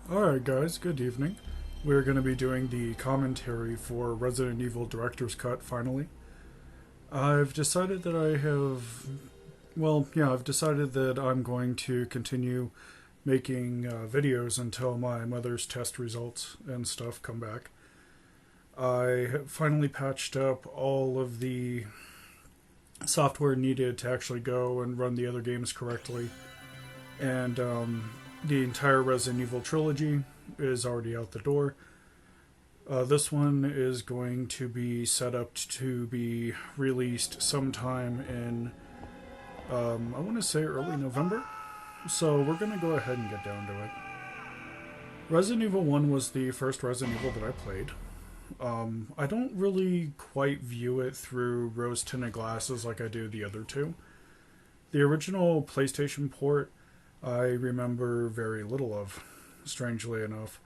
Alright guys, good evening. We're going to be doing the commentary for Resident Evil Director's Cut finally. I've decided that I've decided that I'm going to continue making videos until my mother's test results and stuff come back. I have finally patched up all of the software needed to actually go and run the other games correctly. And the entire Resident Evil trilogy is already out the door. This one is going to be set up to be released sometime in, I want to say early November. So we're going to go ahead and get down to it. Resident Evil 1 was the first Resident Evil that I played. I don't really quite view it through rose-tinted glasses like I do the other two. The original PlayStation port I remember very little of, strangely enough.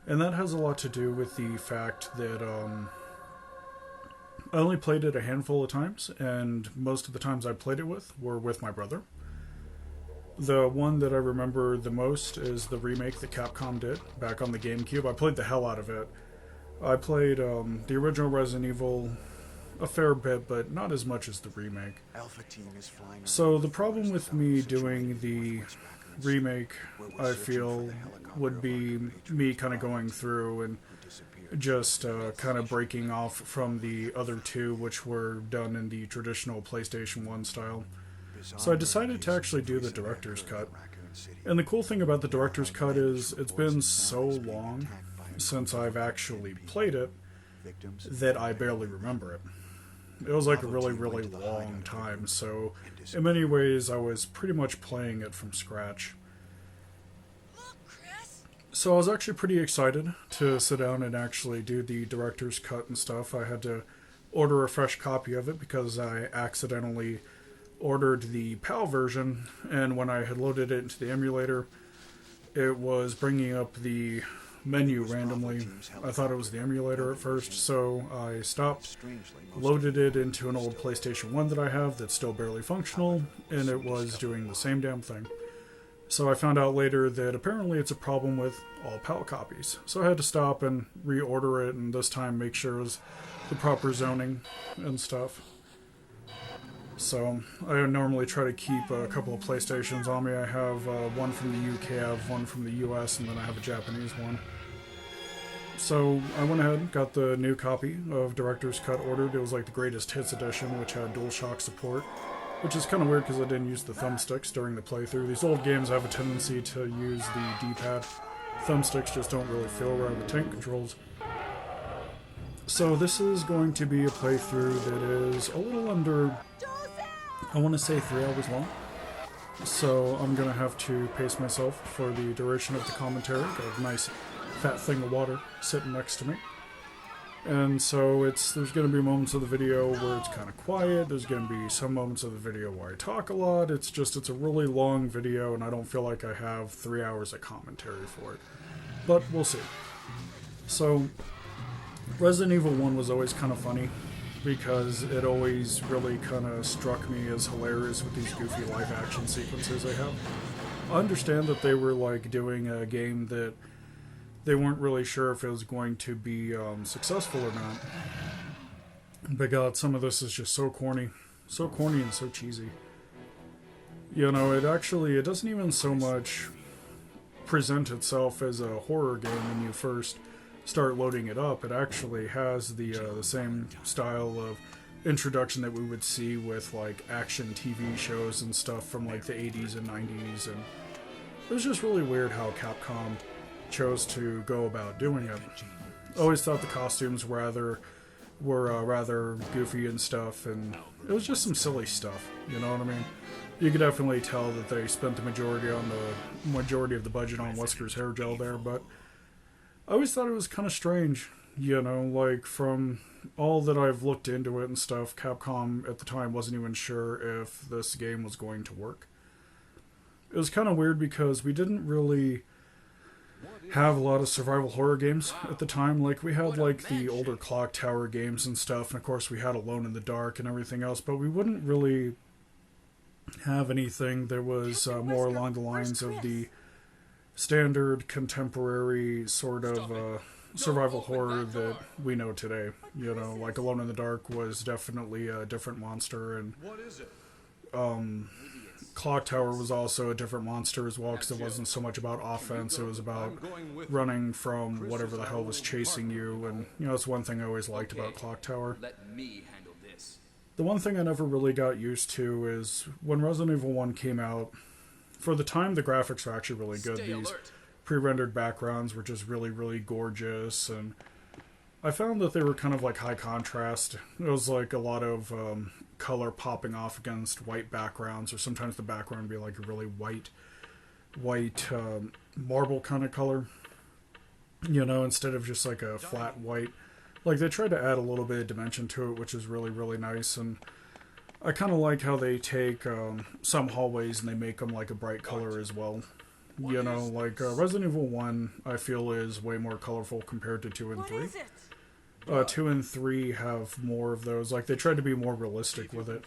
And that has a lot to do with the fact that I only played it a handful of times, and most of the times I played it were with my brother. The one that I remember the most is the remake that Capcom did back on the GameCube. I played the hell out of it. I played the original Resident Evil a fair bit, but not as much as the remake. So the problem with me doing the remake, I feel, would be me kind of going through and just kind of breaking off from the other two, which were done in the traditional PlayStation 1 style. So I decided to actually do the director's cut. And the cool thing about the director's cut is it's been so long since I've actually played it that I barely remember it. It was like a really, really long time, so in many ways I was pretty much playing it from scratch. So I was actually pretty excited to sit down and actually do the director's cut and stuff. I had to order a fresh copy of it because I accidentally ordered the PAL version, and when I had loaded it into the emulator, it was bringing up the menu randomly. I thought it was the emulator at first, so I stopped, loaded it into an old PlayStation 1 that I have that's still barely functional, and it was doing the same damn thing. So I found out later that apparently it's a problem with all PAL copies. So I had to stop and reorder it, and this time make sure it was the proper zoning and stuff. So I normally try to keep a couple of PlayStations on me. I have one from the UK, I have one from the US, and then I have a Japanese one. So I went ahead and got the new copy of Director's Cut ordered. It was like the Greatest Hits edition, which had DualShock support, which is kind of weird because I didn't use the thumbsticks during the playthrough. These old games have a tendency to use the D-pad. Thumbsticks just don't really feel right with the tank controls. So this is going to be a playthrough that is a little under, I want to say 3 hours long. So I'm going to have to pace myself for the duration of the commentary. Got a nice fat thing of water sitting next to me. And so there's going to be moments of the video where it's kind of quiet. There's going to be some moments of the video where I talk a lot. It's a really long video, and I don't feel like I have 3 hours of commentary for it. But we'll see. So Resident Evil 1 was always kind of funny because it always really kind of struck me as hilarious with these goofy live action sequences they have. I understand that they were like doing a game that they weren't really sure if it was going to be successful or not. But God, some of this is just so corny and so cheesy. You know, it doesn't even so much present itself as a horror game when you first start loading it up. It actually has the same style of introduction that we would see with like action TV shows and stuff from like the 80s and 90s, and it was just really weird how Capcom chose to go about doing it. I always thought the costumes were rather goofy and stuff, and it was just some silly stuff, you know what I mean? You could definitely tell that they spent the majority of the budget on Wesker's hair gel there, but I always thought it was kind of strange, you know, like from all that I've looked into it and stuff, Capcom at the time wasn't even sure if this game was going to work. It was kind of weird because we didn't really have a lot of survival horror games at the time. Like, we had like the older Clock Tower games and stuff, and of course we had Alone in the Dark and everything else, but we wouldn't really have anything that was more along the lines of the standard contemporary sort of survival horror that we know today. You know, like Alone in the Dark was definitely a different monster, and Clock Tower was also a different monster as well, because it wasn't so much about offense, it was about running from whatever the hell was chasing you. And you know, that's one thing I always liked about Clock Tower. The one thing I never really got used to is when Resident Evil 1 came out, for the time the graphics were actually really good. These pre-rendered backgrounds were just really, really gorgeous, and I found that they were kind of like high contrast. It was like a lot of color popping off against white backgrounds, or sometimes the background would be like a really white marble kind of color, you know, instead of just like a flat white. Like, they tried to add a little bit of dimension to it, which is really, really nice. And I kind of like how they take some hallways and they make them like a bright color as well. You know, like Resident Evil 1, I feel, is way more colorful compared to 2 and 3. 2 and 3 have more of those. Like, they tried to be more realistic with it,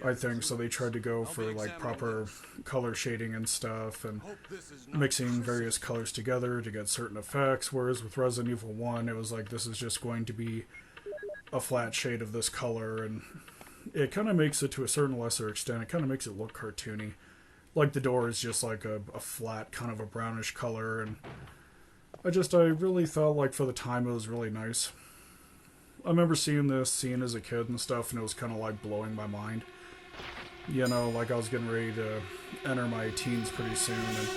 I think. So they tried to go for like proper color shading and stuff, and mixing various colors together to get certain effects. Whereas with Resident Evil 1, it was like, this is just going to be a flat shade of this color, and it kind of makes it, to a certain lesser extent, it kind of makes it look cartoony. Like, the door is just like a flat kind of a brownish color, and I really thought, like, for the time, it was really nice. I remember seeing this scene as a kid and stuff, and it was kind of like blowing my mind. You know, like, I was getting ready to enter my teens pretty soon, and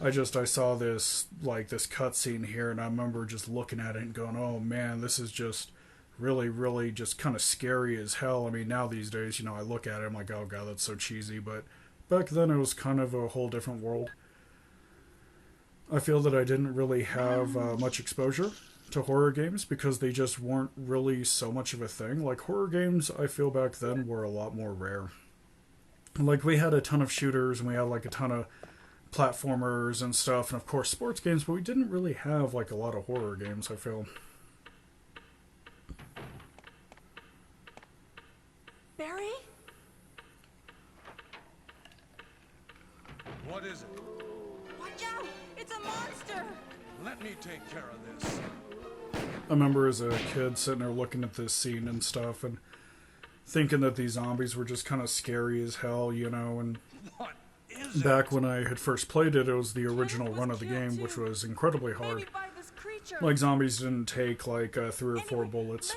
I saw this, like, this cutscene here, and I remember just looking at it and going, oh man, this is just really, really just kind of scary as hell. I mean, now these days, you know, I look at it, I'm like, oh god, that's so cheesy, but back then it was kind of a whole different world. I feel that I didn't really have much exposure to horror games because they just weren't really so much of a thing. Like, horror games, I feel back then were a lot more rare. Like, we had a ton of shooters, and we had like a ton of platformers and stuff, and of course sports games, but we didn't really have like a lot of horror games, I feel. Barry? What is it? Watch out! It's a monster! Let me take care of this. I remember as a kid sitting there looking at this scene and stuff, and thinking that these zombies were just kind of scary as hell, you know. And What is it? back when I had first played it, it was the original run of the game, which was incredibly hard. Like, zombies didn't take like 3 or 4 bullets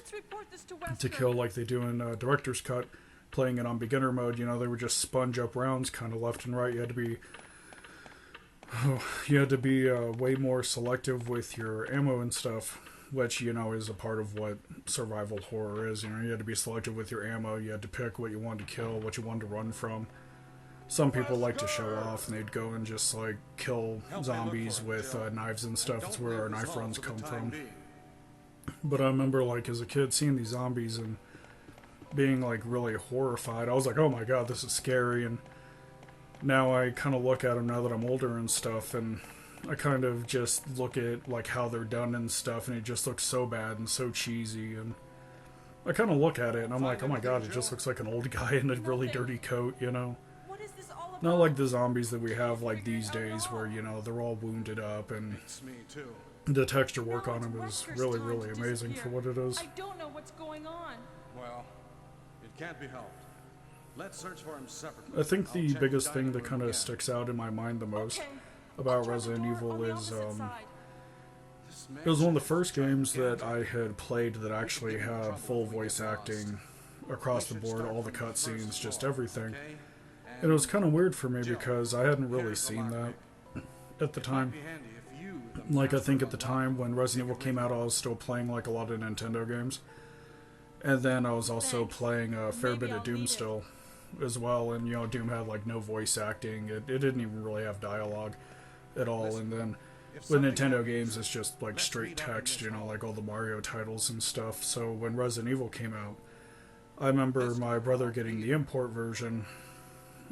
to kill like they do in Director's Cut. Playing it on beginner mode, you know, they would just sponge up rounds kind of left and right. You had to be way more selective with your ammo and stuff, which, you know, is a part of what survival horror is. You know, you had to be selective with your ammo. You had to pick what you wanted to kill, what you wanted to run from. Some people like to show off, and they'd go and just like kill zombies with knives and stuff. It's where our knife runs come from. But I remember, like, as a kid seeing these zombies and being like really horrified. I was like, oh my god, this is scary. And now I kind of look at them now that I'm older and stuff, and I kind of just look at like how they're done and stuff, and it just looks so bad and so cheesy. And I kind of look at it and I'm like, oh my god, it just looks like an old guy in a really dirty coat, you know. Not like the zombies that we have like these days, where, you know, they're all wounded up, and the texture work on them is really, really amazing for what it is. I don't know what's going on. Well, it can't be helped. Let's search for him separately. I think the biggest thing that kind of sticks out in my mind the most about Resident Evil is it was one of the first games that I had played that actually had full voice acting across the board, all the cutscenes, just everything. And it was kind of weird for me because I hadn't really seen that at the time. Like, I think at the time when Resident Evil came out, I was still playing like a lot of Nintendo games. And then I was also playing a fair bit of Doom still as well. And, you know, Doom had like no voice acting. It didn't even really have dialogue at all. And then with Nintendo games, it's just like straight text, you know, like all the Mario titles and stuff. So when Resident Evil came out, I remember my brother getting the import version,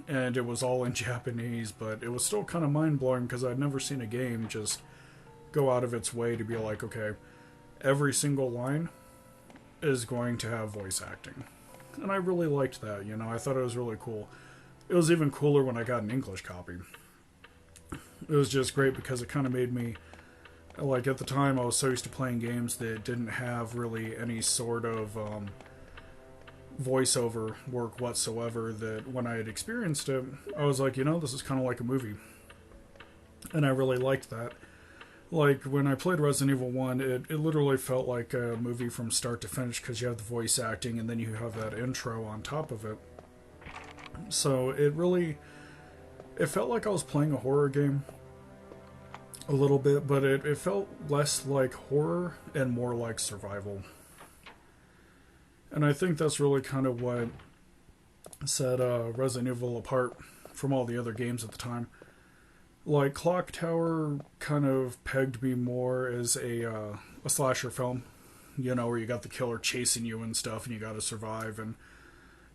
and it was all in Japanese, but it was still kind of mind-blowing because I'd never seen a game just go out of its way to be like, okay, every single line is going to have voice acting. And I really liked that, you know, I thought it was really cool. It was even cooler when I got an English copy. it was just great because it kind of made me, like, at the time I was so used to playing games that didn't have really any sort of voiceover work whatsoever, that when I had experienced it, I was like, this is kind of like a movie. And I really liked that. Like, when I played Resident Evil 1, it literally felt like a movie from start to finish, because you have the voice acting and then you have that intro on top of it. So it felt like I was playing a horror game a little bit, but it felt less like horror and more like survival. And I think that's really kind of what set Resident Evil apart from all the other games at the time. Like, Clock Tower kind of pegged me more as a slasher film, where you got the killer chasing you and stuff, and you got to survive, and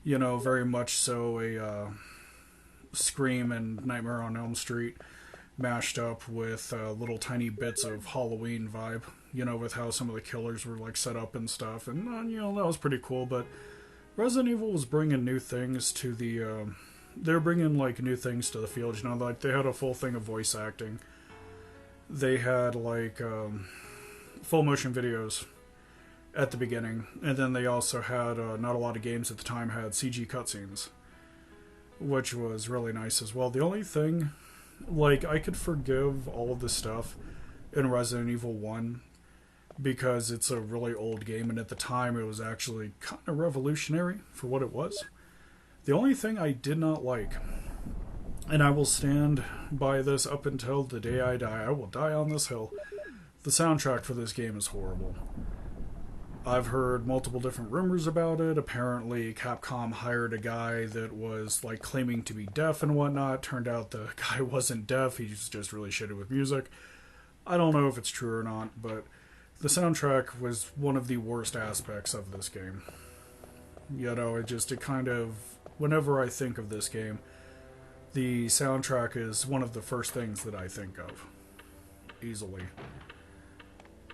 very much so a Scream and Nightmare on Elm Street mashed up with little tiny bits of Halloween vibe, with how some of the killers were like set up and stuff, and that was pretty cool. But Resident Evil was bringing new things to the they're bringing like new things to the field. Like, they had a full thing of voice acting. They had like full motion videos at the beginning, and then they also had not a lot of games at the time had CG cutscenes, which was really nice as well. The only thing, like, I could forgive all of this stuff in Resident Evil 1 because it's a really old game, and at the time it was actually kind of revolutionary for what it was. The only thing I did not like, and I will stand by this up until the day I die, I will die on this hill, the soundtrack for this game is horrible. I've heard multiple different rumors about it. Apparently Capcom hired a guy that was like claiming to be deaf and whatnot. Turned out the guy wasn't deaf, he's just really shitty with music. I don't know if it's true or not, but the soundtrack was one of the worst aspects of this game. It kind of, whenever I think of this game, the soundtrack is one of the first things that I think of. Easily.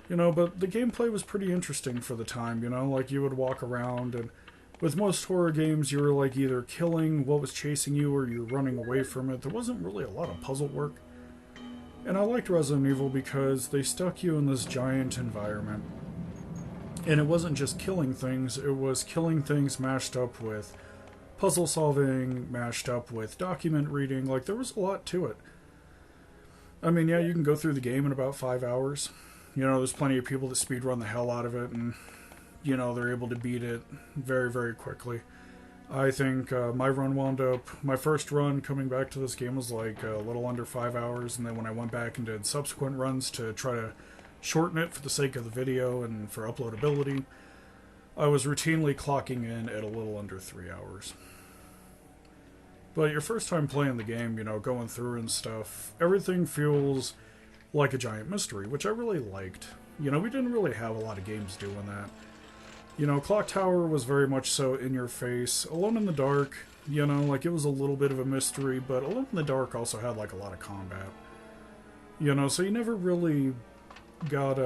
But the gameplay was pretty interesting for the time, like, you would walk around, and with most horror games, you were like either killing what was chasing you or you're running away from it. There wasn't really a lot of puzzle work. And I liked Resident Evil because they stuck you in this giant environment. And it wasn't just killing things, it was killing things mashed up with puzzle solving, mashed up with document reading. Like, there was a lot to it. I mean, yeah, you can go through the game in about 5 hours. There's plenty of people that speedrun the hell out of it, and, they're able to beat it very, very quickly. I think my first run coming back to this game was like a little under 5 hours, and then when I went back and did subsequent runs to try to shorten it for the sake of the video and for uploadability, I was routinely clocking in at a little under 3 hours. But your first time playing the game, going through and stuff, everything feels like a giant mystery, which I really liked. We didn't really have a lot of games doing that. Clock Tower was very much so in your face. Alone in the Dark, like, it was a little bit of a mystery, but Alone in the Dark also had like a lot of combat. So you never really got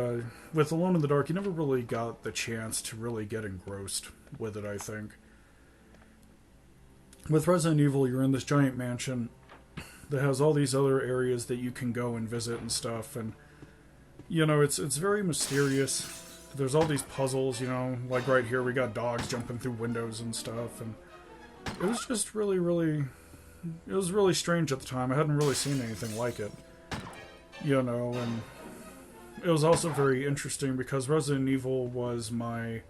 with Alone in the Dark, you never really got the chance to really get engrossed with it, I think. With Resident Evil, you're in this giant mansion that has all these other areas that you can go and visit and stuff, and it's very mysterious. There's all these puzzles, like right here we got dogs jumping through windows and stuff, and it was just really, really, it was really strange at the time. I hadn't really seen anything like it, and it was also very interesting because Resident Evil was my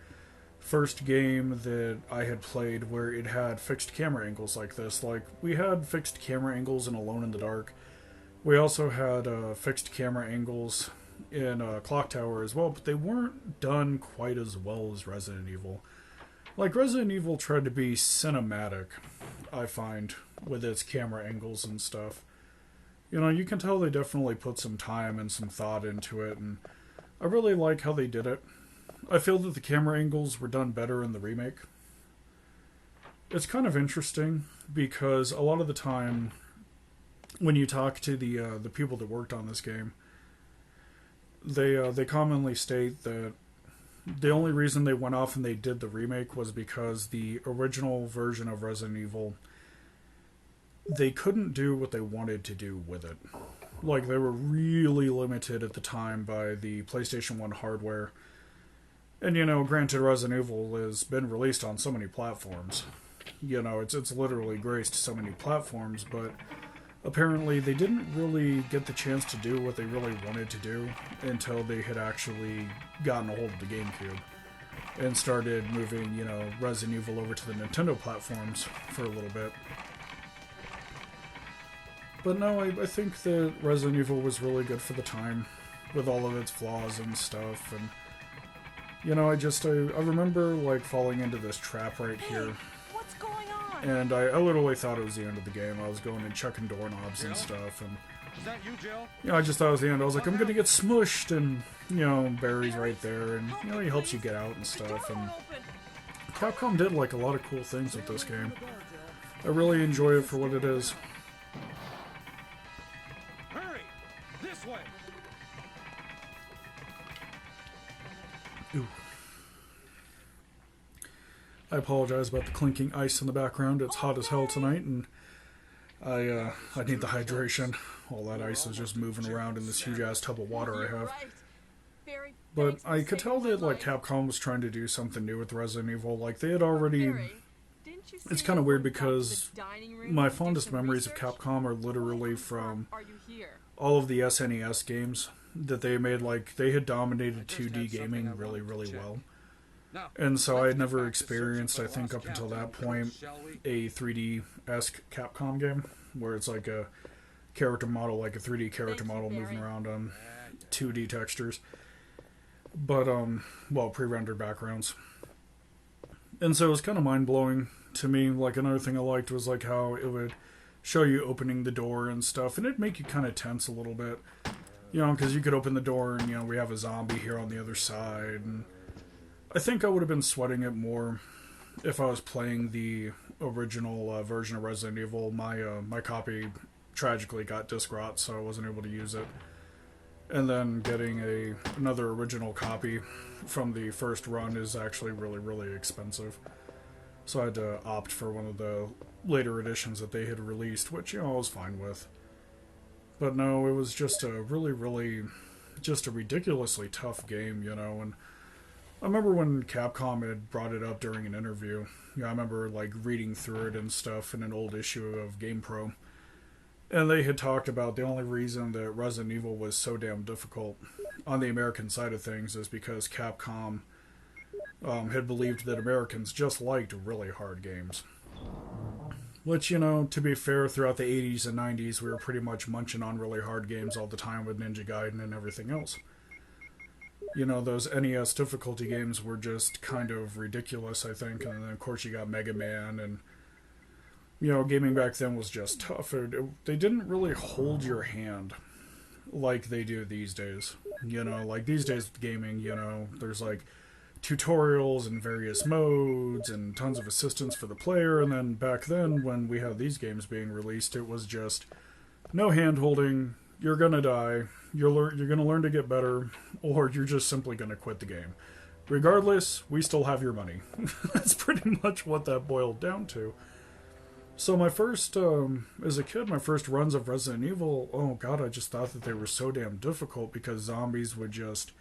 first game that I had played where it had fixed camera angles like this. Like, we had fixed camera angles in Alone in the Dark. We also had fixed camera angles in Clock Tower as well, but they weren't done quite as well as Resident Evil. Like, Resident Evil tried to be cinematic, I find, with its camera angles and stuff. You can tell they definitely put some time and some thought into it, and I really like how they did it. I feel that the camera angles were done better in the remake. It's kind of interesting because a lot of the time when you talk to the people that worked on this game, they commonly state that the only reason they went off and they did the remake was because the original version of Resident Evil, they couldn't do what they wanted to do with it. Like, they were really limited at the time by the PlayStation 1 hardware. And, granted, Resident Evil has been released on so many platforms. It's literally graced so many platforms, but apparently they didn't really get the chance to do what they really wanted to do until they had actually gotten a hold of the GameCube and started moving, Resident Evil over to the Nintendo platforms for a little bit. But no, I think that Resident Evil was really good for the time, with all of its flaws and stuff, and I remember like falling into this trap right here. What's going on? And I literally thought it was the end of the game. I was going and checking doorknobs and stuff, and Is that you, Jill? I just thought it was the end. I was like, I'm gonna get smushed, and Barry's right there, and he helps you get out and stuff. And Capcom did like a lot of cool things with this game. I really enjoy it for what it is. Hurry! This way! Ooh. I apologize about the clinking ice in the background. It's hot as hell tonight, and I need the hydration. All that ice is just moving around in this huge ass tub of water I have. But I could tell that like Capcom was trying to do something new with Resident Evil. Like they had already. It's kind of weird because my fondest memories of Capcom are literally from all of the SNES games that they made. Like they had dominated 2D gaming really, really well. And so I had never experienced, I think up until that point, a 3D-esque Capcom game where it's like a character model, like a 3D character model moving around on 2D textures. But, pre-rendered backgrounds. And so it was kind of mind-blowing to me. Like, another thing I liked was, like, how it would show you opening the door and stuff, and it'd make you kind of tense a little bit. Because you could open the door and, we have a zombie here on the other side, and I think I would have been sweating it more if I was playing the original version of Resident Evil. My copy tragically got disc rot, so I wasn't able to use it. And then getting another original copy from the first run is actually really, really expensive. So I had to opt for one of the later editions that they had released, which, I was fine with. But no, it was just a really, really, just a ridiculously tough game, and I remember when Capcom had brought it up during an interview. I remember like reading through it and stuff in an old issue of GamePro. And they had talked about the only reason that Resident Evil was so damn difficult on the American side of things is because Capcom had believed that Americans just liked really hard games. Which, to be fair, throughout the 80s and 90s, we were pretty much munching on really hard games all the time with Ninja Gaiden and everything else. Those NES difficulty games were just kind of ridiculous, I think. And then, of course, you got Mega Man. And, gaming back then was just tough. They didn't really hold your hand like they do these days. Like these days with gaming, there's like tutorials and various modes and tons of assistance for the player. And then back then, when we had these games being released, it was just no hand-holding. You're gonna die. You're gonna learn to get better, or you're just simply gonna quit the game. Regardless, we still have your money. That's pretty much what that boiled down to. So my first, as a kid, my first runs of Resident Evil, oh god, I just thought that they were so damn difficult because zombies would just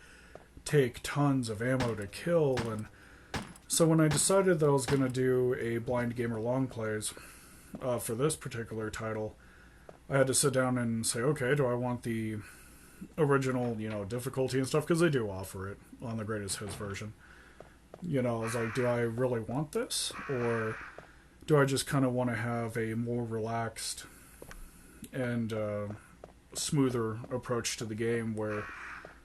take tons of ammo to kill. And so when I decided that I was gonna do a Blind Gamer Longplays for this particular title, I had to sit down and say, okay, do I want the original, difficulty and stuff? Because they do offer it on the greatest hits version. I was like, do I really want this? Or do I just kind of want to have a more relaxed and smoother approach to the game where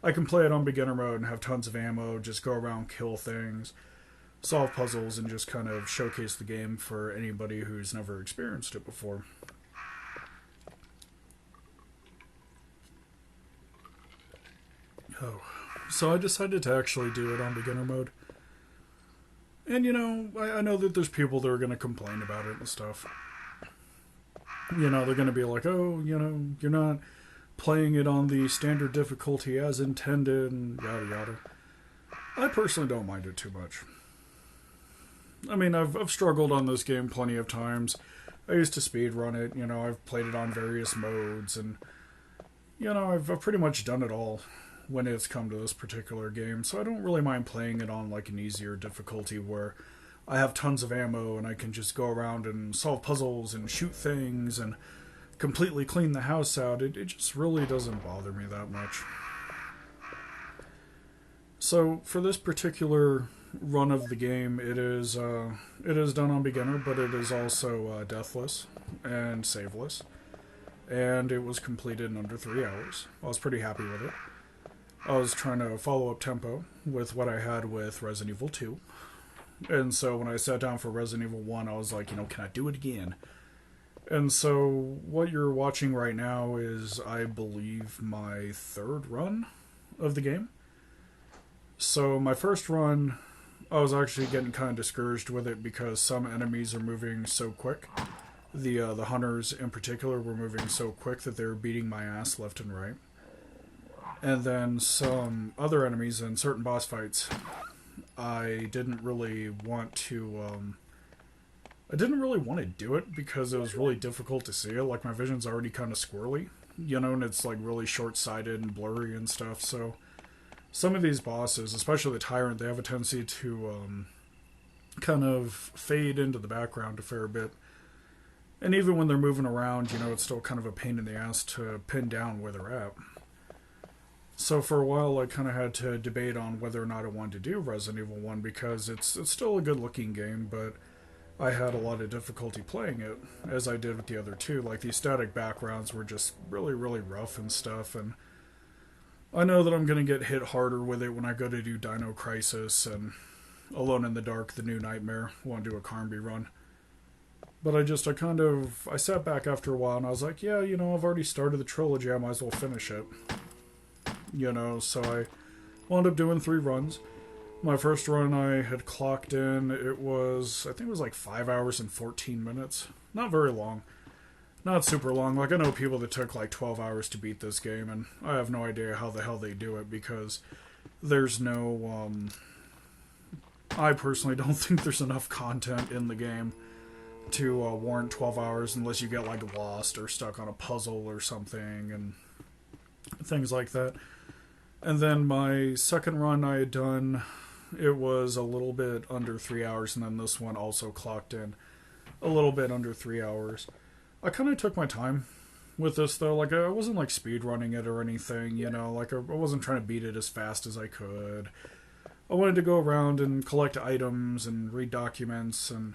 I can play it on beginner mode and have tons of ammo, just go around, kill things, solve puzzles, and just kind of showcase the game for anybody who's never experienced it before. Oh, so I decided to actually do it on beginner mode. And, I know that there's people that are going to complain about it and stuff. They're going to be like, oh, you're not playing it on the standard difficulty as intended, and yada yada. I personally don't mind it too much. I mean, I've struggled on this game plenty of times. I used to speedrun it, I've played it on various modes, and I've pretty much done it all when it's come to this particular game, so I don't really mind playing it on like an easier difficulty where I have tons of ammo and I can just go around and solve puzzles and shoot things and completely clean the house out. It just really doesn't bother me that much. So for this particular run of the game, it is done on beginner, but it is also deathless and saveless, and it was completed in under 3 hours. I was pretty happy with it. I was trying to follow up tempo with what I had with Resident Evil 2, and so when I sat down for Resident Evil 1, I was like, can I do it again? And so what you're watching right now is, I believe, my third run of the game. So my first run, I was actually getting kind of discouraged with it because some enemies are moving so quick. The hunters in particular were moving so quick that they were beating my ass left and right. And then some other enemies in certain boss fights, I didn't really want to do it because it was really difficult to see it. Like, my vision's already kind of squirrely, and it's like really short-sighted and blurry and stuff. So some of these bosses, especially the Tyrant, they have a tendency to kind of fade into the background a fair bit. And even when they're moving around, it's still kind of a pain in the ass to pin down where they're at. So for a while, I kind of had to debate on whether or not I wanted to do Resident Evil 1 because it's still a good-looking game, but I had a lot of difficulty playing it, as I did with the other two. Like, these static backgrounds were just really, really rough and stuff, and I know that I'm going to get hit harder with it when I go to do Dino Crisis and Alone in the Dark, The New Nightmare, want to do a Carnby run. But I sat back after a while and I was like, yeah, I've already started the trilogy, I might as well finish it. So I wound up doing 3 runs. My first run I had clocked in, I think it was like 5 hours and 14 minutes. Not very long. Not super long. Like, I know people that took like 12 hours to beat this game, and I have no idea how the hell they do it because there's no, I personally don't think there's enough content in the game to warrant 12 hours unless you get like lost or stuck on a puzzle or something and things like that. And then my second run I had done, it was a little bit under 3 hours, and then this one also clocked in a little bit under 3 hours. I kind of took my time with this, though. Like, I wasn't like speed running it or anything, like I wasn't trying to beat it as fast as I could. I wanted to go around and collect items and read documents, and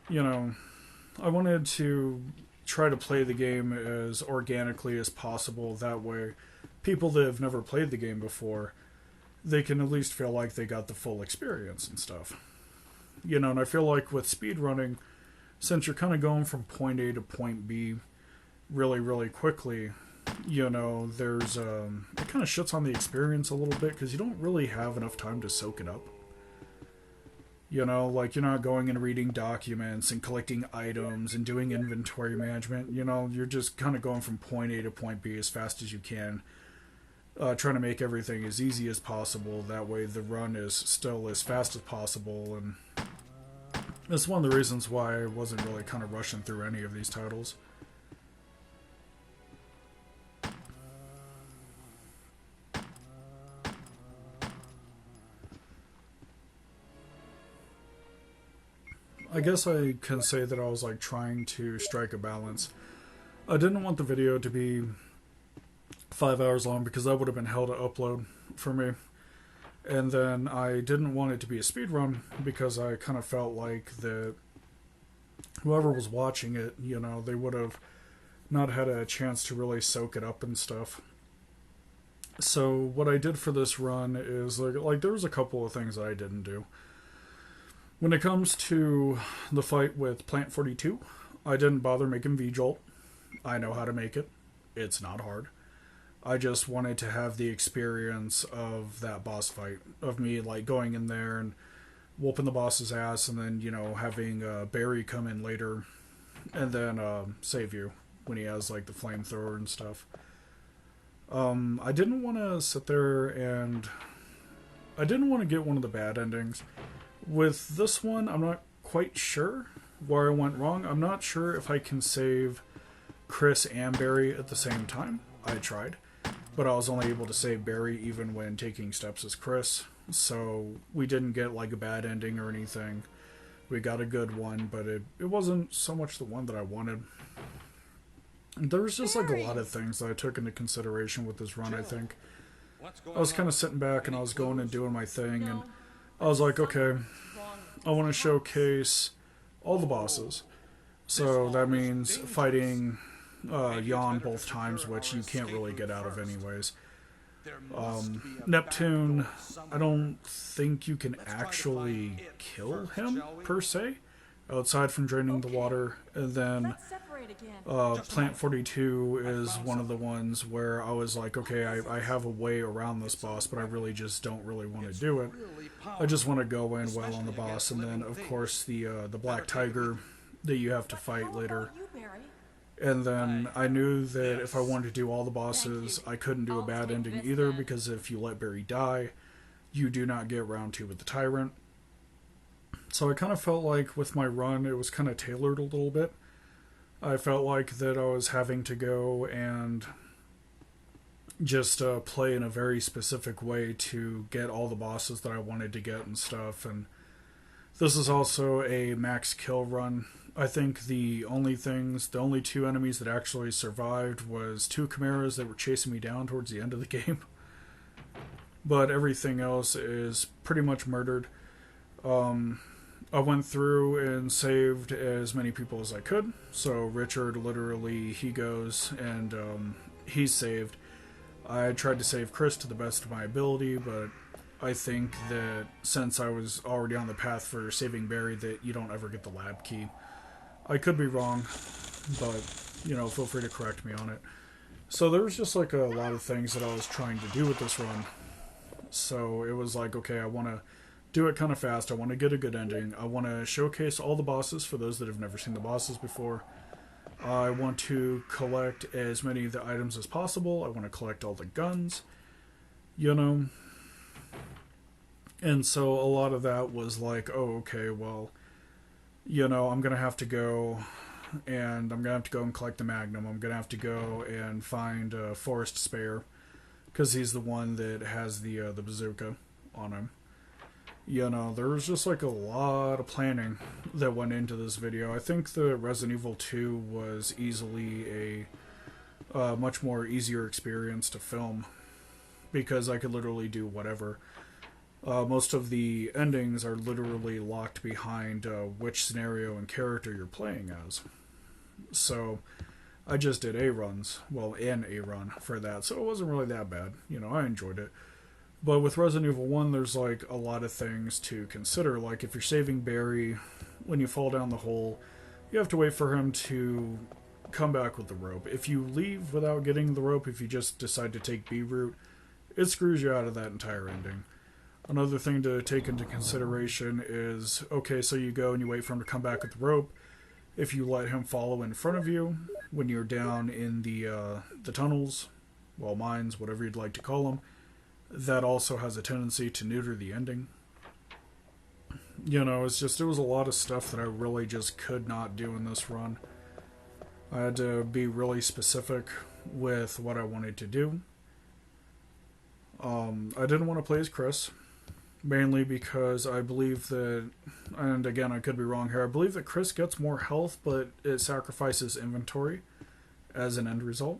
I wanted to try to play the game as organically as possible. That way, people that have never played the game before, they can at least feel like they got the full experience and stuff. And I feel like with speedrunning, since you're kind of going from point A to point B really, really quickly, there's it kind of shits on the experience a little bit because you don't really have enough time to soak it up. Like, you're not going and reading documents and collecting items and doing inventory management. You're just kind of going from point A to point B as fast as you can, trying to make everything as easy as possible. That way the run is still as fast as possible, and that's one of the reasons why I wasn't really kind of rushing through any of these titles. I guess I can say that I was like trying to strike a balance. I didn't want the video to be 5 hours long because that would have been hell to upload for me. And then I didn't want it to be a speed run because I kind of felt like that whoever was watching it, they would have not had a chance to really soak it up and stuff. So what I did for this run is like there was a couple of things that I didn't do. When it comes to the fight with Plant 42, I didn't bother making V-Jolt. I know how to make it. It's not hard. I just wanted to have the experience of that boss fight, of me like going in there and whooping the boss's ass, and then having Barry come in later and then save you when he has like the flamethrower and stuff. I didn't want to sit there and I didn't want to get one of the bad endings. With this one, I'm not quite sure where I went wrong. I'm not sure if I can save Chris and Barry at the same time. I tried. But I was only able to save Barry even when taking steps as Chris. So we didn't get like a bad ending or anything. We got a good one, but it wasn't so much the one that I wanted. There was just like a lot of things that I took into consideration with this run, I think. I was kind of sitting back and I was going and doing my thing, and I was like, okay, I want to showcase all the bosses. So that means fighting Yawn both times, which you can't really get out of anyways. Neptune, I don't think you can actually kill him, per se, outside from draining the water. And then Plant 42 is one of the ones where I was like, okay, I have a way around this boss, but I really just don't really want to do it. I just want to go in well on the boss. And then, of course, the Black Tiger that you have to fight later. And then I knew that if I wanted to do all the bosses, I couldn't do a bad ending either, because if you let Barry die, you do not get round 2 with the Tyrant. So I kind of felt like with my run, it was kind of tailored a little bit. I felt like that I was having to go and just play in a very specific way to get all the bosses that I wanted to get and stuff. And this is also a max kill run. I think the only 2 enemies that actually survived was 2 chimeras that were chasing me down towards the end of the game. But everything else is pretty much murdered. I went through and saved as many people as I could. So Richard, literally, he goes and he's saved. I tried to save Chris to the best of my ability, but I think that since I was already on the path for saving Barry, that you don't ever get the lab key. I could be wrong, but, you know, feel free to correct me on it. So there was just like a lot of things that I was trying to do with this run. So it was like, okay, I want to do it kind of fast. I want to get a good ending. I want to showcase all the bosses for those that have never seen the bosses before. I want to collect as many of the items as possible. I want to collect all the guns, you know. And so a lot of that was like, oh, okay, well, you know, I'm going to have to go and collect the Magnum. I'm going to have to go and find Forrest Spare, because he's the one that has the bazooka on him. You know, there was just like a lot of planning that went into this video. I think the Resident Evil 2 was easily a much more easier experience to film, because I could literally do whatever. Most of the endings are literally locked behind which scenario and character you're playing as. So I just did an A run for that, so it wasn't really that bad. You know, I enjoyed it. But with Resident Evil 1, there's like a lot of things to consider. Like if you're saving Barry, when you fall down the hole, you have to wait for him to come back with the rope. If you leave without getting the rope, if you just decide to take B route, it screws you out of that entire ending. Another thing to take into consideration is, okay, so you go and you wait for him to come back with the rope. If you let him follow in front of you when you're down in the tunnels, well, mines, whatever you'd like to call them, that also has a tendency to neuter the ending. You know, it was a lot of stuff that I really just could not do in this run. I had to be really specific with what I wanted to do. I didn't want to play as Chris, mainly because I believe that, and again, I could be wrong here, I believe that Chris gets more health, but it sacrifices inventory as an end result.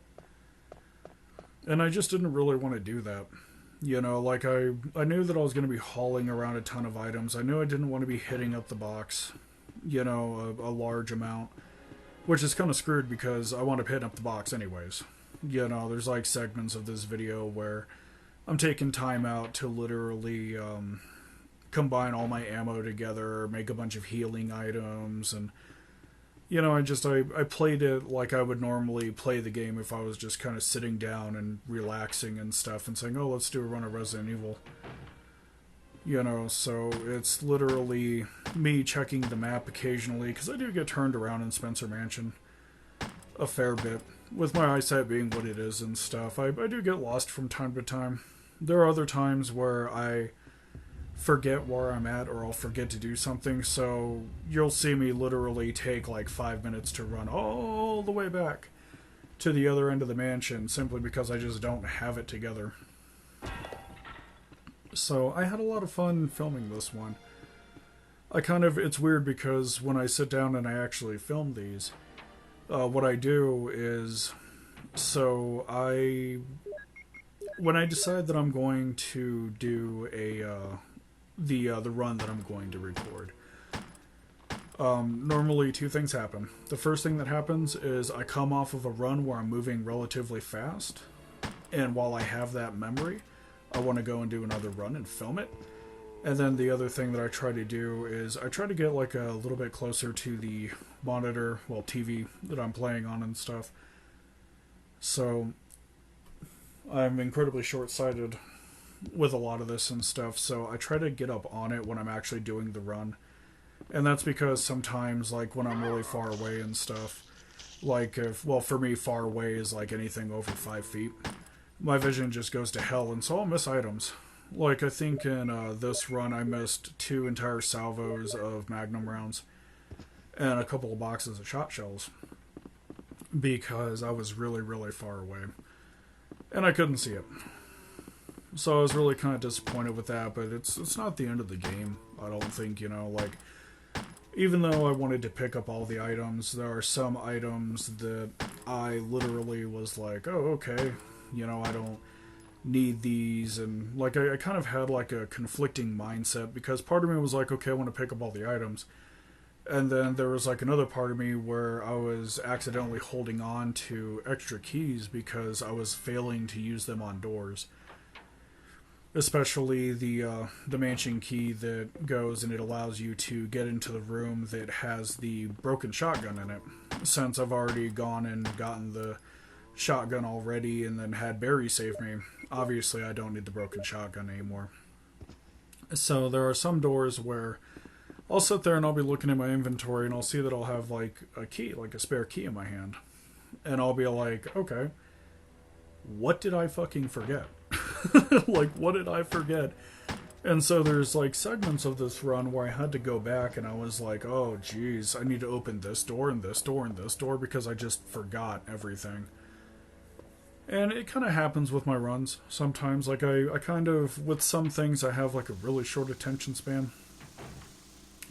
And I just didn't really want to do that. You know, like I knew that I was going to be hauling around a ton of items. I knew I didn't want to be hitting up the box, you know, a large amount, which is kind of screwed because I wound up hitting up the box anyways. You know, there's like segments of this video where I'm taking time out to literally combine all my ammo together, make a bunch of healing items, and you know, I played it like I would normally play the game if I was just kind of sitting down and relaxing and stuff and saying, oh, let's do a run of Resident Evil. You know, so it's literally me checking the map occasionally, because I do get turned around in Spencer Mansion a fair bit, with my eyesight being what it is and stuff. I do get lost from time to time. There are other times where I forget where I'm at, or I'll forget to do something, so you'll see me literally take like 5 minutes to run all the way back to the other end of the mansion simply because I just don't have it together. So I had a lot of fun filming this one. It's weird because when I sit down and I actually film these, what I do is, when I decide that I'm going to do the run that I'm going to record, normally two things happen. The first thing that happens is I come off of a run where I'm moving relatively fast, and while I have that memory, I want to go and do another run and film it. And then the other thing that I try to do is I try to get like a little bit closer to the monitor, well, TV that I'm playing on and stuff. So I'm incredibly short-sighted with a lot of this and stuff, so I try to get up on it when I'm actually doing the run. And that's because sometimes, like, when I'm really far away and stuff, for me, far away is like anything over 5 feet. My vision just goes to hell, and so I'll miss items. Like, I think in this run, I missed 2 entire salvos of Magnum rounds and a couple of boxes of shot shells because I was really, really far away. And I couldn't see it. So I was really kind of disappointed with that, but it's not the end of the game, I don't think, even though I wanted to pick up all the items, there are some items that I literally was like, oh, okay, I don't need these, and like I kind of had like a conflicting mindset because part of me was like, okay, I want to pick up all the items, and then there was like another part of me where I was accidentally holding on to extra keys because I was failing to use them on doors, especially the mansion key that goes and it allows you to get into the room that has the broken shotgun in it. Since I've already gone and gotten the shotgun already and then had Barry save me, obviously I don't need the broken shotgun anymore. So there are some doors where I'll sit there and I'll be looking at my inventory and I'll see that I'll have like a key, like a spare key in my hand, and I'll be like, okay, what did I fucking forget? Like, what did I forget? And so there's like segments of this run where I had to go back and I was like, oh geez, I need to open this door and this door and this door because I just forgot everything. And it kind of happens with my runs sometimes. Like, I kind of, with some things, I have like a really short attention span.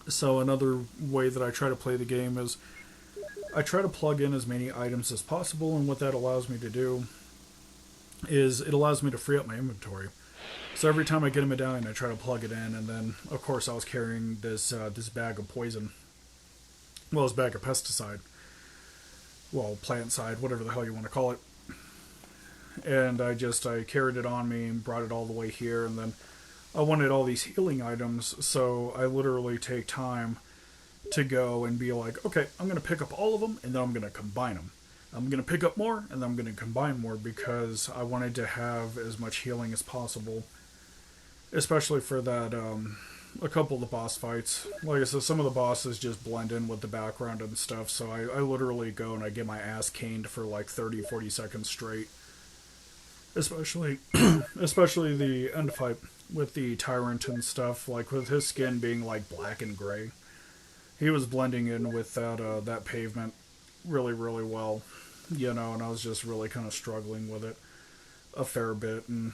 So another way that I try to play the game is I try to plug in as many items as possible, and what that allows me to do is it allows me to free up my inventory. So every time I get a medallion, I try to plug it in, and then, of course, I was carrying this bag of poison. Well, this bag of pesticide. Well, plant side, whatever the hell you want to call it. And I carried it on me and brought it all the way here, and then I wanted all these healing items, so I literally take time to go and be like, okay, I'm going to pick up all of them, and then I'm going to combine them. I'm going to pick up more, and then I'm going to combine more, because I wanted to have as much healing as possible, especially for that, a couple of the boss fights. Like I said, some of the bosses just blend in with the background and stuff, so I literally go and I get my ass caned for like 30-40 seconds straight. Especially the end fight with the Tyrant and stuff, like with his skin being like black and gray. He was blending in with that pavement really, really well, and I was just really kind of struggling with it a fair bit. And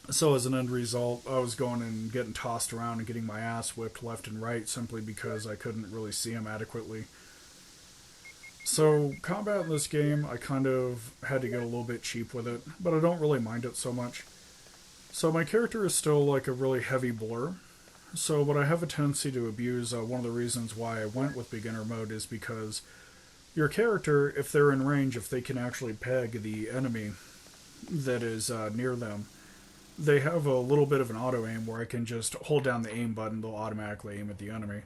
so as an end result, I was going and getting tossed around and getting my ass whipped left and right simply because I couldn't really see him adequately. So, combat in this game, I kind of had to get a little bit cheap with it, but I don't really mind it so much. So my character is still like a really heavy blur, so what I have a tendency to abuse, one of the reasons why I went with beginner mode is because your character, if they're in range, if they can actually peg the enemy that is near them, they have a little bit of an auto-aim where I can just hold down the aim button, they'll automatically aim at the enemy.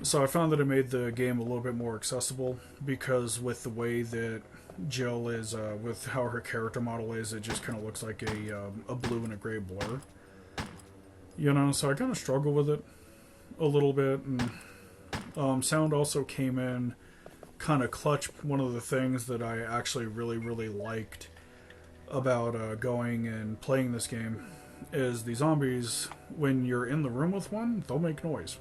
So I found that it made the game a little bit more accessible, because with the way that Jill is, with how her character model is, it just kind of looks like a blue and a gray blur. So I kind of struggle with it a little bit, and sound also came in kind of clutch. One of the things that I actually really, really liked about going and playing this game is the zombies, when you're in the room with one, they'll make noise.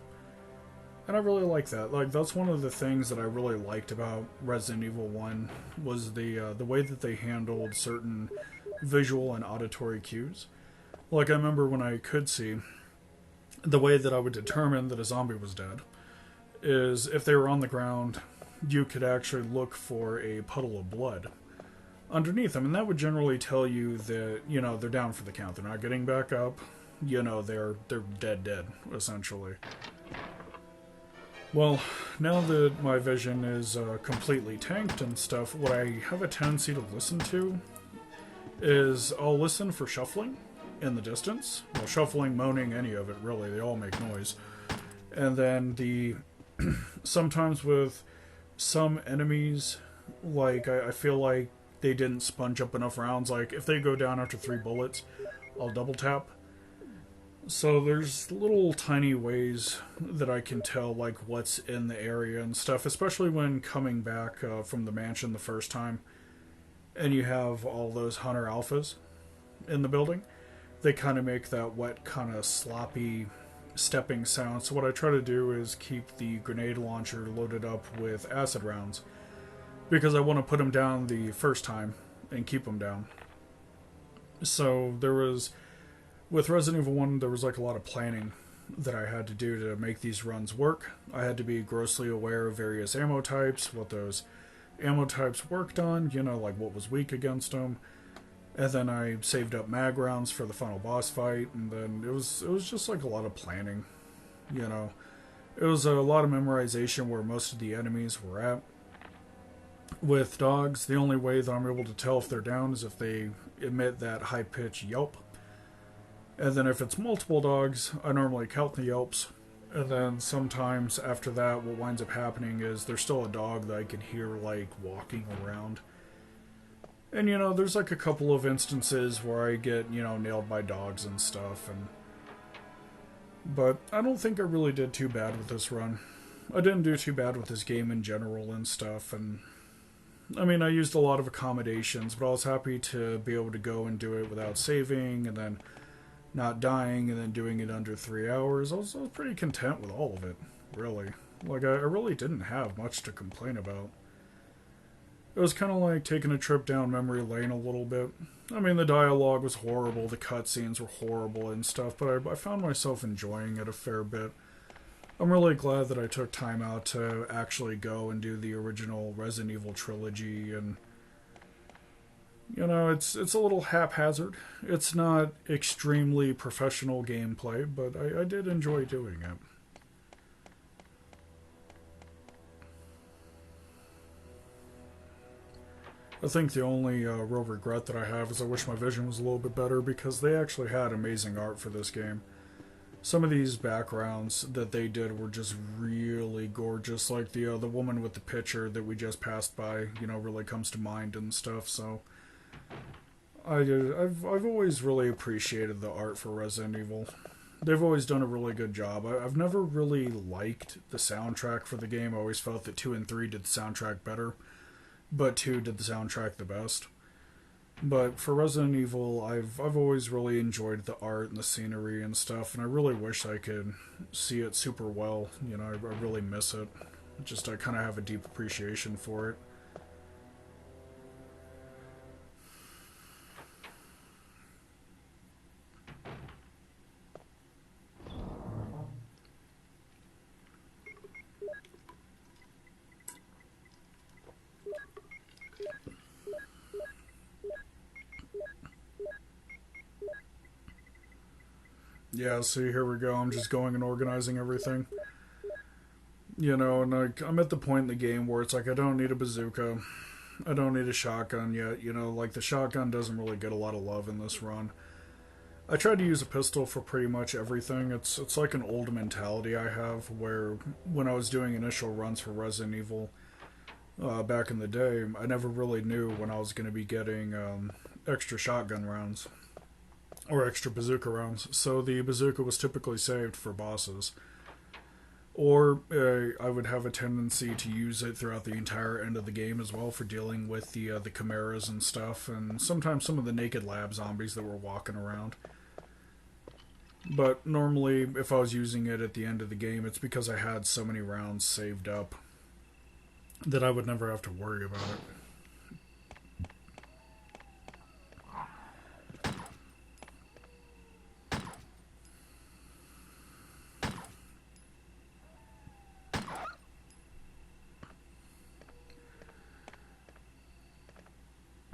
And I really like that. Like, that's one of the things that I really liked about Resident Evil 1 was the way that they handled certain visual and auditory cues. Like, I remember when I could see, the way that I would determine that a zombie was dead is if they were on the ground, you could actually look for a puddle of blood underneath them, and that would generally tell you that, you know, they're down for the count. They're not getting back up. You know, they're dead, essentially. Well, now that my vision is completely tanked and stuff, what I have a tendency to listen to is I'll listen for shuffling in the distance. Well, shuffling, moaning, any of it, really. They all make noise. And then sometimes with some enemies, like, I feel like they didn't sponge up enough rounds. Like, if they go down after 3 bullets, I'll double tap. So there's little tiny ways that I can tell, like, what's in the area and stuff, especially when coming back from the mansion the first time and you have all those hunter alphas in the building. They kind of make that wet, kind of sloppy stepping sound. So what I try to do is keep the grenade launcher loaded up with acid rounds, because I want to put them down the first time and keep them down. So with Resident Evil 1, there was like a lot of planning that I had to do to make these runs work. I had to be grossly aware of various ammo types, what those ammo types worked on, you know, like what was weak against them. And then I saved up mag rounds for the final boss fight, and then it was just like a lot of planning, you know. It was a lot of memorization where most of the enemies were at. With dogs, the only way that I'm able to tell if they're down is if they emit that high-pitched yelp. And then if it's multiple dogs, I normally count the yelps. And then sometimes after that, what winds up happening is there's still a dog that I can hear, like, walking around. And, you know, there's like a couple of instances where I get, you know, nailed by dogs and stuff. But I don't think I really did too bad with this run. I didn't do too bad with this game in general and stuff. And, I mean, I used a lot of accommodations, but I was happy to be able to go and do it without saving and then not dying and then doing it under 3 hours. I was pretty content with all of it, really. Like, I really didn't have much to complain about. It was kind of like taking a trip down memory lane a little bit. I mean, the dialogue was horrible, the cutscenes were horrible and stuff, but I found myself enjoying it a fair bit. I'm really glad that I took time out to actually go and do the original Resident Evil trilogy, and, you know, it's a little haphazard. It's not extremely professional gameplay, but I did enjoy doing it. I think the only real regret that I have is I wish my vision was a little bit better, because they actually had amazing art for this game. Some of these backgrounds that they did were just really gorgeous, like the woman with the picture that we just passed by, you know, really comes to mind and stuff. So I've always really appreciated the art for Resident Evil. They've always done a really good job. I've never really liked the soundtrack for the game. I always felt that 2 and 3 did the soundtrack better, but 2 did the soundtrack the best. But for Resident Evil, I've always really enjoyed the art and the scenery and stuff, and I really wish I could see it super well. You know, I really miss it. Just I kind of have a deep appreciation for it. Yeah, see, here we go. I'm just going and organizing everything. You know, and like, I'm at the point in the game where it's like I don't need a bazooka. I don't need a shotgun yet. You know, like the shotgun doesn't really get a lot of love in this run. I tried to use a pistol for pretty much everything. It's like an old mentality I have where when I was doing initial runs for Resident Evil back in the day, I never really knew when I was going to be getting extra shotgun rounds or extra bazooka rounds. So the bazooka was typically saved for bosses. Or I would have a tendency to use it throughout the entire end of the game as well for dealing with the chimeras and stuff, and sometimes some of the naked lab zombies that were walking around. But normally, if I was using it at the end of the game, it's because I had so many rounds saved up that I would never have to worry about it.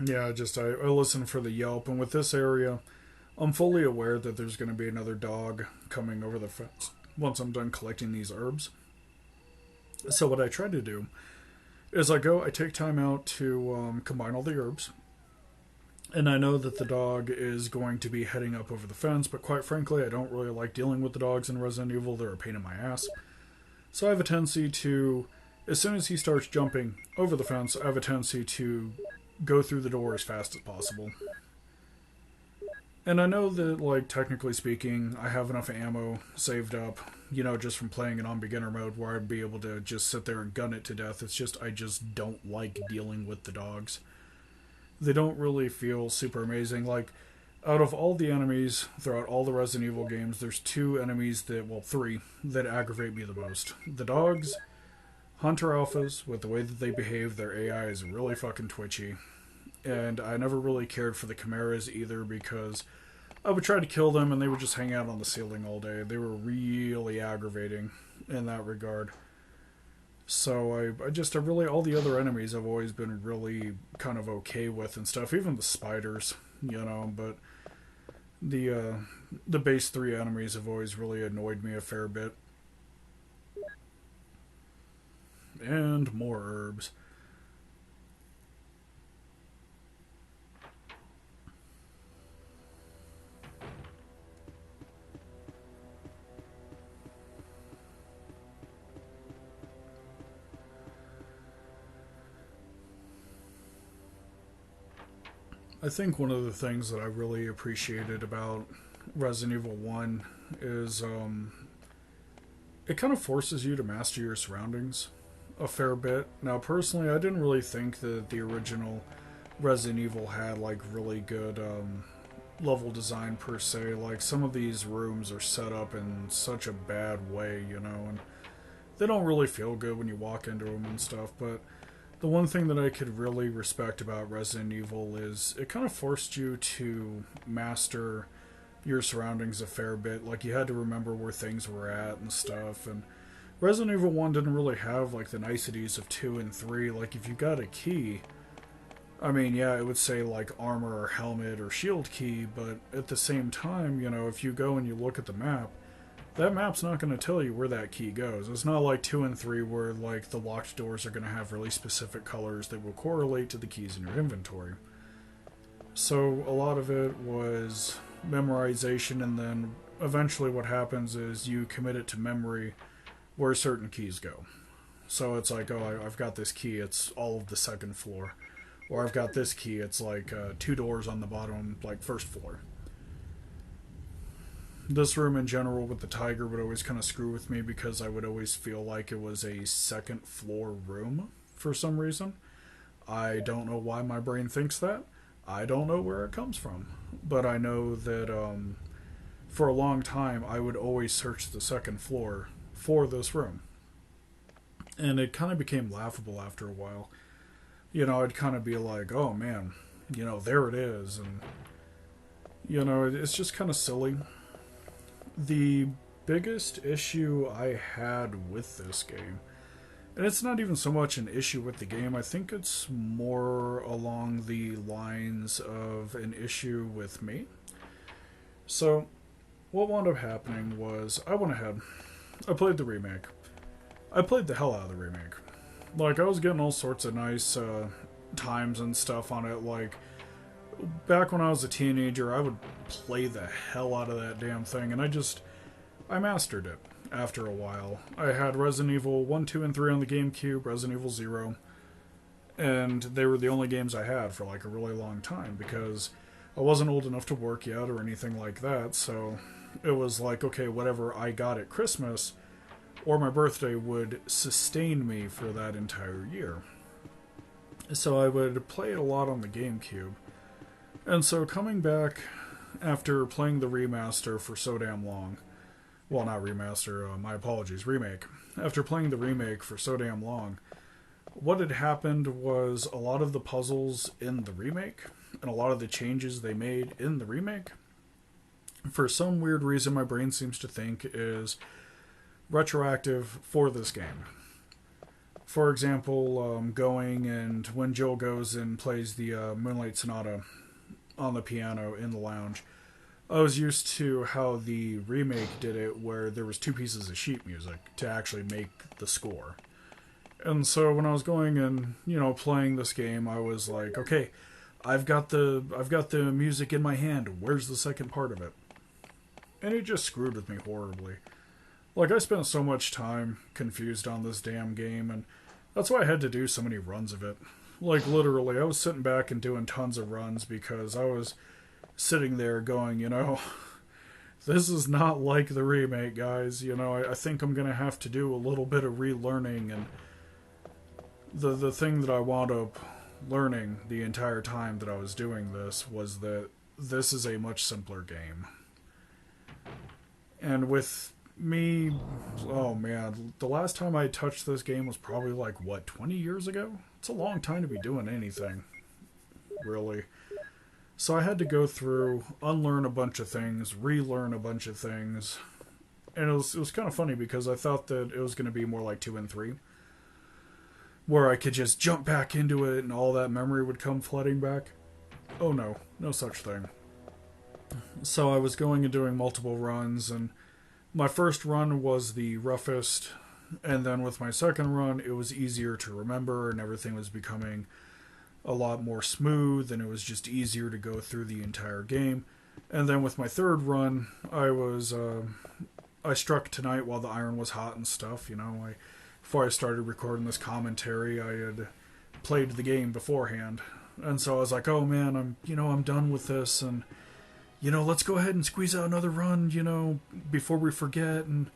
Yeah, I listen for the Yelp, and with this area, I'm fully aware that there's going to be another dog coming over the fence once I'm done collecting these herbs. So what I try to do is I take time out to combine all the herbs, and I know that the dog is going to be heading up over the fence, but quite frankly, I don't really like dealing with the dogs in Resident Evil. They're a pain in my ass. So I have a tendency to, as soon as he starts jumping over the fence, I have a tendency to go through the door as fast as possible. And I know that, like, technically speaking, I have enough ammo saved up, just from playing it on beginner mode where I'd be able to just sit there and gun it to death. It's just, I just don't like dealing with the dogs. They don't really feel super amazing. Like, out of all the enemies throughout all the Resident Evil games, there's three, that aggravate me the most. The dogs, Hunter Alphas, with the way that they behave, their AI is really fucking twitchy. And I never really cared for the Chimeras either because I would try to kill them and they would just hang out on the ceiling all day. They were really aggravating in that regard. So all the other enemies I've always been really kind of okay with and stuff. Even the spiders, but the base 3 enemies have always really annoyed me a fair bit. And more herbs. I think one of the things that I really appreciated about Resident Evil 1 is it kind of forces you to master your surroundings a fair bit. Now, personally, I didn't really think that the original Resident Evil had like really good level design per se. Like, some of these rooms are set up in such a bad way, and they don't really feel good when you walk into them and stuff, but the one thing that I could really respect about Resident Evil is it kind of forced you to master your surroundings a fair bit. Like, you had to remember where things were at and stuff. And Resident Evil 1 didn't really have like the niceties of 2 and 3. Like, if you got a key, I mean, yeah, it would say like armor or helmet or shield key, but at the same time, if you go and you look at the map, that map's not going to tell you where that key goes. It's not like 2 and 3 where like the locked doors are going to have really specific colors that will correlate to the keys in your inventory. So a lot of it was memorization, and then eventually what happens is you commit it to memory where certain keys go. So it's like, oh, I've got this key, it's all of the second floor. Or I've got this key, it's like 2 doors on the bottom, like first floor. This room in general with the tiger would always kind of screw with me because I would always feel like it was a second floor room for some reason. I don't know why my brain thinks that. I don't know where it comes from. But I know that for a long time I would always search the second floor for this room. And it kind of became laughable after a while. I'd kind of be like, oh man, there it is. And, it's just kind of silly. The biggest issue I had with this game, and it's not even so much an issue with the game, I think it's more along the lines of an issue with me. So, what wound up happening was, I went ahead, I played the remake. I played the hell out of the remake. Like, I was getting all sorts of nice times and stuff on it. Like, back when I was a teenager, I would play the hell out of that damn thing, and I mastered it after a while. I had Resident Evil 1, 2, and 3 on the GameCube, Resident Evil 0, and they were the only games I had for like a really long time because I wasn't old enough to work yet or anything like that, so it was like, okay, whatever I got at Christmas or my birthday would sustain me for that entire year. So I would play it a lot on the GameCube. And so coming back after playing the remaster for so damn long, well, not remaster, my apologies, remake. After playing the remake for so damn long, what had happened was a lot of the puzzles in the remake and a lot of the changes they made in the remake, for some weird reason my brain seems to think is retroactive for this game. For example, going and when Jill goes and plays the Moonlight Sonata on the piano in the lounge, I was used to how the remake did it, where there was two pieces of sheet music to actually make the score. And so when I was going and, playing this game, I was like, okay, I've got the music in my hand. Where's the second part of it? And it just screwed with me horribly. Like, I spent so much time confused on this damn game, and that's why I had to do so many runs of it. Like, literally, I was sitting back and doing tons of runs because I was sitting there going, this is not like the remake, guys. I think I'm going to have to do a little bit of relearning, and the thing that I wound up learning the entire time that I was doing this was that this is a much simpler game. And with me, oh man, the last time I touched this game was probably 20 years ago? It's a long time to be doing anything, really. So I had to go through, unlearn a bunch of things, relearn a bunch of things, and it was kind of funny because I thought that it was going to be more like 2 and 3, where I could just jump back into it and all that memory would come flooding back. Oh no, no such thing. So I was going and doing multiple runs, and my first run was the roughest, and then with my second run, it was easier to remember, and everything was becoming a lot more smooth, and it was just easier to go through the entire game. And then with my third run, I struck tonight while the iron was hot and stuff, before I started recording this commentary, I had played the game beforehand. And so I was like, oh man, I'm done with this, and let's go ahead and squeeze out another run, before we forget. And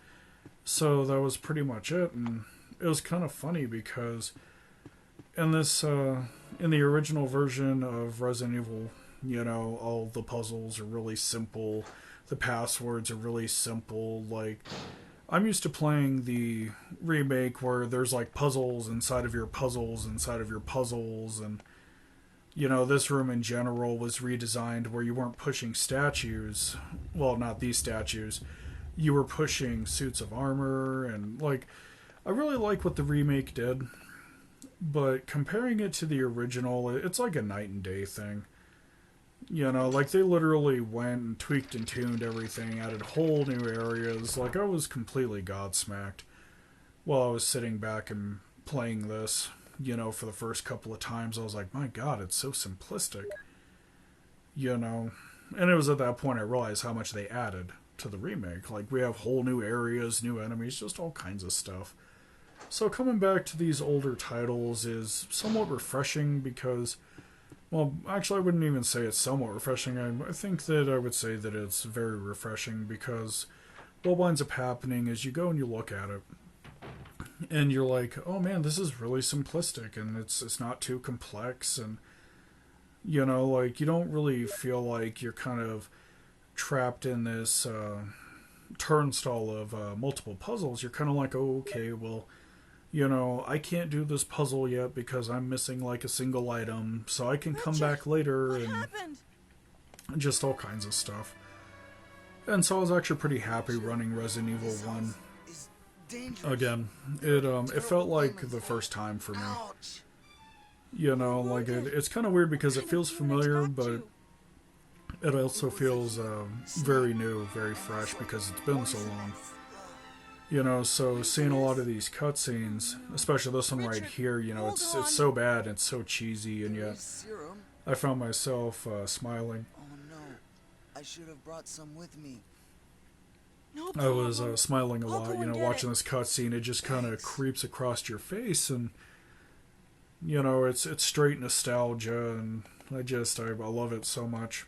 so that was pretty much it. And it was kind of funny because in the original version of Resident Evil, all the puzzles are really simple. The passwords are really simple. Like, I'm used to playing the remake where there's puzzles inside of your puzzles inside of your puzzles, and this room in general was redesigned where you weren't pushing statues. Well, not these statues. You were pushing suits of armor, and I really like what the remake did, but comparing it to the original, it's like a night and day thing. They literally went and tweaked and tuned everything, added whole new areas. I was completely gobsmacked while I was sitting back and playing this. For the first couple of times, I was like, my god, it's so simplistic. And it was at that point I realized how much they added to the remake. We have whole new areas, new enemies, just all kinds of stuff. So coming back to these older titles is somewhat refreshing because, well, actually I wouldn't even say it's somewhat refreshing. I think that I would say that it's very refreshing because what winds up happening is you go and you look at it, and you're like, oh man, this is really simplistic, and it's not too complex, and you don't really feel like you're kind of trapped in this turnstile of multiple puzzles. You're kind of like, oh, okay, well, I can't do this puzzle yet because I'm missing a single item, so I can come back later, What and happened? just all kinds of stuff. And so I was actually pretty happy running Resident Evil 1 again. It felt like the first time for me. It's kind of weird because it feels familiar, but it also feels very new, very fresh because it's been so long. So seeing a lot of these cutscenes, especially this one right here, it's so bad, it's so cheesy, and yet I found myself smiling. Oh no, I should have brought some with me. No I was problem. smiling a I'll lot, go and get watching it. this cutscene. It just kind of creeps across your face, and it's straight nostalgia, and I love it so much.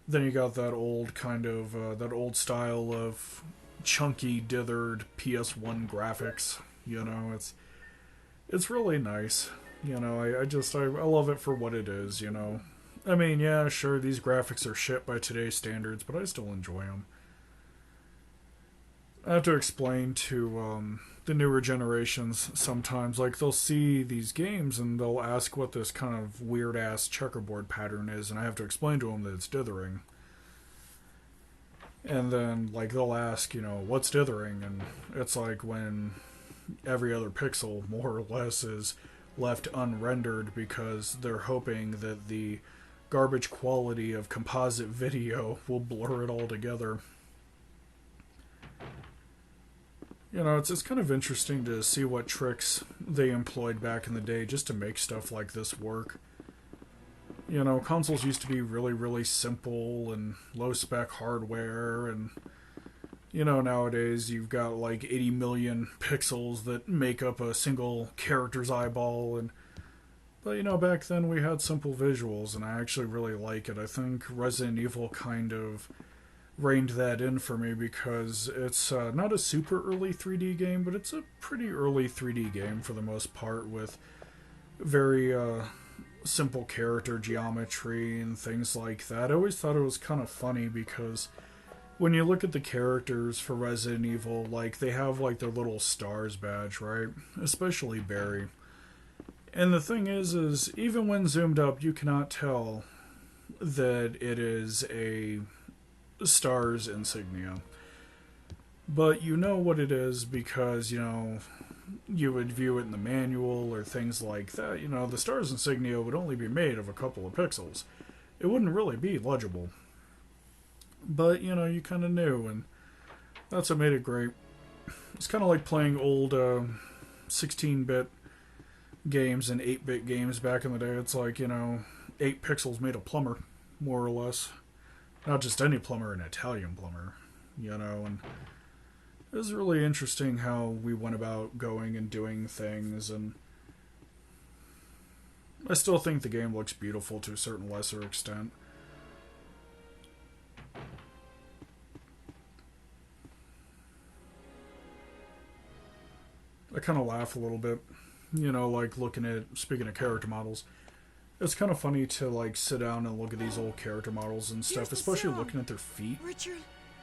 Then you got that old kind of that old style of chunky, dithered PS1 graphics. It's really nice. I love it for what it is. I mean, yeah, sure, these graphics are shit by today's standards, but I still enjoy them. I have to explain to the newer generations sometimes. Like, they'll see these games and they'll ask what this kind of weird ass checkerboard pattern is, and I have to explain to them that it's dithering. And then, like, they'll ask, what's dithering? And it's like when every other pixel, more or less, is left unrendered because they're hoping that the garbage quality of composite video will blur it all together. It's kind of interesting to see what tricks they employed back in the day just to make stuff like this work. Consoles used to be really, really simple and low spec hardware, and nowadays you've got like 80 million pixels that make up a single character's eyeball, but back then we had simple visuals, and I actually really like it. I think Resident Evil kind of reined that in for me because it's not a super early 3D game, but it's a pretty early 3D game for the most part, with very simple character geometry and things like that. I always thought it was kind of funny because when you look at the characters for Resident Evil, like, they have like their little stars badge, right? Especially Barry. And the thing is even when zoomed up, you cannot tell that it is a stars insignia. But you know what it is because, you would view it in the manual or things like that. The stars insignia would only be made of a couple of pixels. It wouldn't really be legible. But, you kind of knew, and that's what made it great. It's kind of like playing old 16-bit games and 8-bit games back in the day. It's like, 8 pixels made a plumber, more or less. Not just any plumber, an Italian plumber, and it was really interesting how we went about going and doing things, and I still think the game looks beautiful to a certain lesser extent. I kind of laugh a little bit, like looking at, speaking of character models, it's kind of funny to like sit down and look at these old character models and stuff, especially looking at their feet, Richard,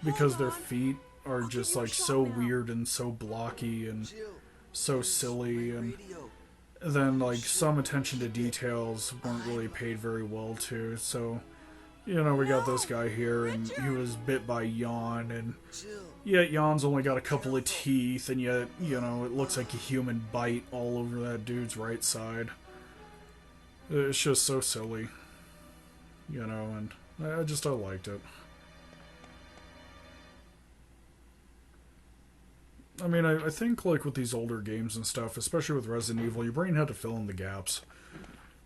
because their hold on. feet are I'll just give you a like shot so now. weird and so blocky and Jill, so there's silly, my and radio. then like some attention to details weren't really paid very well to. So we got this guy here, and he was bit by Yawn, and Jill, yet Yawn's only got a couple of teeth, and yet it looks like a human bite all over that dude's right side. It's just so silly, and I liked it. I mean, I think, like, with these older games and stuff, especially with Resident Evil, your brain had to fill in the gaps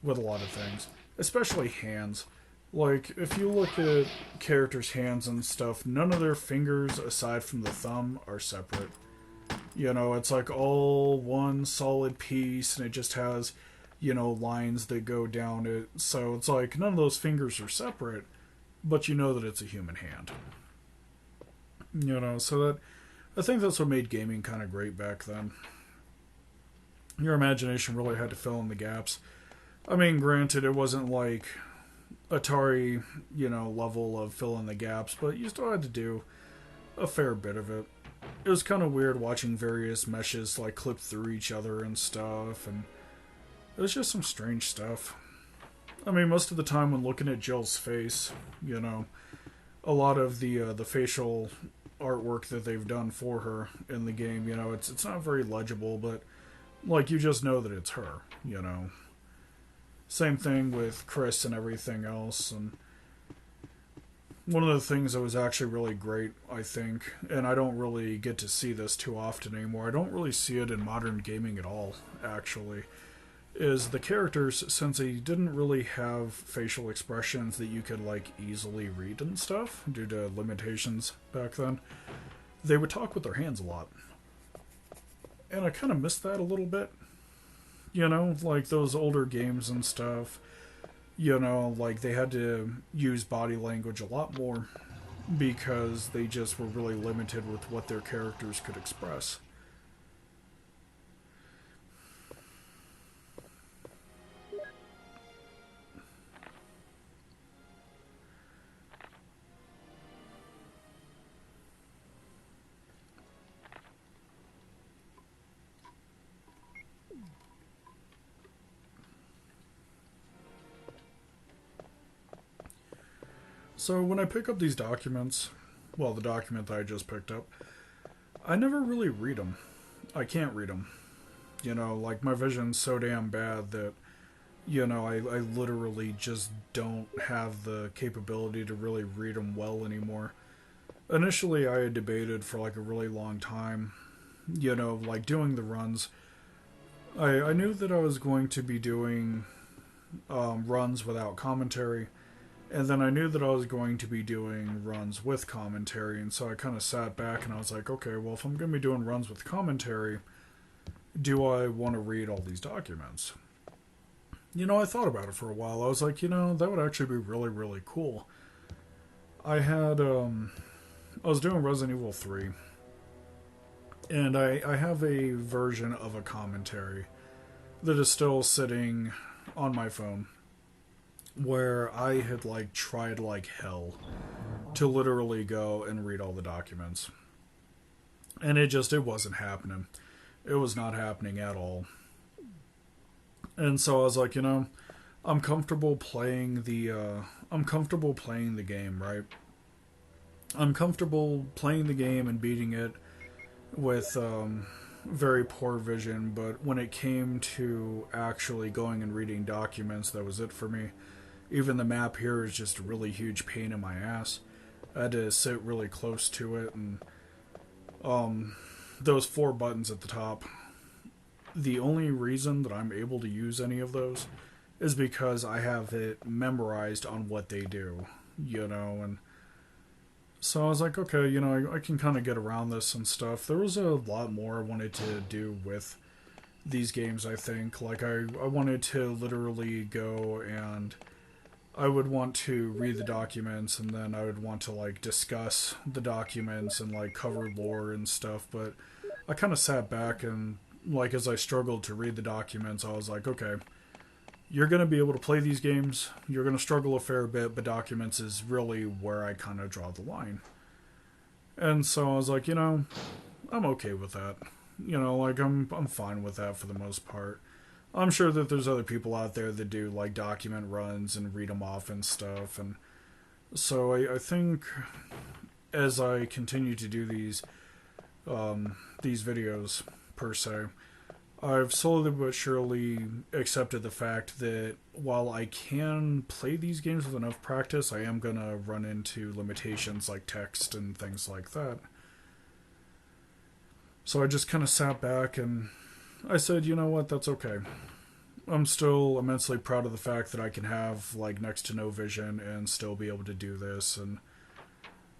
with a lot of things. Especially hands. Like, if you look at characters' hands and stuff, none of their fingers, aside from the thumb, are separate. It's like all one solid piece, and it just has, lines that go down it. So it's like none of those fingers are separate, but you know that it's a human hand. So that... I think that's what made gaming kind of great back then. Your imagination really had to fill in the gaps. I mean, granted, it wasn't like Atari, level of fill in the gaps, but you still had to do a fair bit of it. It was kind of weird watching various meshes like clip through each other and stuff, and it was just some strange stuff. I mean, most of the time when looking at Jill's face, a lot of the facial artwork that they've done for her in the game, it's not very legible, but like, you just know that it's her. Same thing with Chris and everything else. And one of the things that was actually really great, I think, and I don't really get to see this too often anymore, I don't really see it in modern gaming at all, actually, is the characters, since they didn't really have facial expressions that you could like easily read and stuff due to limitations back then, they would talk with their hands a lot. And I kind of missed that a little bit. Like those older games and stuff, like they had to use body language a lot more because they just were really limited with what their characters could express. So when I pick up these documents, well, the document that I just picked up, I never really read them. I can't read them. You know, like my vision's so damn bad that, you know, I literally just don't have the capability to really read them well anymore. Initially, I had debated for like a really long time, you know, like doing the runs. I knew that I was going to be doing runs without commentary, and then I knew that I was going to be doing runs with commentary, and so I kind of sat back and I was like, okay, well, if I'm going to be doing runs with commentary, do I want to read all these documents? You know, I thought about it for a while. I was like, you know, that would actually be really, really cool. I was doing Resident Evil 3, and I have a version of a commentary that is still sitting on my phone, where I had like tried like hell to literally go and read all the documents. And it wasn't happening. It was not happening at all. And so I was like, you know, I'm comfortable playing the game, right? I'm comfortable playing the game and beating it with very poor vision, but when it came to actually going and reading documents, that was it for me. Even the map here is just a really huge pain in my ass. I had to sit really close to it, and those 4 buttons at the top, the only reason that I'm able to use any of those is because I have it memorized on what they do, you know, and so I was like, okay, you know, I can kind of get around this and stuff. There was a lot more I wanted to do with these games, I think. Like, I wanted to literally go and I would want to read the documents, and then I would want to, like, discuss the documents and, like, cover lore and stuff. But I kind of sat back and, like, as I struggled to read the documents, I was like, okay, you're going to be able to play these games. You're going to struggle a fair bit, but documents is really where I kind of draw the line. And so I was like, you know, I'm okay with that. You know, like, I'm fine with that for the most part. I'm sure that there's other people out there that do, like, document runs and read them off and stuff. And so I think as I continue to do these videos, per se, I've slowly but surely accepted the fact that while I can play these games with enough practice, I am going to run into limitations like text and things like that. So I just kind of sat back and I said, you know what, that's okay. I'm still immensely proud of the fact that I can have like next to no vision and still be able to do this. And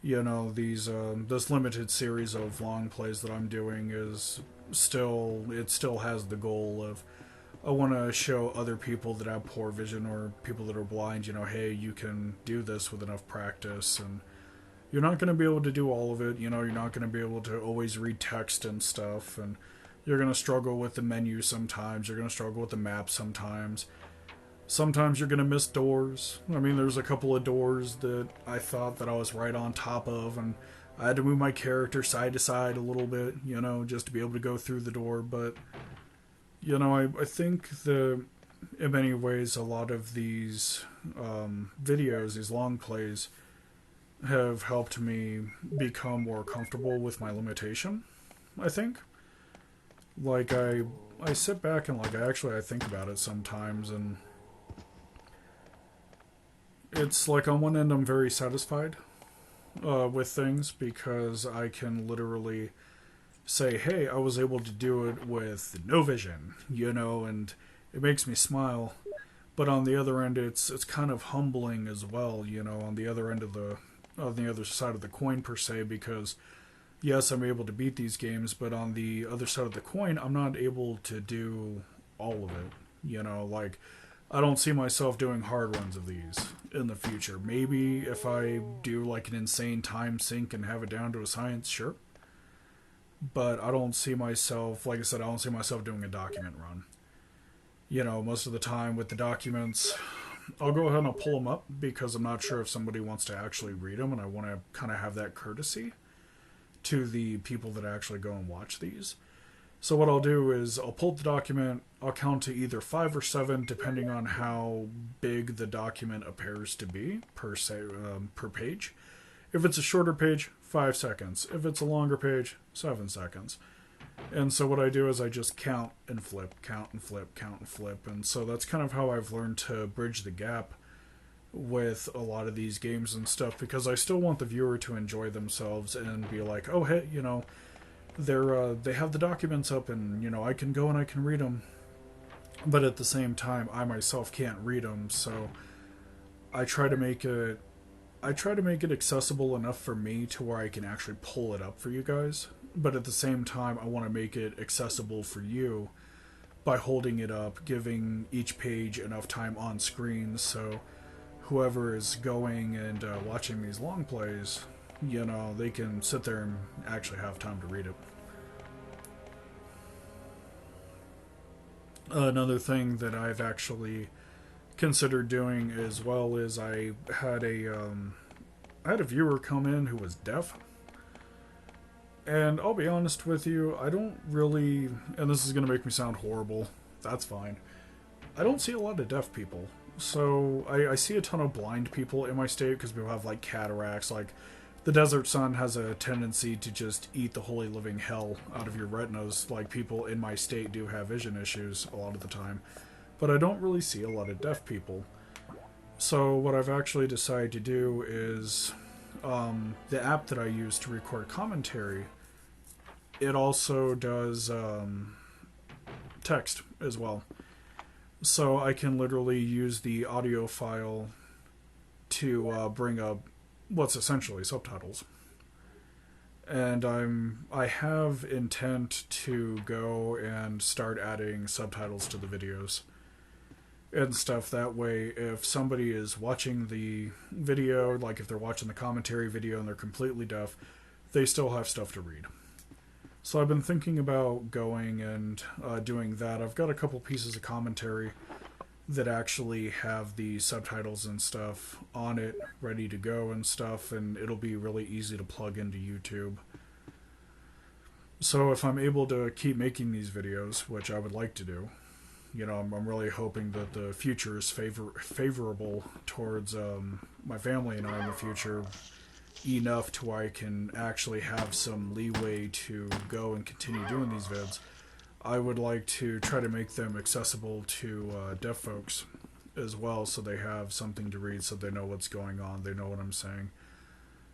you know, this limited series of long plays that I'm doing is still has the goal of, I want to show other people that have poor vision or people that are blind, you know, hey, you can do this with enough practice. And you're not going to be able to do all of it, you know, you're not going to be able to always read text and stuff, and you're going to struggle with the menu sometimes, you're going to struggle with the map sometimes. Sometimes you're going to miss doors. I mean, there's a couple of doors that I thought that I was right on top of, and I had to move my character side to side a little bit, you know, just to be able to go through the door. But, you know, I think that in many ways a lot of these videos, these long plays, have helped me become more comfortable with my limitation, I think. Like, I sit back and, like, I think about it sometimes, and it's like on one end I'm very satisfied with things because I can literally say, hey, I was able to do it with no vision, you know, and it makes me smile. But on the other end, it's kind of humbling as well, you know, on the other end of on the other side of the coin per se, because yes, I'm able to beat these games, but on the other side of the coin, I'm not able to do all of it, you know, like, I don't see myself doing hard runs of these in the future. Maybe if I do like an insane time sink and have it down to a science, sure. But I don't see myself, like I said, I don't see myself doing a document run. You know, most of the time with the documents, I'll go ahead and I'll pull them up because I'm not sure if somebody wants to actually read them, and I want to kind of have that courtesy to the people that actually go and watch these. So what I'll do is I'll pull the document, I'll count to either 5 or 7 depending on how big the document appears to be per page. If it's a shorter page, 5 seconds. If it's a longer page, 7 seconds. And so what I do is I just count and flip, count and flip, count and flip. And so that's kind of how I've learned to bridge the gap with a lot of these games and stuff, because I still want the viewer to enjoy themselves and be like, oh, hey, you know, they have the documents up and, you know, I can go and I can read them. But at the same time, I myself can't read them. So I try to make it accessible enough for me to where I can actually pull it up for you guys. But at the same time, I want to make it accessible for you by holding it up, giving each page enough time on screen so whoever is going and watching these long plays, you know, they can sit there and actually have time to read it. Another thing that I've actually considered doing as well is I had a viewer come in who was deaf. And I'll be honest with you, I don't really, and this is going to make me sound horrible, that's fine, I don't see a lot of deaf people. So I see a ton of blind people in my state because people have like cataracts. Like the desert sun has a tendency to just eat the holy living hell out of your retinas. Like people in my state do have vision issues a lot of the time. But I don't really see a lot of deaf people. So what I've actually decided to do is the app that I use to record commentary, it also does text as well. So I can literally use the audio file to bring up what's essentially subtitles. And I have intent to go and start adding subtitles to the videos and stuff. That way, if somebody is watching the video, like if they're watching the commentary video and they're completely deaf, they still have stuff to read. So I've been thinking about going and doing that. I've got a couple pieces of commentary that actually have the subtitles and stuff on it ready to go and stuff, and it'll be really easy to plug into YouTube. So if I'm able to keep making these videos, which I would like to do, you know, I'm really hoping that the future is favorable towards my family and I in the future, enough to where I can actually have some leeway to go and continue doing these vids. I would like to try to make them accessible to deaf folks as well, so they have something to read, so they know what's going on, they know what I'm saying.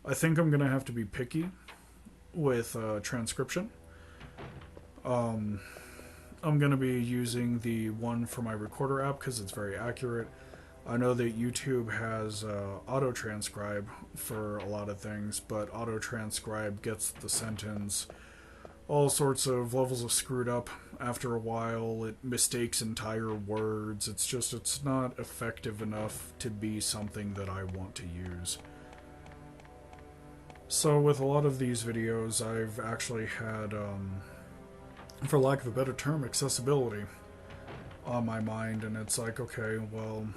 I think I'm going to have to be picky with transcription. I'm going to be using the one for my recorder app because it's very accurate. I know that YouTube has auto-transcribe for a lot of things, but auto-transcribe gets the sentence all sorts of levels of screwed up after a while. It mistakes entire words. It's not effective enough to be something that I want to use. So with a lot of these videos, I've actually had, for lack of a better term, accessibility on my mind, and it's like, okay, well,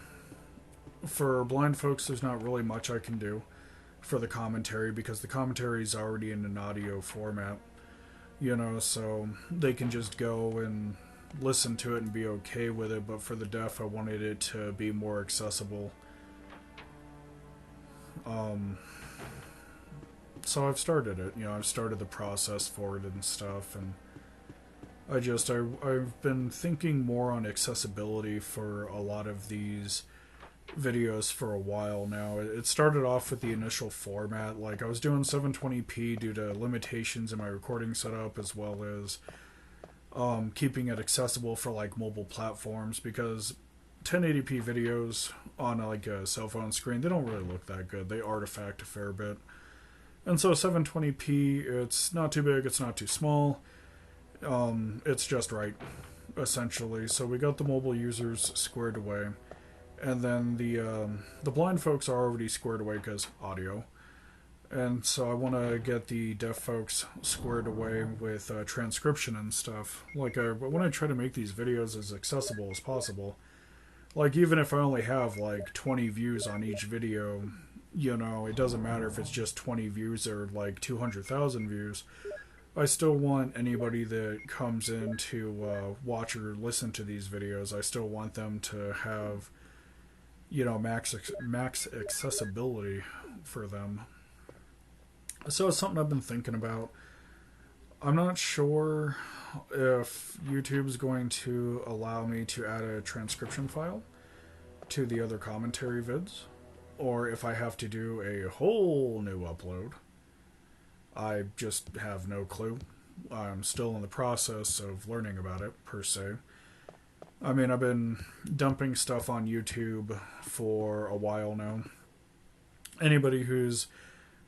for blind folks, there's not really much I can do for the commentary because the commentary is already in an audio format, you know, so they can just go and listen to it and be okay with it. But for the deaf, I wanted it to be more accessible. So I've started it, you know, I've started the process for it and stuff, and I've been thinking more on accessibility for a lot of these videos for a while now. It started off with the initial format, like I was doing 720p due to limitations in my recording setup, as well as keeping it accessible for like mobile platforms, because 1080p videos on like a cell phone screen, they don't really look that good. They artifact a fair bit. And so 720p, it's not too big, it's not too small. It's just right, essentially. So we got the mobile users squared away. And then the blind folks are already squared away because audio. And so I want to get the deaf folks squared away with transcription and stuff. Like, when I try to make these videos as accessible as possible, like, even if I only have, like, 20 views on each video, you know, it doesn't matter if it's just 20 views or, like, 200,000 views. I still want anybody that comes in to watch or listen to these videos, I still want them to have, you know, max accessibility for them. So it's something I've been thinking about. I'm not sure if YouTube's going to allow me to add a transcription file to the other commentary vids, or if I have to do a whole new upload. I just have no clue. I'm still in the process of learning about it, per se. I mean, I've been dumping stuff on YouTube for a while now. Anybody who's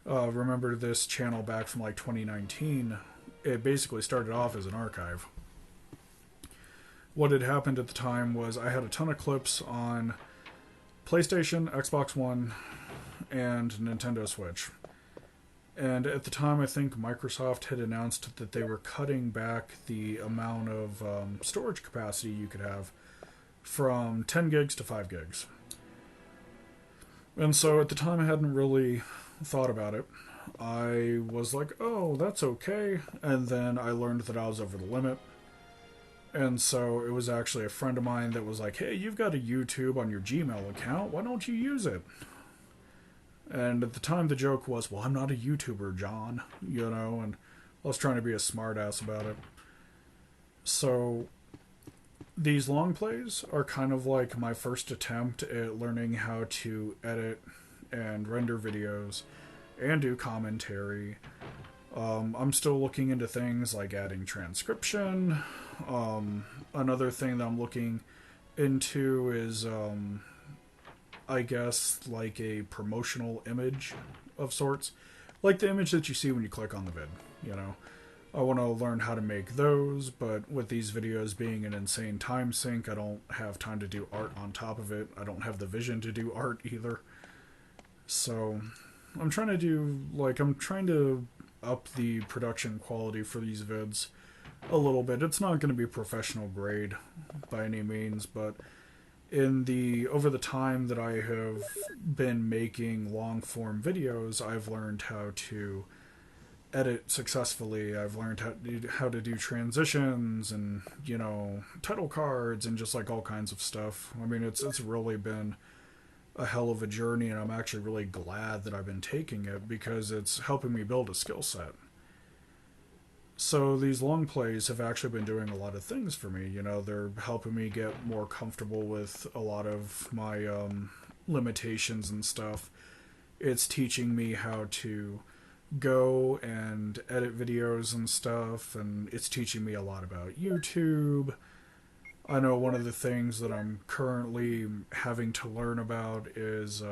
remembered this channel back from like 2019, it basically started off as an archive. What had happened at the time was I had a ton of clips on PlayStation, Xbox One, and Nintendo Switch. And at the time, I think Microsoft had announced that they were cutting back the amount of storage capacity you could have from 10 gigs to 5 gigs. And so at the time, I hadn't really thought about it. I was like, oh, that's okay. And then I learned that I was over the limit. And so it was actually a friend of mine that was like, hey, you've got a YouTube on your Gmail account. Why don't you use it? And at the time, the joke was, well, I'm not a YouTuber, John, you know, and I was trying to be a smartass about it. So these long plays are kind of like my first attempt at learning how to edit and render videos and do commentary. I'm still looking into things like adding transcription. Another thing that I'm looking into is I guess like a promotional image of sorts, like the image that you see when you click on the vid, you know. I want to learn how to make those, but with these videos being an insane time sink, I don't have time to do art on top of it. I don't have the vision to do art either. So I'm trying to up the production quality for these vids a little bit. It's not going to be professional grade by any means, but over the time that I have been making long form videos, I've learned how to edit successfully. I've learned how to do transitions and, you know, title cards and just like all kinds of stuff. I mean, it's really been a hell of a journey, and I'm actually really glad that I've been taking it because it's helping me build a skill set. So these long plays have actually been doing a lot of things for me. You know, they're helping me get more comfortable with a lot of my limitations and stuff. It's teaching me how to go and edit videos and stuff, and it's teaching me a lot about YouTube. I know one of the things that I'm currently having to learn about is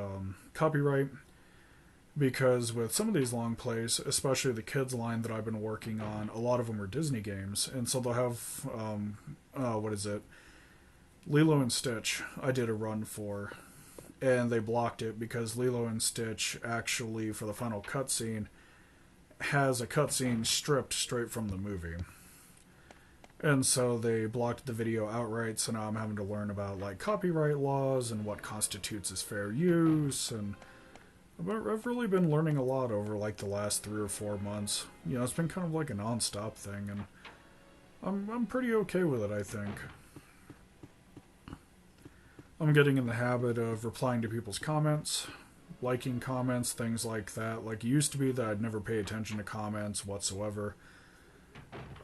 copyright. Because with some of these long plays, especially the kids line that I've been working on, a lot of them are Disney games, and so they'll have Lilo and Stitch. I did a run for, and they blocked it because Lilo and Stitch actually, for the final cutscene, has a cutscene stripped straight from the movie, and so they blocked the video outright. So now I'm having to learn about like copyright laws and what constitutes as fair use, and I've really been learning a lot over like the last 3 or 4 months. You know, it's been kind of like a non-stop thing, and I'm pretty okay with it, I think. I'm getting in the habit of replying to people's comments, liking comments, things like that. Like, it used to be that I'd never pay attention to comments whatsoever.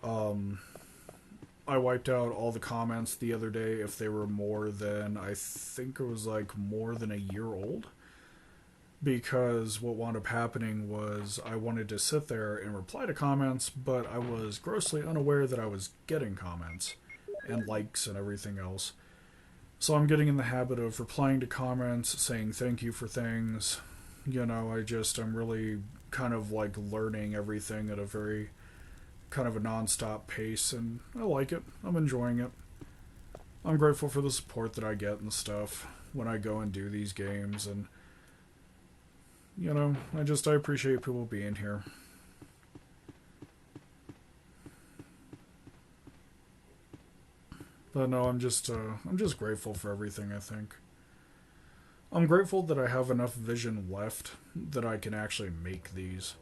I wiped out all the comments the other day if they were more than, I think it was like more than a year old. Because what wound up happening was I wanted to sit there and reply to comments, but I was grossly unaware that I was getting comments and likes and everything else. So I'm getting in the habit of replying to comments, saying thank you for things. You know, I'm really kind of like learning everything at a very kind of a non-stop pace, and I like it. I'm enjoying it. I'm grateful for the support that I get and stuff when I go and do these games, and you know, I appreciate people being here. But no, I'm just grateful for everything, I think. I'm grateful that I have enough vision left that I can actually make these.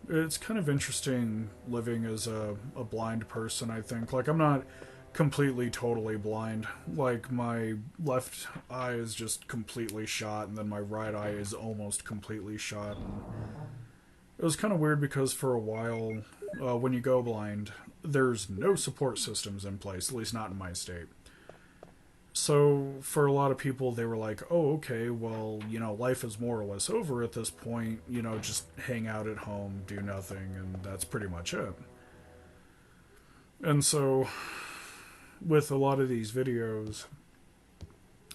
it's kind of interesting living as a blind person, I think. Like, I'm not completely, totally blind. Like, my left eye is just completely shot, and then my right eye is almost completely shot. And it was kind of weird because for a while, when you go blind, there's no support systems in place, at least not in my state. So for a lot of people, they were like, oh, okay, well, life is more or less over at this point. Just hang out at home, do nothing, and that's pretty much it. And so with a lot of these videos,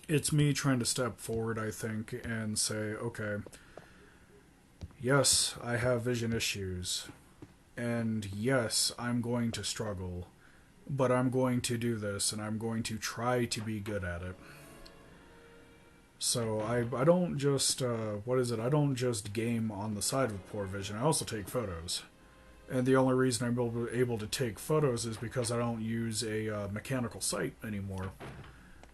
it's me trying to step forward, I think, and say, okay, yes, I have vision issues. And yes, I'm going to struggle. But I'm going to do this, and I'm going to try to be good at it. So I don't just, I don't just game on the side with poor vision. I also take photos. And the only reason I'm able to take photos is because I don't use a mechanical sight anymore.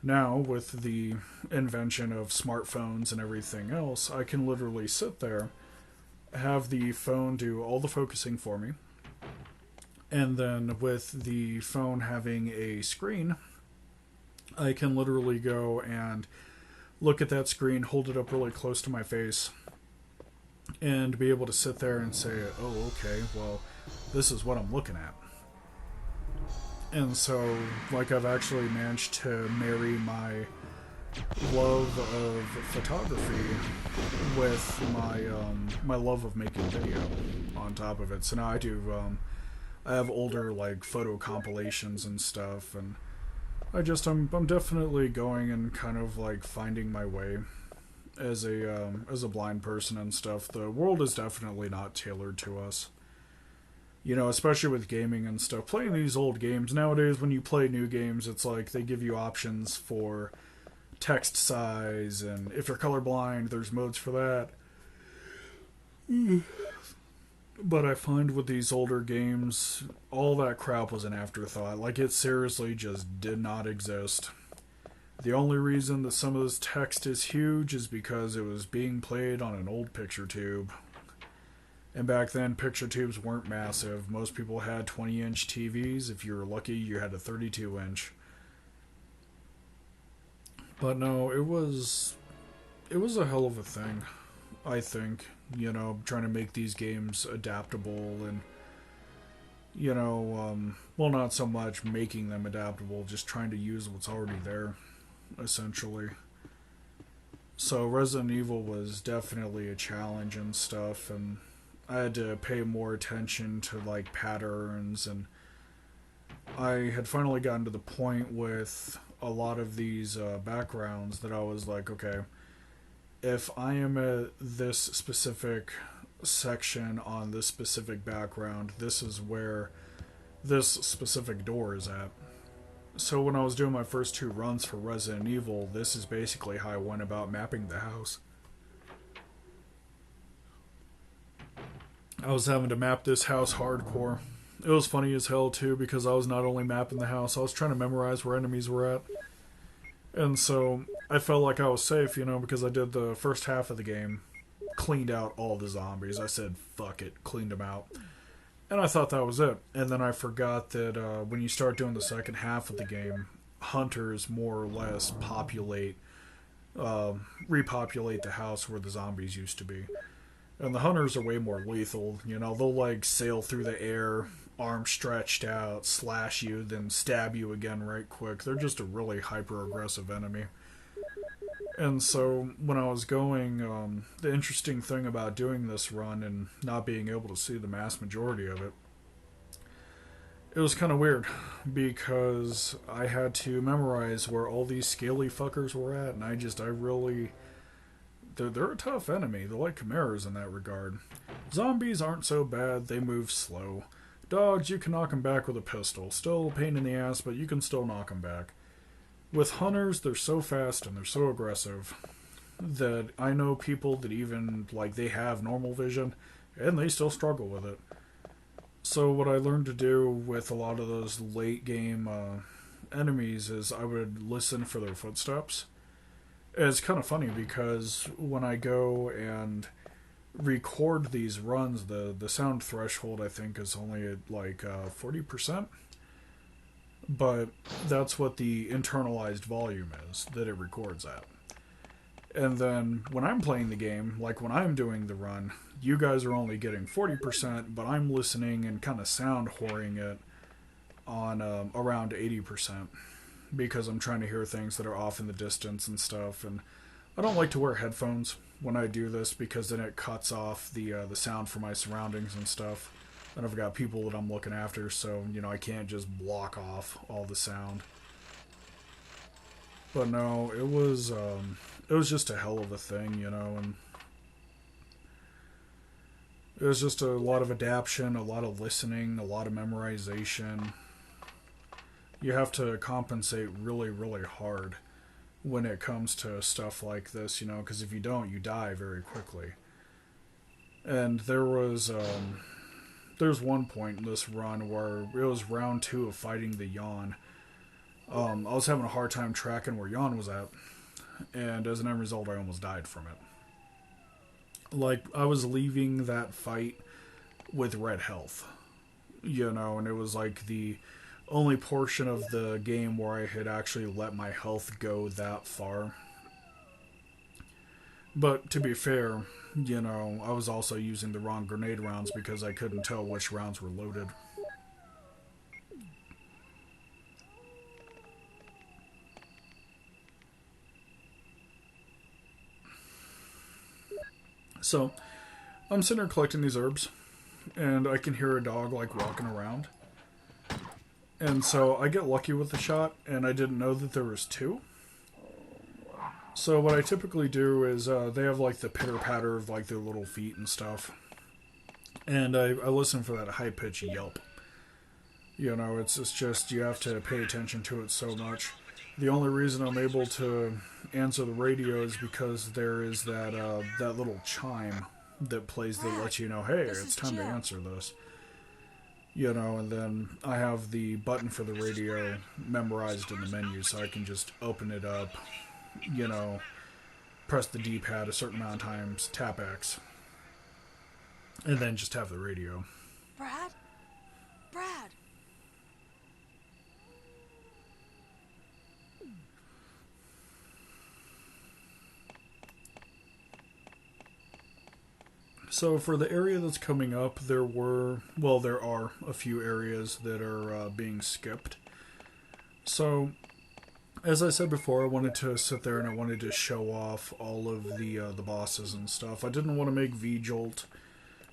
Now, with the invention of smartphones and everything else, I can literally sit there, have the phone do all the focusing for me, and then with the phone having a screen, I can literally go and look at that screen, hold it up really close to my face, and be able to sit there and say, oh, okay, well, this is what I'm looking at. And so, like, I've actually managed to marry my love of photography with my love of making video on top of it. So now I have older, like, photo compilations and stuff, and I'm definitely going and kind of, like, finding my way as a blind person and stuff. The world is definitely not tailored to us. Especially with gaming and stuff. Playing these old games, nowadays when you play new games, it's like they give you options for text size, and if you're colorblind, there's modes for that. But I find with these older games, all that crap was an afterthought. Like, it seriously just did not exist. The only reason that some of this text is huge is because it was being played on an old picture tube. And back then, picture tubes weren't massive. Most people had 20-inch TVs. If you were lucky, you had a 32-inch. But no, it was a hell of a thing, I think. Trying to make these games adaptable and, well, not so much making them adaptable, just trying to use what's already there, essentially. So Resident Evil was definitely a challenge and stuff, and I had to pay more attention to, like, patterns, and I had finally gotten to the point with a lot of these backgrounds that I was like, okay, if I am at this specific section on this specific background, this is where this specific door is at. So when I was doing my first 2 runs for Resident Evil, this is basically how I went about mapping the house. I was having to map this house hardcore. It was funny as hell too, because I was not only mapping the house, I was trying to memorize where enemies were at. And so I felt like I was safe, because I did the first half of the game, cleaned out all the zombies. I said, fuck it, cleaned them out. And I thought that was it. And then I forgot that when you start doing the second half of the game, hunters more or less repopulate the house where the zombies used to be. And the hunters are way more lethal. They'll, like, sail through the air, arms stretched out, slash you, then stab you again right quick. They're just a really hyper-aggressive enemy. And so, when I was going, the interesting thing about doing this run and not being able to see the mass majority of it, it was kind of weird, because I had to memorize where all these scaly fuckers were at, and I really... They're a tough enemy. They're like chimeras in that regard. Zombies aren't so bad. They move slow. Dogs, you can knock them back with a pistol. Still a pain in the ass, but you can still knock them back. With hunters, they're so fast and they're so aggressive that I know people that even, like, they have normal vision and they still struggle with it. So what I learned to do with a lot of those late game enemies is I would listen for their footsteps. It's kind of funny because when I go and record these runs, the sound threshold I think is only at like 40%, but that's what the internalized volume is that it records at. And then when I'm playing the game, like when I'm doing the run, you guys are only getting 40%, but I'm listening and kind of sound whoring it on around 80% because I'm trying to hear things that are off in the distance and stuff. And I don't like to wear headphones when I do this because then it cuts off the sound for my surroundings and stuff. And I've got people that I'm looking after, so I can't just block off all the sound. But no, it was just a hell of a thing, and it was just a lot of adaptation, a lot of listening, a lot of memorization. You have to compensate really, really hard when it comes to stuff like this, because if you don't, you die very quickly. And there's one point in this run where it was round 2 of fighting the Yawn. I was having a hard time tracking where Yawn was at, and as an end result, I almost died from it. Like, I was leaving that fight with red health, and it was like the only portion of the game where I had actually let my health go that far. But to be fair, I was also using the wrong grenade rounds because I couldn't tell which rounds were loaded. So, I'm sitting there collecting these herbs, and I can hear a dog, like, walking around. And so I get lucky with the shot, and I didn't know that there was 2. So what I typically do is, they have, like, the pitter-patter of, like, their little feet and stuff. And I listen for that high-pitched yelp. It's just, you have to pay attention to it so much. The only reason I'm able to answer the radio is because there is that little chime that plays that lets you know, hey, it's time to answer this. And then I have the button for the radio memorized in the menu, so I can just open it up, press the D-pad a certain amount of times, tap X, and then just have the radio. Brad? Brad! So for the area that's coming up, there are a few areas that are being skipped. So, as I said before, I wanted to sit there and I wanted to show off all of the bosses and stuff. I didn't want to make V-Jolt,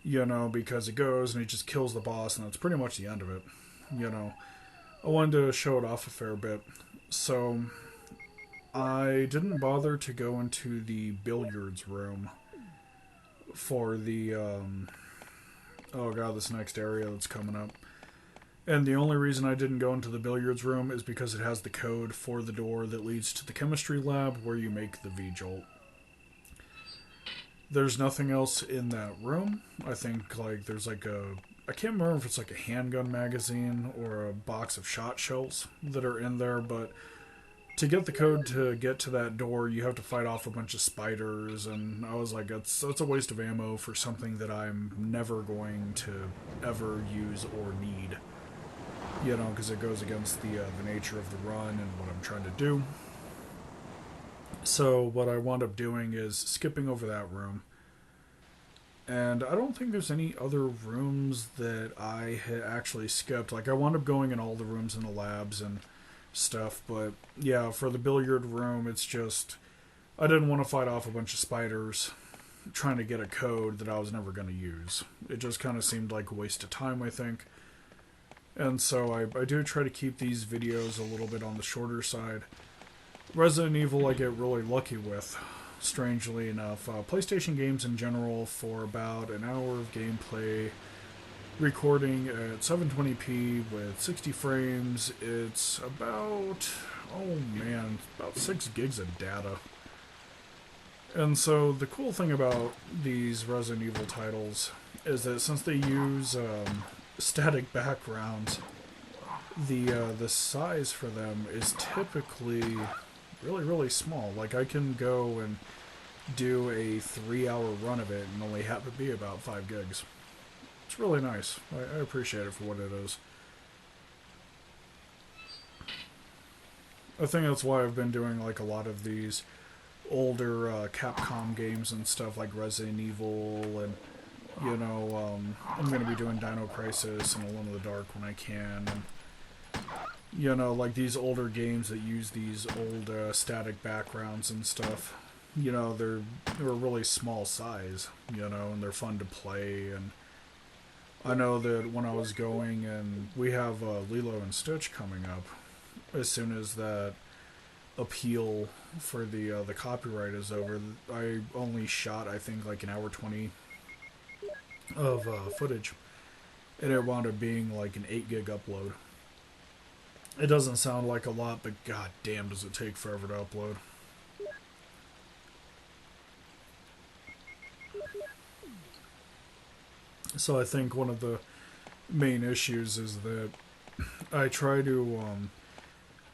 because it goes and it just kills the boss and that's pretty much the end of it. I wanted to show it off a fair bit. So, I didn't bother to go into the billiards room for the this next area that's coming up. And the only reason I didn't go into the billiards room is because it has the code for the door that leads to the chemistry lab where you make the V-Jolt. There's nothing else in that room. I think there's I can't remember if it's like a handgun magazine or a box of shot shells that are in there, but to get the code to get to that door, you have to fight off a bunch of spiders, and I was like, that's a waste of ammo for something that I'm never going to ever use or need. Because it goes against the nature of the run and what I'm trying to do. So what I wound up doing is skipping over that room. And I don't think there's any other rooms that I had actually skipped. I wound up going in all the rooms in the labs and stuff, but yeah, for the billiard room, it's just I didn't want to fight off a bunch of spiders trying to get a code that I was never going to use. It just kind of seemed like a waste of time, I think. And so I do try to keep these videos a little bit on the shorter side. Resident Evil I get really lucky with, strangely enough. PlayStation games in general, for about an hour of gameplay, recording at 720p with 60 frames, it's about, about 6 gigs of data. And so the cool thing about these Resident Evil titles is that since they use static backgrounds, the size for them is typically really, really small. I can go and do a 3-hour run of it and only have it be about 5 gigs. It's really nice. I appreciate it for what it is. I think that's why I've been doing like a lot of these older Capcom games and stuff like Resident Evil, and you know, I'm going to be doing Dino Crisis and Alone in the Dark when I can, and you know, like these older games that use these old static backgrounds and stuff. You know, they're a really small size, you know, and they're fun to play. And I know that when I was going, and we have Lilo and Stitch coming up, as soon as that appeal for the copyright is over, I only shot, I think, like an hour 20 of footage, and it wound up being like an 8 gig upload. It doesn't sound like a lot, but god damn does it take forever to upload. So I think one of the main issues is that I try to,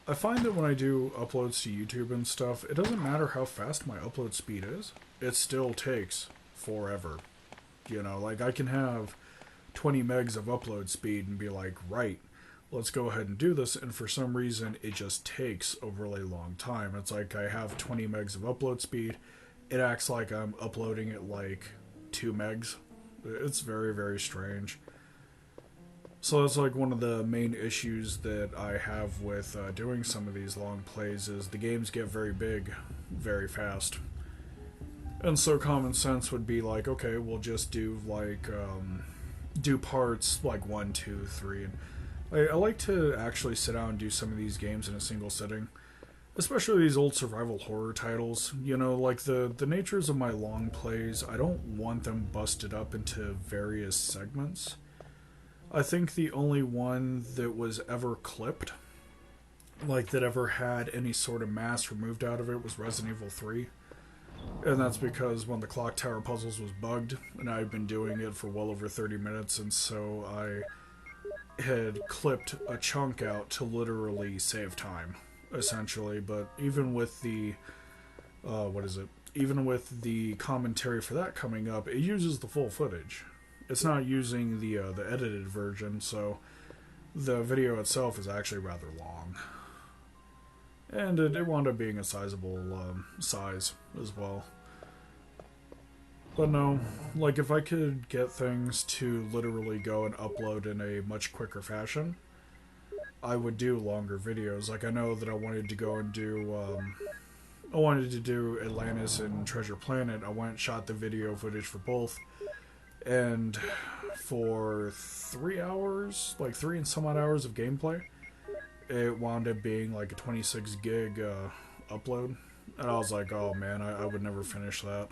I find that when I do uploads to YouTube and stuff, it doesn't matter how fast my upload speed is, it still takes forever. You know, like I can have 20 megs of upload speed and be like, right, let's go ahead and do this, and for some reason it just takes a really long time. It's like I have 20 megs of upload speed, it acts like I'm uploading at like 2 megs. It's very, very strange. So that's like one of the main issues that I have with doing some of these long plays is the games get very big very fast. And so common sense would be like, okay, we'll just do like, do parts like 1, 2, 3. And I like to actually sit down and do some of these games in a single sitting. Especially these old survival horror titles. You know, like the natures of my long plays, I don't want them busted up into various segments. I think the only one that was ever clipped, like that ever had any sort of mass removed out of it, was Resident Evil 3. And that's because when the clock tower puzzles was bugged, and I'd been doing it for well over 30 minutes, and so I had clipped a chunk out to literally save time, essentially. But even with the even with the commentary for that coming up, it uses the full footage. It's not using the edited version, so the video itself is actually rather long, and it wound up being a sizable size as well. But no, like if I could get things to literally go and upload in a much quicker fashion, I would do longer videos. Like I know that I wanted to go and do, I wanted to do Atlantis and Treasure Planet. I went and shot the video footage for both, and for 3 hours, like 3 and some odd hours of gameplay, it wound up being like a 26 gig upload. And I was like, oh man, I would never finish that.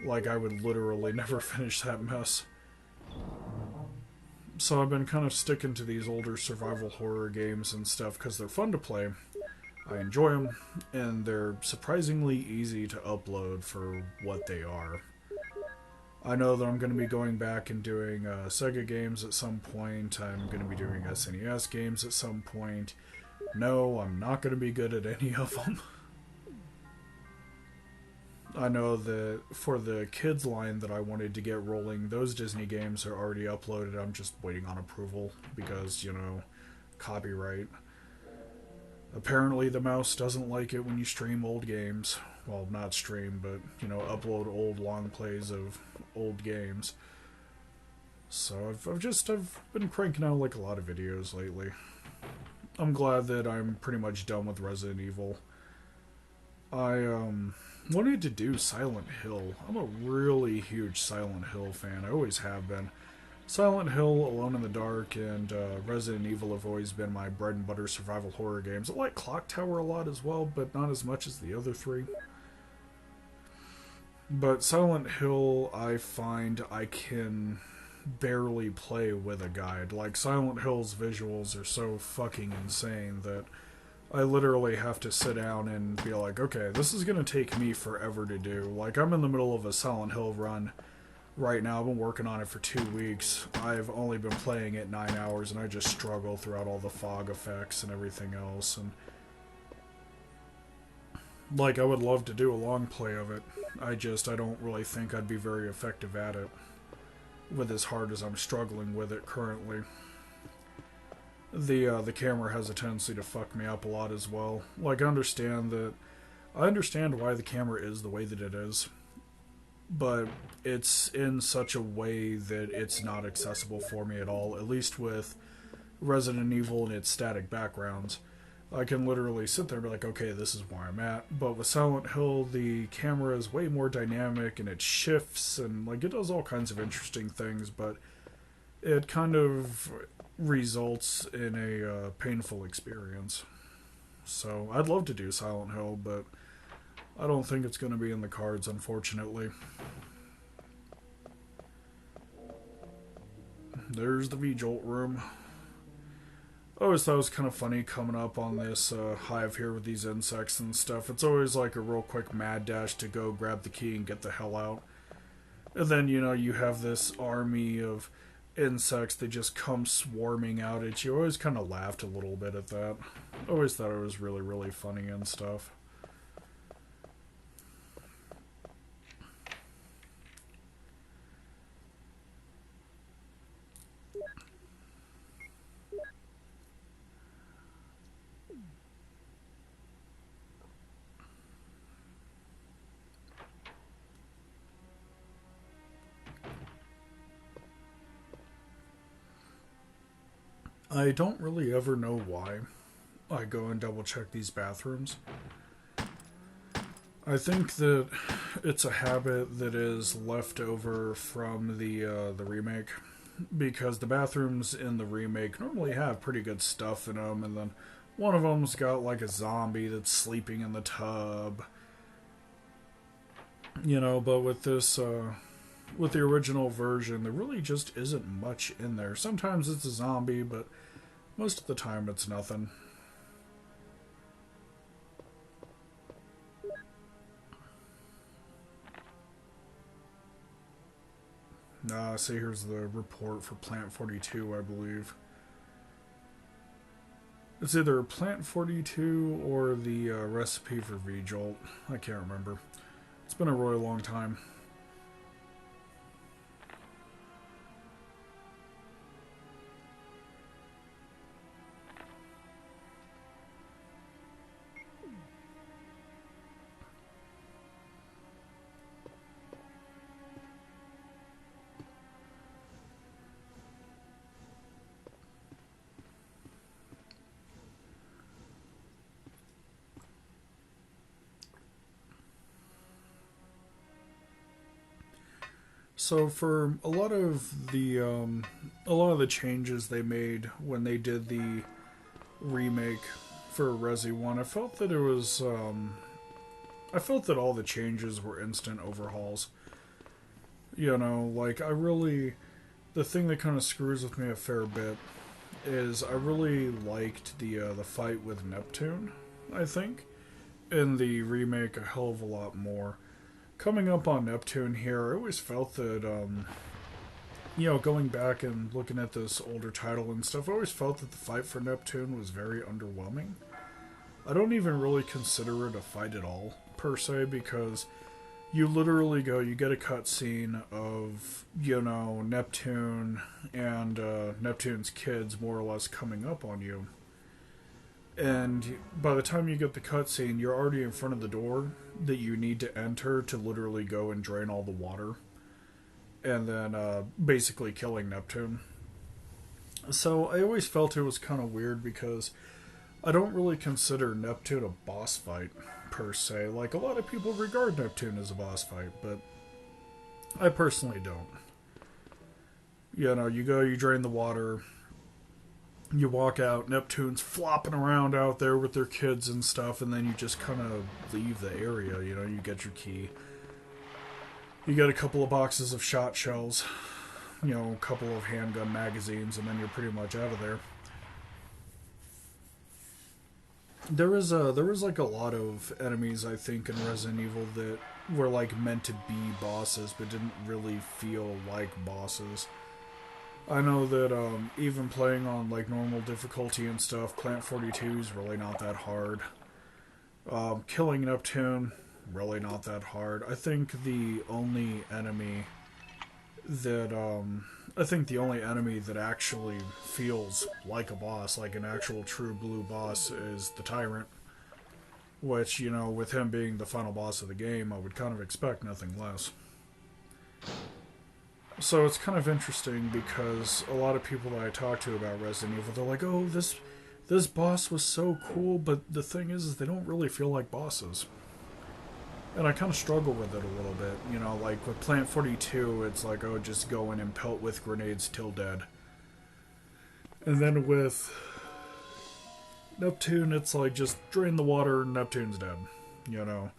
Like, I would literally never finish that mess. So I've been kind of sticking to these older survival horror games and stuff because they're fun to play. I enjoy them, and they're surprisingly easy to upload for what they are. I know that I'm going to be going back and doing Sega games at some point. I'm going to be doing SNES games at some point. No, I'm not going to be good at any of them. I know that for the kids line that I wanted to get rolling, those Disney games are already uploaded. I'm just waiting on approval because, you know, copyright. Apparently the mouse doesn't like it when you stream old games. Well, not stream, but, you know, upload old long plays of old games. So I've been cranking out like a lot of videos lately. I'm glad that I'm pretty much done with Resident Evil. I wanted to do Silent Hill. I'm a really huge Silent Hill fan. I always have been. Silent Hill, Alone in the Dark, and Resident Evil have always been my bread and butter survival horror games. I like Clock Tower a lot as well, but not as much as the other three. But Silent Hill, I find I can barely play with a guide. Like, Silent Hill's visuals are so fucking insane that I literally have to sit down and be like, okay, this is going to take me forever to do. Like, I'm in the middle of a Silent Hill run right now. I've been working on it for 2 weeks. I've only been playing it 9 hours, and I just struggle throughout all the fog effects and everything else. And Like, I would love to do a long play of it. I don't really think I'd be very effective at it, with as hard as I'm struggling with it currently. The camera has a tendency to fuck me up a lot as well. Like, I understand why the camera is the way that it is, but it's in such a way that it's not accessible for me at all, at least with Resident Evil and its static backgrounds. I can literally sit there and be like, okay, this is where I'm at. But with Silent Hill, the camera is way more dynamic and it shifts and like it does all kinds of interesting things, but it kind of results in a painful experience. So I'd love to do Silent Hill, but I don't think it's going to be in the cards, unfortunately. There's the V-Jolt room. I always thought it was kind of funny coming up on this hive here with these insects and stuff. It's always like a real quick mad dash to go grab the key and get the hell out. And then, you have this army of insects that just come swarming out at you. I always kind of laughed a little bit at that. I always thought it was really, really funny and stuff. I don't really ever know why I go and double check these bathrooms. I think that it's a habit that is left over from the remake, because the bathrooms in the remake normally have pretty good stuff in them, and then one of them's got like a zombie that's sleeping in the tub. But with this with the original version, there really just isn't much in there. Sometimes it's a zombie, but most of the time it's nothing. See, here's the report for Plant 42, I believe. It's either Plant 42 or the recipe for V-Jolt. I can't remember. It's been a really long time. So for a lot of the changes they made when they did the remake for Resi 1, I felt that I felt that all the changes were instant overhauls. Like the thing that kind of screws with me a fair bit is I really liked the fight with Neptune, I think, in the remake a hell of a lot more. Coming up on Neptune here, I always felt that, going back and looking at this older title and stuff, I always felt that the fight for Neptune was very underwhelming. I don't even really consider it a fight at all, per se, because you literally you get a cutscene of, Neptune and Neptune's kids more or less coming up on you. And by the time you get the cutscene, you're already in front of the door that you need to enter to literally go and drain all the water. And then basically killing Neptune. So I always felt it was kind of weird because I don't really consider Neptune a boss fight, per se. Like, a lot of people regard Neptune as a boss fight, but I personally don't. You go, you drain the water. You walk out, Neptune's flopping around out there with their kids and stuff, and then you just kind of leave the area, you get your key. You get a couple of boxes of shot shells, a couple of handgun magazines, and then you're pretty much out of there. There was like a lot of enemies, I think, in Resident Evil that were like meant to be bosses, but didn't really feel like bosses. I know that even playing on like normal difficulty and stuff, Plant 42 is really not that hard. Killing Neptune, really not that hard. I think the only enemy that actually feels like a boss, like an actual true blue boss, is the Tyrant. Which, you know, with him being the final boss of the game, I would kind of expect nothing less. So it's kind of interesting because a lot of people that I talk to about Resident Evil, they're like, "Oh, this boss was so cool," but the thing is they don't really feel like bosses. And I kind of struggle with it a little bit. You know, like with Plant 42, it's like, oh, just go in and pelt with grenades till dead. And then with Neptune, it's like, just drain the water, Neptune's dead. You know?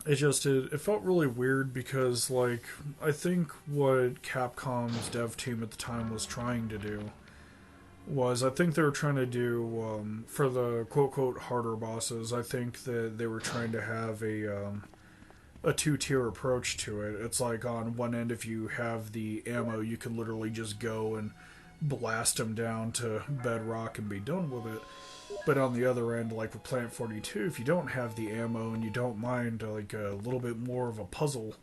It felt really weird because, like, I think what Capcom's dev team at the time was trying to do was, I think they were trying to do, for the quote-quote harder bosses, I think that they were trying to have a two-tier approach to it. It's like, on one end, if you have the ammo, you can literally just go and blast them down to bedrock and be done with it. But on the other end, like with Plant 42, if you don't have the ammo and you don't mind like a little bit more of a puzzle,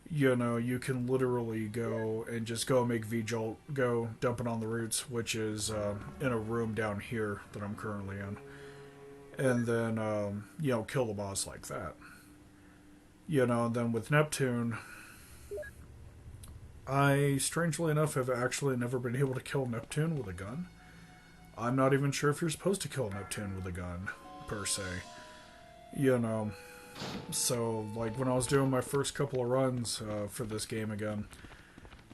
you know, you can literally go and just go make V-Jolt, go dump it on the roots, which is in a room down here that I'm currently in. And then, you know, kill the boss like that. You know, and then with Neptune, I, strangely enough, have actually never been able to kill Neptune with a gun. I'm not even sure if you're supposed to kill Neptune with a gun, per se. You know, so, like, when I was doing my first couple of runs for this game again,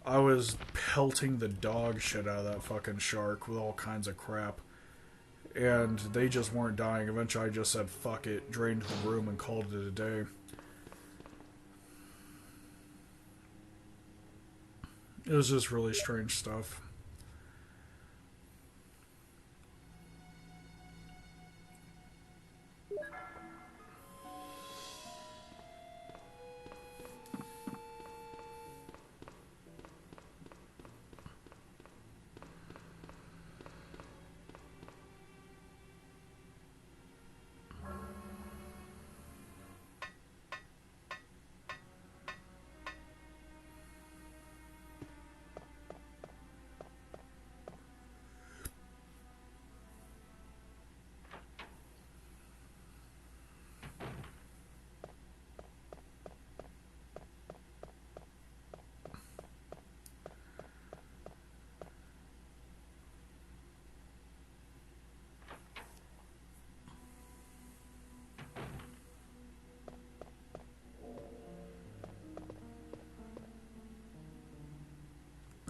I was pelting the dog shit out of that fucking shark with all kinds of crap. And they just weren't dying. Eventually I just said, fuck it, drained the room and called it a day. It was just really strange stuff.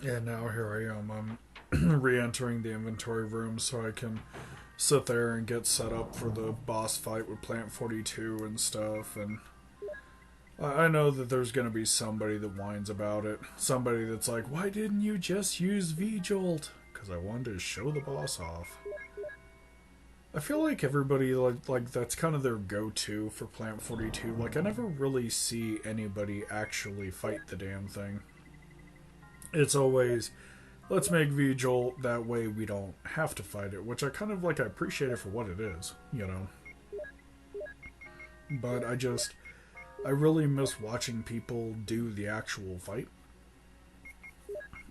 And now here I am. I'm re-entering the inventory room so I can sit there and get set up for the boss fight with Plant 42 and stuff. And I know that there's going to be somebody that whines about it. Somebody that's like, why didn't you just use V-Jolt? Because I wanted to show the boss off. I feel like everybody, like that's kind of their go-to for Plant 42. Like, I never really see anybody actually fight the damn thing. It's always, let's make V-Jolt, that way we don't have to fight it, which I kind of, like, I appreciate it for what it is, you know. But I really miss watching people do the actual fight.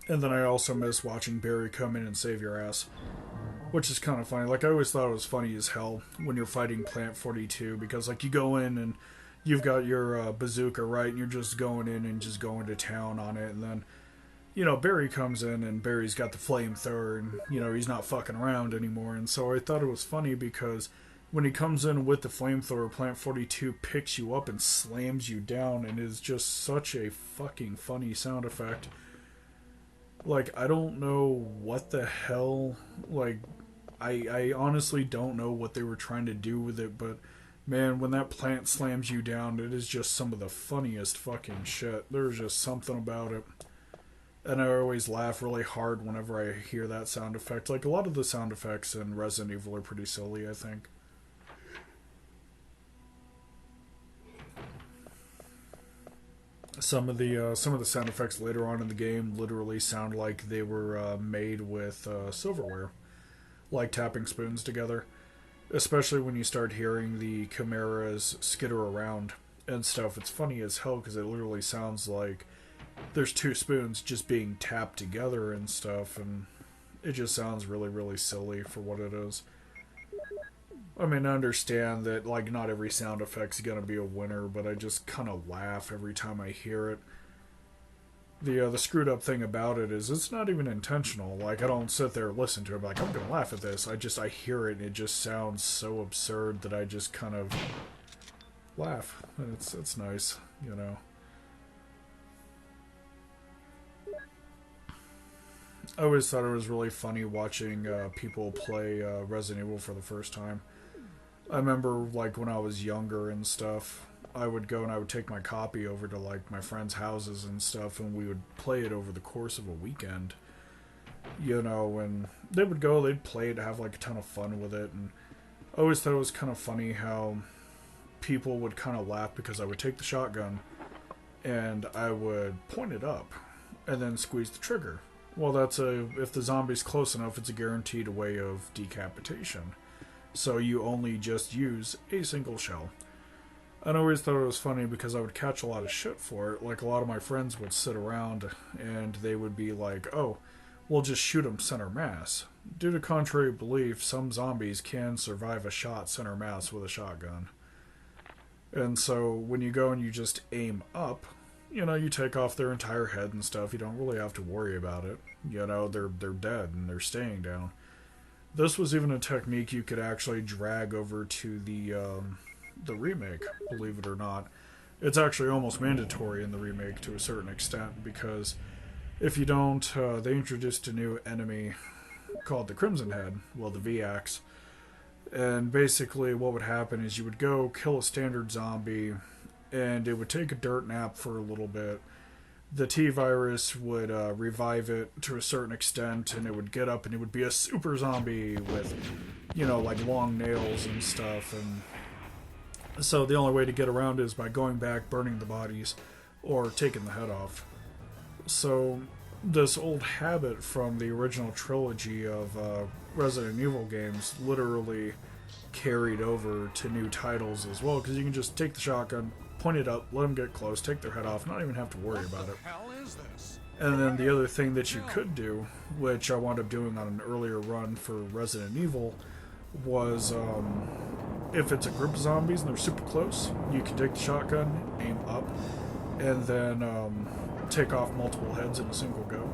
And then I also miss watching Barry come in and save your ass. Which is kind of funny. Like, I always thought it was funny as hell when you're fighting Plant 42, because, like, you go in and you've got your bazooka, right, and you're just going in and just going to town on it, and then, you know, Barry comes in and Barry's got the flamethrower and, you know, he's not fucking around anymore. And so I thought it was funny because when he comes in with the flamethrower, Plant 42 picks you up and slams you down, and is just such a fucking funny sound effect. Like, I don't know what the hell, like, I honestly don't know what they were trying to do with it, but man, when that plant slams you down, it is just some of the funniest fucking shit. There's just something about it. And I always laugh really hard whenever I hear that sound effect. Like, a lot of the sound effects in Resident Evil are pretty silly, I think. Some of the sound effects later on in the game literally sound like they were made with silverware, like tapping spoons together. especially when you start hearing the chimeras skitter around and stuff. It's funny as hell because it literally sounds like there's two spoons just being tapped together and stuff, and it just sounds really, really silly for what it is. I mean, I understand that, like, not every sound effect's gonna be a winner, but I just kind of laugh every time I hear it. The screwed up thing about it is it's not even intentional. Like, I don't sit there and listen to it, like, I'm gonna laugh at this. I hear it and it just sounds so absurd that I just kind of laugh. And it's nice, you know. I always thought it was really funny watching people play Resident Evil for the first time. I remember, like, when I was younger and stuff, I would go and I would take my copy over to, like, my friends' houses and stuff, and we would play it over the course of a weekend. You know, and they would go, they'd play it, have, like, a ton of fun with it, and I always thought it was kind of funny how people would kind of laugh because I would take the shotgun and I would point it up and then squeeze the trigger. Well, if the zombie's close enough, it's a guaranteed way of decapitation. So you only just use a single shell. I always thought it was funny because I would catch a lot of shit for it. Like, a lot of my friends would sit around and they would be like, oh, we'll just shoot them center mass. Due to contrary belief, some zombies can survive a shot center mass with a shotgun. And so when you go and you just aim up, you know, you take off their entire head and stuff. You don't really have to worry about it. You know, they're dead and they're staying down. This was even a technique you could actually drag over to the remake, believe it or not. It's actually almost mandatory in the remake to a certain extent, because if you don't, they introduced a new enemy called the Crimson Head, well, the V-Axe. And basically what would happen is you would go kill a standard zombie, and it would take a dirt nap for a little bit. The T-Virus would revive it to a certain extent, and it would get up and it would be a super zombie with, you know, like long nails and stuff. And so the only way to get around is by going back, burning the bodies, or taking the head off. So this old habit from the original trilogy of Resident Evil games literally carried over to new titles as well, because you can just take the shotgun, point it up, let them get close, take their head off, not even have to worry about it. What the hell is this? And then the other thing that you could do, which I wound up doing on an earlier run for Resident Evil, was if it's a group of zombies and they're super close, you can take the shotgun, aim up, and then take off multiple heads in a single go.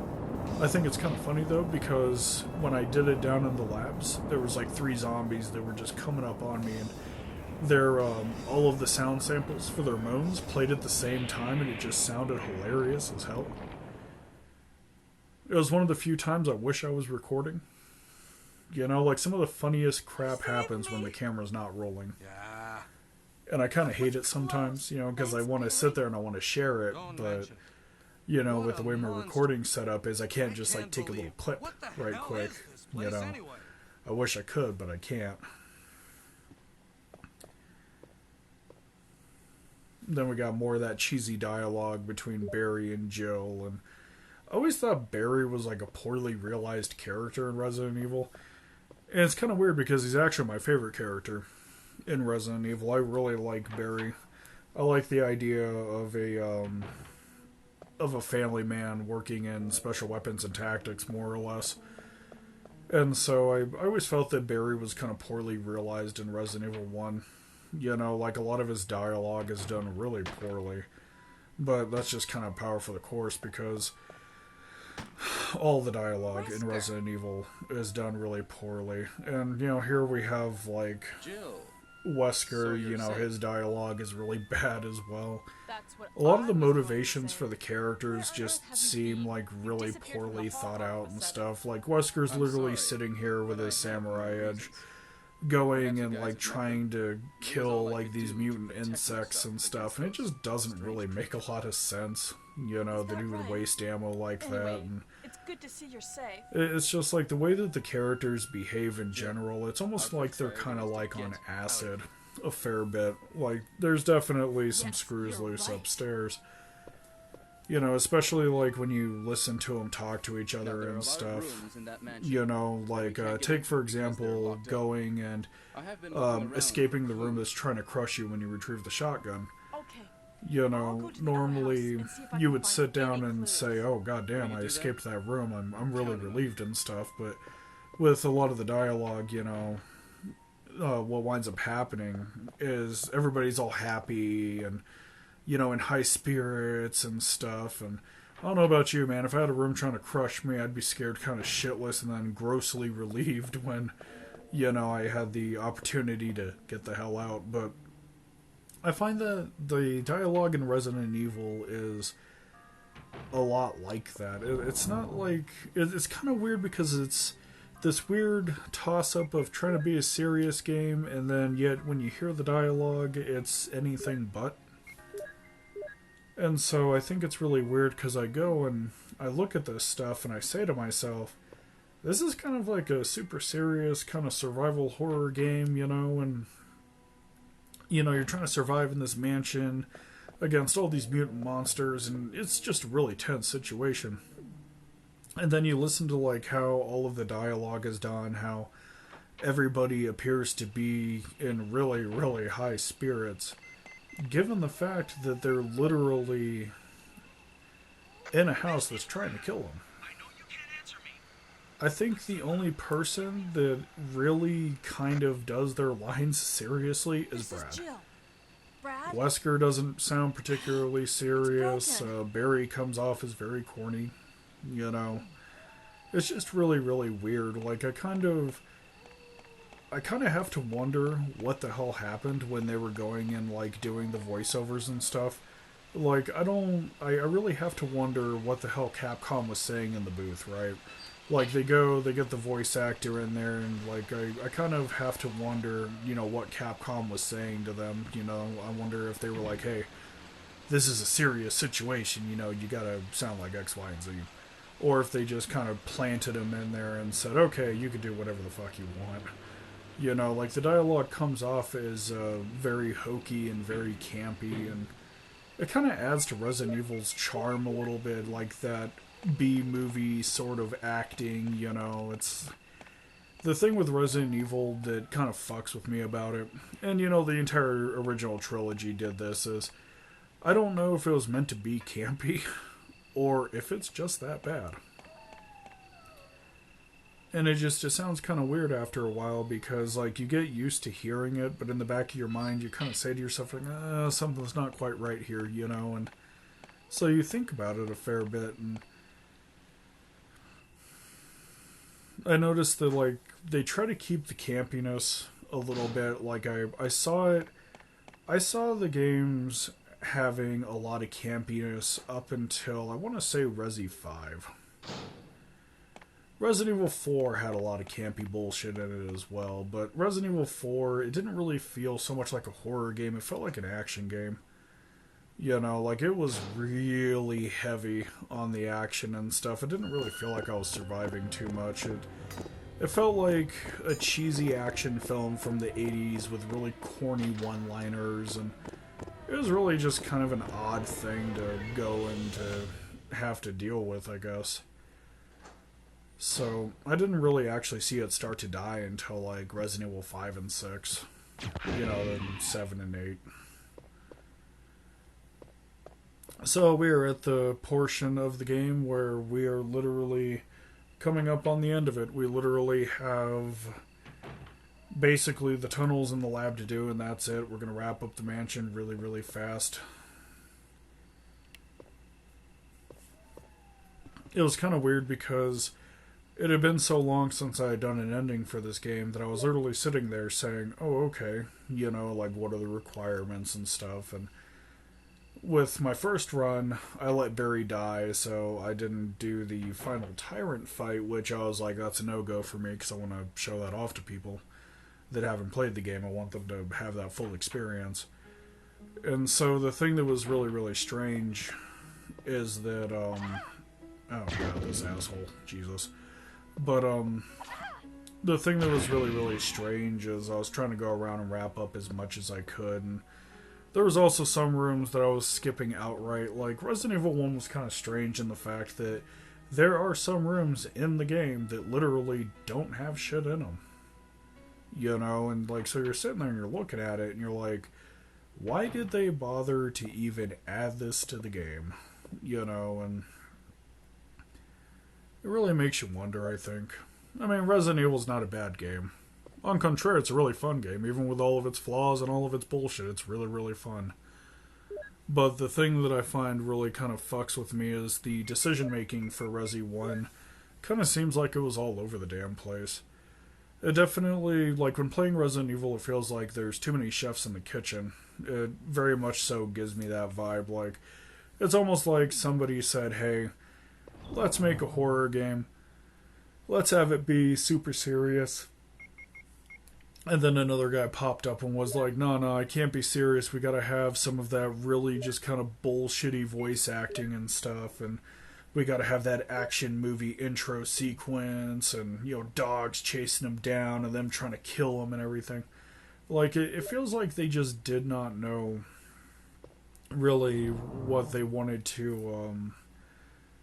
I think it's kind of funny though, because when I did it down in the labs, there was like 3 zombies that were just coming up on me, and their all of the sound samples for their moans played at the same time, and it just sounded hilarious as hell. It was one of the few times I wish I was recording. You know, like, some of the funniest crap happens when the camera's not rolling. Yeah. And I kind of hate it sometimes, you know, because I want to sit there and I want to share it, but, you know, with the way my recording's set up is I can't just, like, take a little clip right quick, you know. I wish I could, but I can't. Then we got more of that cheesy dialogue between Barry and Jill, and I always thought Barry was like a poorly realized character in Resident Evil. And it's kind of weird because he's actually my favorite character in Resident Evil. I really like Barry. I like the idea of a family man working in special weapons and tactics, more or less. And so I always felt that Barry was kind of poorly realized in Resident Evil 1. You know, like, a lot of his dialogue is done really poorly. But that's just kind of par for the course, because all the dialogue in Resident Evil is done really poorly. And, you know, here we have, like, Jill. Wesker, you know, his dialogue is really bad as well. A lot of the motivations for the characters just seem like really poorly thought out and stuff. Like, Wesker's literally sitting here with his samurai edge, going and, like, trying to kill, like, these mutant insects and stuff, and it just doesn't really make a lot of sense, you know, that he would waste ammo like that. And it's good to see you're safe. it's just like the way that the characters behave in general, it's almost like they're kind of like on acid a fair bit. Like, there's definitely some screws loose upstairs. You know, especially like when you listen to them talk to each Now, other there are a and lot of stuff. rooms in that mansion. You know, We like can't get take into for because they're example locked up. going and I have been looking around escaping for the room clues. that's trying to crush you when you retrieve the shotgun. Okay. You I'll know, go to the normally outhouse and see if I you can would find sit down any and clues. say, "Oh god damn, Will you I do escaped that room. I'm really Count on it. relieved and stuff." But with a lot of the dialogue, you know, what winds up happening is everybody's all happy and, you know, in high spirits and stuff. And I don't know about you, man. If I had a room trying to crush me, I'd be scared kind of shitless and then grossly relieved when, you know, I had the opportunity to get the hell out. But I find that the dialogue in Resident Evil is a lot like that. It's not like... It's kind of weird because it's this weird toss-up of trying to be a serious game, and then yet when you hear the dialogue, it's anything but. And so I think it's really weird because I go and I look at this stuff and I say to myself, this is kind of like a super serious kind of survival horror game, you know, and you know, you're trying to survive in this mansion against all these mutant monsters, and it's just a really tense situation. And then you listen to like how all of the dialogue is done, how everybody appears to be in really, really high spirits, given the fact that they're literally in a house that's trying to kill them. I think the only person that really kind of does their lines seriously is This Brad. is Jill. Brad? Wesker doesn't sound particularly serious. broken. Barry comes off as very corny. You know, it's just really, really weird. Like I kind of have to wonder what the hell happened when they were going and like doing the voiceovers and stuff. Like I really have to wonder what the hell Capcom was saying in the booth, right? Like they get the voice actor in there, and like I kind of have to wonder, you know, what Capcom was saying to them. You know, I wonder if they were like, hey, this is a serious situation, you know, you gotta sound like X, Y, and Z. Or if they just kind of planted him in there and said, okay, you can do whatever the fuck you want. You know, like the dialogue comes off as very hokey and very campy, and it kind of adds to Resident Evil's charm a little bit, like that B-movie sort of acting, you know. It's the thing with Resident Evil that kind of fucks with me about it, and you know, the entire original trilogy did this, is I don't know if it was meant to be campy or if it's just that bad. And it sounds kind of weird after a while because, like, you get used to hearing it, but in the back of your mind, you kind of say to yourself, like, something's not quite right here, you know? And so you think about it a fair bit, and I noticed that, like, they try to keep the campiness a little bit. Like, I saw the games having a lot of campiness up until, I want to say, Resi 5. Resident Evil 4 had a lot of campy bullshit in it as well, but Resident Evil 4, it didn't really feel so much like a horror game, it felt like an action game. You know, like it was really heavy on the action and stuff. It didn't really feel like I was surviving too much. It felt like a cheesy action film from the 80s with really corny one-liners, and it was really just kind of an odd thing to go and to have to deal with, I guess. So, I didn't really actually see it start to die until, like, Resident Evil 5 and 6. You know, then 7 and 8. So, we are at the portion of the game where we are literally coming up on the end of it. We literally have basically the tunnels in the lab to do, and that's it. We're going to wrap up the mansion really, really fast. It was kind of weird because it had been so long since I had done an ending for this game that I was literally sitting there saying, oh, okay, you know, like, what are the requirements and stuff, and with my first run, I let Barry die, so I didn't do the final Tyrant fight, which I was like, that's a no-go for me, because I want to show that off to people that haven't played the game. I want them to have that full experience. And so the thing that was really, really strange is that, oh god, this asshole, Jesus. But, the thing that was really, really strange is I was trying to go around and wrap up as much as I could, and there was also some rooms that I was skipping outright. Like Resident Evil 1 was kind of strange in the fact that there are some rooms in the game that literally don't have shit in them. You know, and like, so you're sitting there and you're looking at it and you're like, why did they bother to even add this to the game? You know, and it really makes you wonder, I think. I mean, Resident Evil's not a bad game. On contrary, it's a really fun game. Even with all of its flaws and all of its bullshit, it's really, really fun. But the thing that I find really kind of fucks with me is the decision-making for Resi 1 kind of seems like it was all over the damn place. It definitely, like, when playing Resident Evil, it feels like there's too many chefs in the kitchen. It very much so gives me that vibe. Like, it's almost like somebody said, hey, let's make a horror game. Let's have it be super serious. And then another guy popped up and was like, no, I can't be serious. We gotta have some of that really just kind of bullshitty voice acting and stuff. And we gotta have that action movie intro sequence and, you know, dogs chasing them down and them trying to kill them and everything. Like, it feels like they just did not know really what they wanted to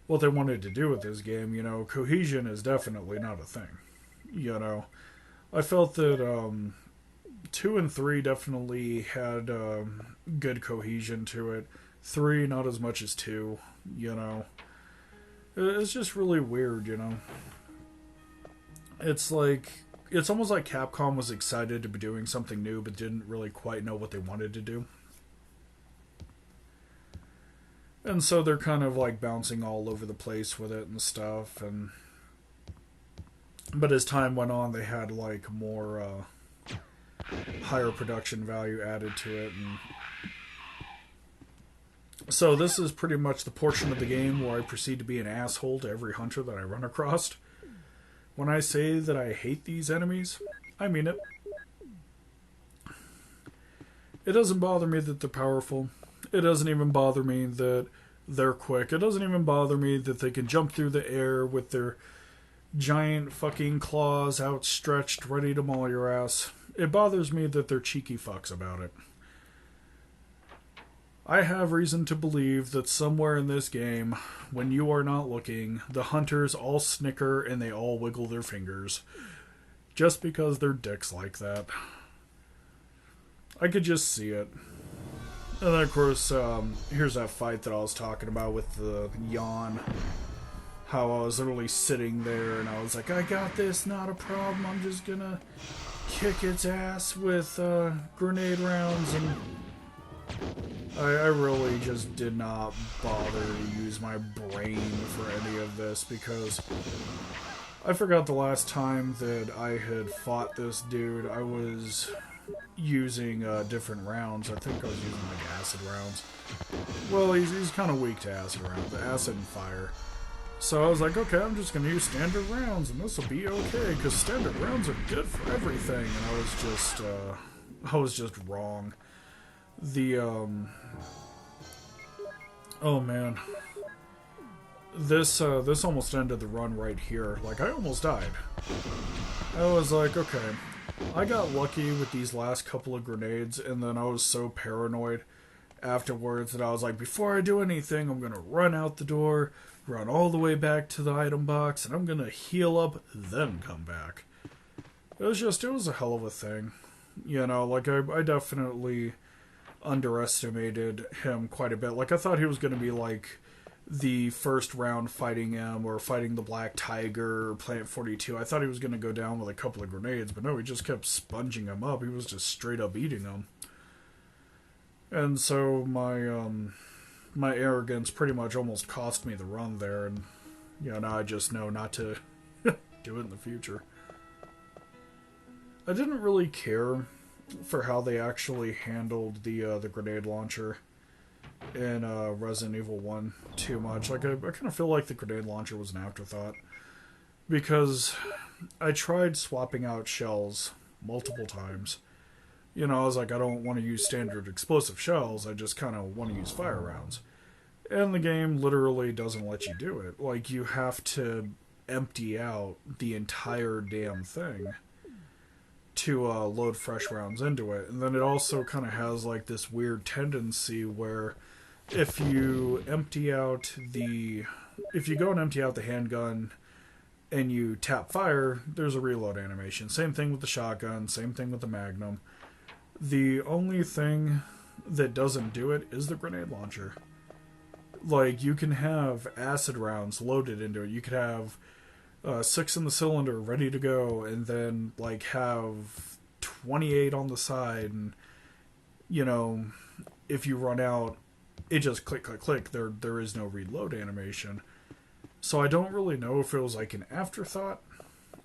do with this game. You know, cohesion is definitely not a thing. You know, I felt that 2 and 3 definitely had good cohesion to it. 3 not as much as 2. You know, it's just really weird. You know, it's almost like Capcom was excited to be doing something new, but didn't really quite know what they wanted to do. And so they're kind of like bouncing all over the place with it and stuff. But as time went on, they had like more higher production value added to it. And so this is pretty much the portion of the game where I proceed to be an asshole to every hunter that I run across. When I say that I hate these enemies, I mean it. It doesn't bother me that they're powerful. It doesn't even bother me that they're quick. It doesn't even bother me that they can jump through the air with their giant fucking claws outstretched, ready to maul your ass. It bothers me that they're cheeky fucks about it. I have reason to believe that somewhere in this game, when you are not looking, the hunters all snicker and they all wiggle their fingers. Just because they're dicks like that. I could just see it. And then, of course, here's that fight that I was talking about with the yawn. How I was literally sitting there and I was like, I got this, not a problem. I'm just gonna kick its ass with grenade rounds. And I really just did not bother to use my brain for any of this because I forgot the last time that I had fought this dude. I was using different rounds. I think I was using like acid rounds. Well, he's kind of weak to acid rounds, acid and fire. So I was like, okay, I'm just going to use standard rounds and this will be okay because standard rounds are good for everything. And I was just wrong. The oh man, this almost ended the run right here. Like, I almost died. I was like, okay, I got lucky with these last couple of grenades, and then I was so paranoid afterwards that I was like, before I do anything, I'm gonna run out the door, run all the way back to the item box, and I'm gonna heal up, then come back. It was a hell of a thing. You know, like, I definitely underestimated him quite a bit. Like, I thought he was gonna be like the first round fighting him or fighting the Black Tiger or Planet 42. I thought he was going to go down with a couple of grenades, but no, he just kept sponging him up. He was just straight up eating them. And so my arrogance pretty much almost cost me the run there, and you know, now I just know not to do it in the future. I didn't really care for how they actually handled the grenade launcher in Resident Evil 1 too much. Like, I kind of feel like the grenade launcher was an afterthought. Because I tried swapping out shells multiple times. You know, I was like, I don't want to use standard explosive shells, I just kind of want to use fire rounds. And the game literally doesn't let you do it. Like, you have to empty out the entire damn thing. to load fresh rounds into it. And then it also kind of has like this weird tendency where if you go and empty out the handgun and you tap fire, there's a reload animation. Same thing with the shotgun, same thing with the Magnum. The only thing that doesn't do it is the grenade launcher. Like, you can have acid rounds loaded into it. You could have 6 in the cylinder ready to go, and then like have 28 on the side, and you know, if you run out, it just click click click. There is no reload animation. So I don't really know if it was like an afterthought,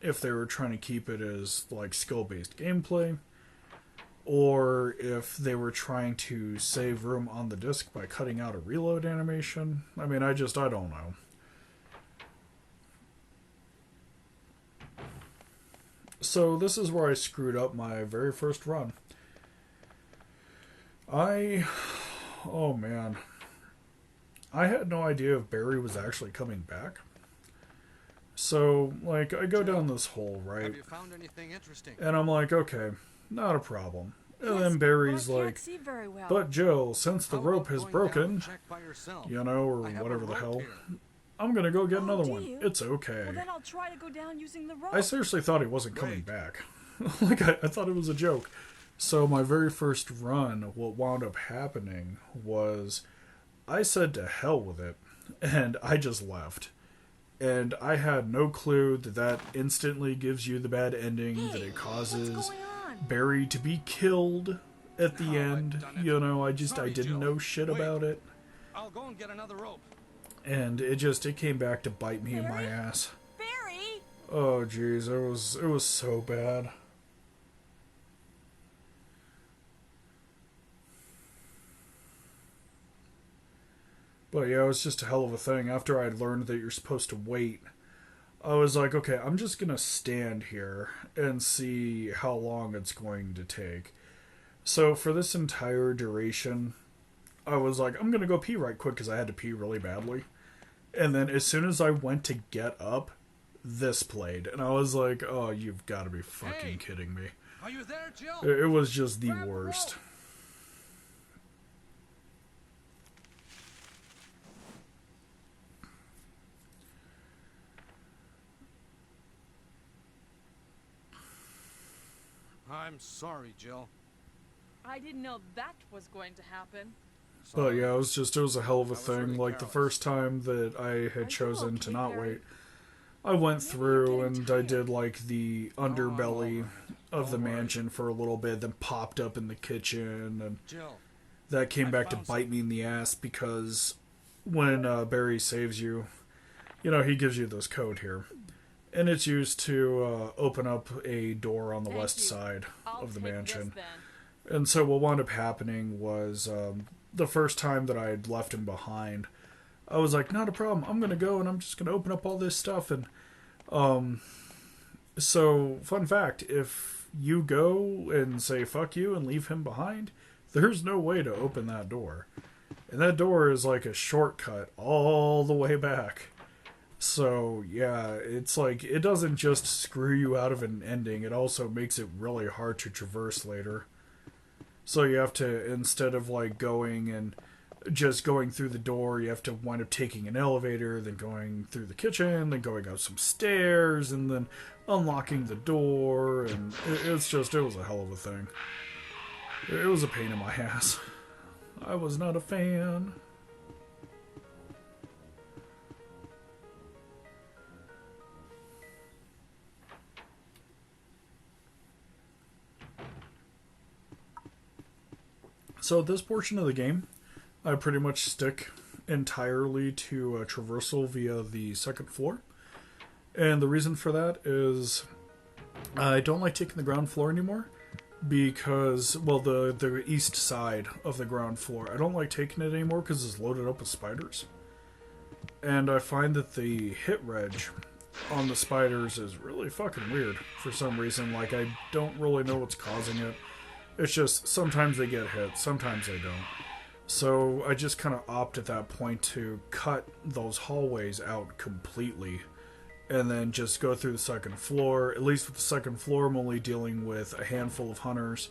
if they were trying to keep it as like skill based gameplay, or if they were trying to save room on the disc by cutting out a reload animation. I mean, I don't know. So this is where I screwed up my very first run. Oh man. I had no idea if Barry was actually coming back. So, like, I go down this hole, right? Have you found anything interesting? And I'm like, okay, not a problem. And Yes, then Barry's but I can't like, see very well. but Jill, since the How rope about has going down and broken, check by yourself? you know, or I have a whatever the rope hell, here. I'm gonna go get Oh, another do one. you? It's okay. Well, then I'll try to go down using the rope. I seriously thought he wasn't coming Wait. back. Like, I thought it was a joke. So my very first run, what wound up happening was I said to hell with it, and I just left. And I had no clue that instantly gives you the bad ending, that it causes What's going on? Barry to be killed at the Oh, I've end. done it. You know, I Sorry, didn't Jill. know shit Wait. about it. I'll go and get another rope. And it came back to bite me in my Barry? ass. Barry! Oh jeez, it was so bad. But yeah, it was just a hell of a thing. After I learned that you're supposed to wait, I was like, okay, I'm just gonna stand here and see how long it's going to take. So for this entire duration, I was like, I'm gonna go pee right quick because I had to pee really badly. And then as soon as I went to get up, this played. And I was like, oh, you've got to be fucking Hey. kidding me. Are you there, Jill? It was just the Grab the worst. rope. I'm sorry, Jill. I didn't know that was going to happen. But Sorry. yeah, it was a hell of a I was thing. really Like the careless. first time that I Are had you chosen to okay, not Barry? wait, I went Maybe through you're and getting I tired. did like the underbelly of the Don't worry. mansion for a little bit, then popped up in the kitchen, and Jill, that came I back to found bite me in the ass because when Barry saves you, you know, he gives you this code here. And it's used to open up a door on the Thank west you. side I'll of the take mansion. This, then. And so what wound up happening was the first time that I had left him behind, I was like, not a problem. I'm going to go and I'm just going to open up all this stuff. And so, fun fact, if you go and say fuck you and leave him behind, there's no way to open that door. And that door is like a shortcut all the way back. So, yeah, it's like, it doesn't just screw you out of an ending, it also makes it really hard to traverse later. So you have to, instead of like going and just going through the door, you have to wind up taking an elevator, then going through the kitchen, then going up some stairs, and then unlocking the door, and it was a hell of a thing. It was a pain in my ass. I was not a fan. So at this portion of the game, I pretty much stick entirely to traversal via the second floor. And the reason for that is I don't like taking the ground floor anymore because, well, the east side of the ground floor, I don't like taking it anymore because it's loaded up with spiders. And I find that the hit reg on the spiders is really fucking weird for some reason. Like, I don't really know what's causing it. It's just sometimes they get hit, sometimes they don't. So I just kind of opt at that point to cut those hallways out completely and then just go through the second floor. At least with the second floor, I'm only dealing with a handful of hunters.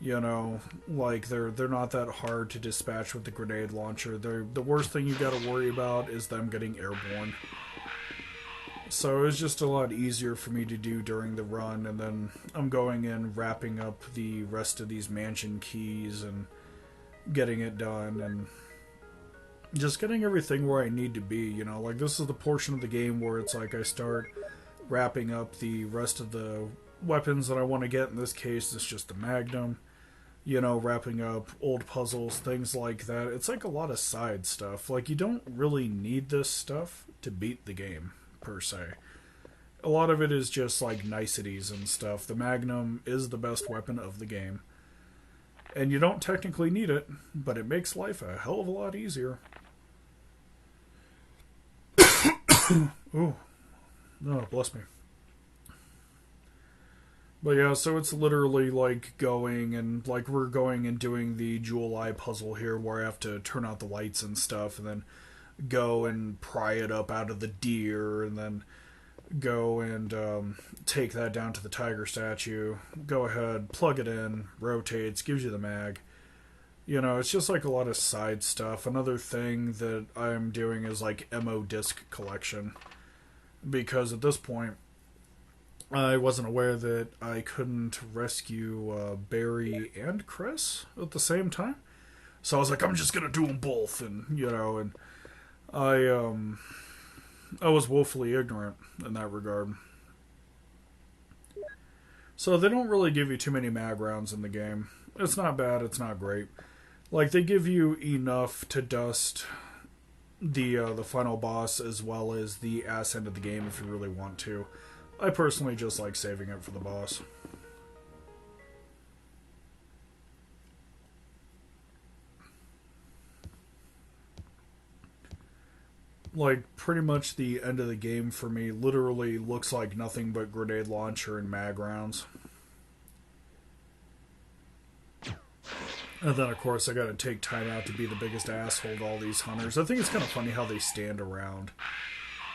You know, like they're not that hard to dispatch with the grenade launcher. The worst thing you got to worry about is them getting airborne. So it was just a lot easier for me to do during the run, and then I'm going in, wrapping up the rest of these mansion keys and getting it done, and just getting everything where I need to be, you know. Like, this is the portion of the game where it's like I start wrapping up the rest of the weapons that I want to get. In this case, it's just the Magnum. You know, wrapping up old puzzles, things like that. It's like a lot of side stuff. Like, you don't really need this stuff to beat the game, per se. A lot of it is just, like, niceties and stuff. The Magnum is the best weapon of the game. And you don't technically need it, but it makes life a hell of a lot easier. Ooh. Oh, bless me. But yeah, so it's literally like going and like we're going and doing the jewel eye puzzle here where I have to turn out the lights and stuff and then go and pry it up out of the deer and then go and take that down to the tiger statue. Go ahead, plug it in, rotates, gives you the mag. You know, it's just like a lot of side stuff. Another thing that I'm doing is like MO disc collection. Because at this point, I wasn't aware that I couldn't rescue Barry and Chris at the same time. So I was like, I'm just gonna do them both, and you know, and I was woefully ignorant in that regard. So they don't really give you too many mag rounds in the game. It's not bad, it's not great. Like, they give you enough to dust the final boss as well as the ass end of the game if you really want to. I personally just like saving it for the boss. Like, pretty much the end of the game for me literally looks like nothing but grenade launcher and mag rounds. And then, of course, I gotta take time out to be the biggest asshole to all these hunters. I think it's kind of funny how they stand around.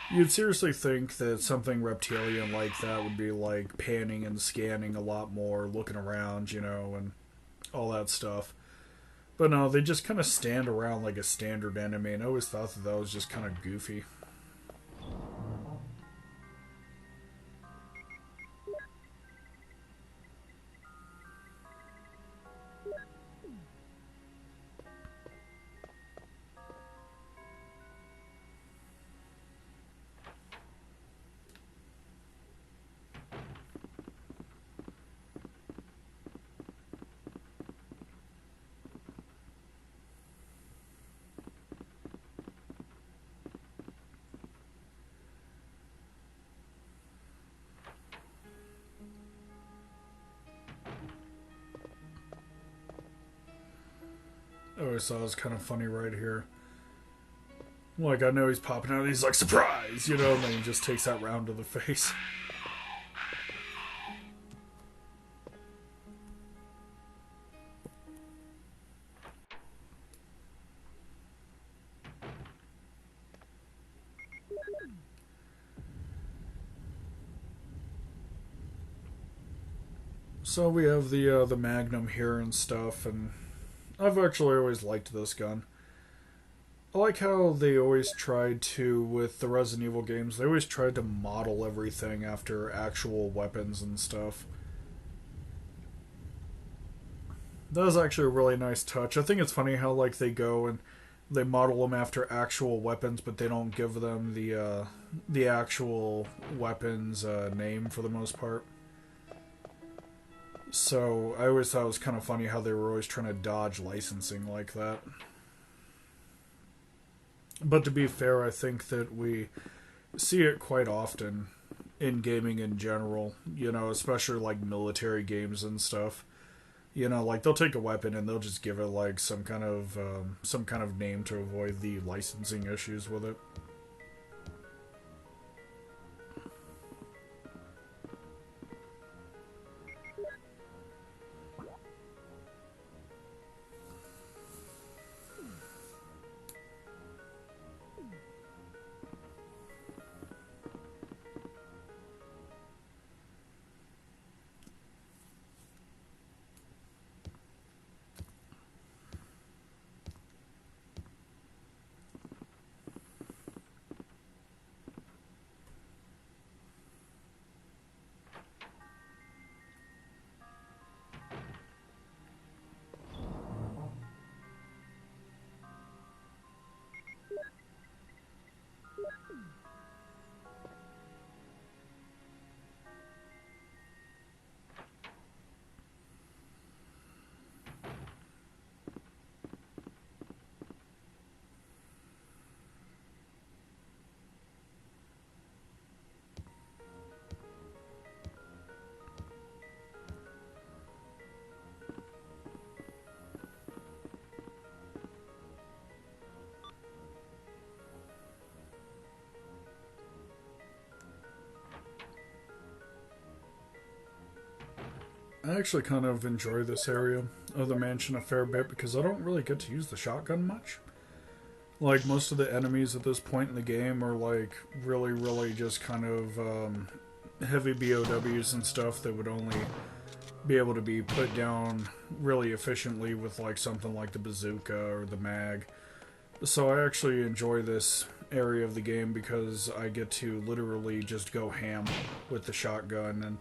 You'd seriously think that something reptilian like that would be like panning and scanning a lot more, looking around, you know, and all that stuff. But no, they just kind of stand around like a standard enemy, and I always thought that that was just kind of goofy. I always thought it was kind of funny right here. Like, I know he's popping out, and he's like, surprise! You know, and then he just takes that round to the face. So we have the Magnum here and stuff, and I've actually always liked this gun. I like how they always tried to, with the Resident Evil games, they always tried to model everything after actual weapons and stuff. That was actually a really nice touch. I think it's funny how, like, they go and they model them after actual weapons, but they don't give them the actual weapon's name for the most part. So I always thought it was kind of funny how they were always trying to dodge licensing like that. But to be fair, I think that we see it quite often in gaming in general, you know, especially like military games and stuff. You know, like they'll take a weapon and they'll just give it like some kind of name to avoid the licensing issues with it. I actually kind of enjoy this area of the mansion a fair bit because I don't really get to use the shotgun much. Like, most of the enemies at this point in the game are, like, really, really just kind of heavy BOWs and stuff that would only be able to be put down really efficiently with, like, something like the bazooka or the mag. So I actually enjoy this area of the game because I get to literally just go ham with the shotgun, and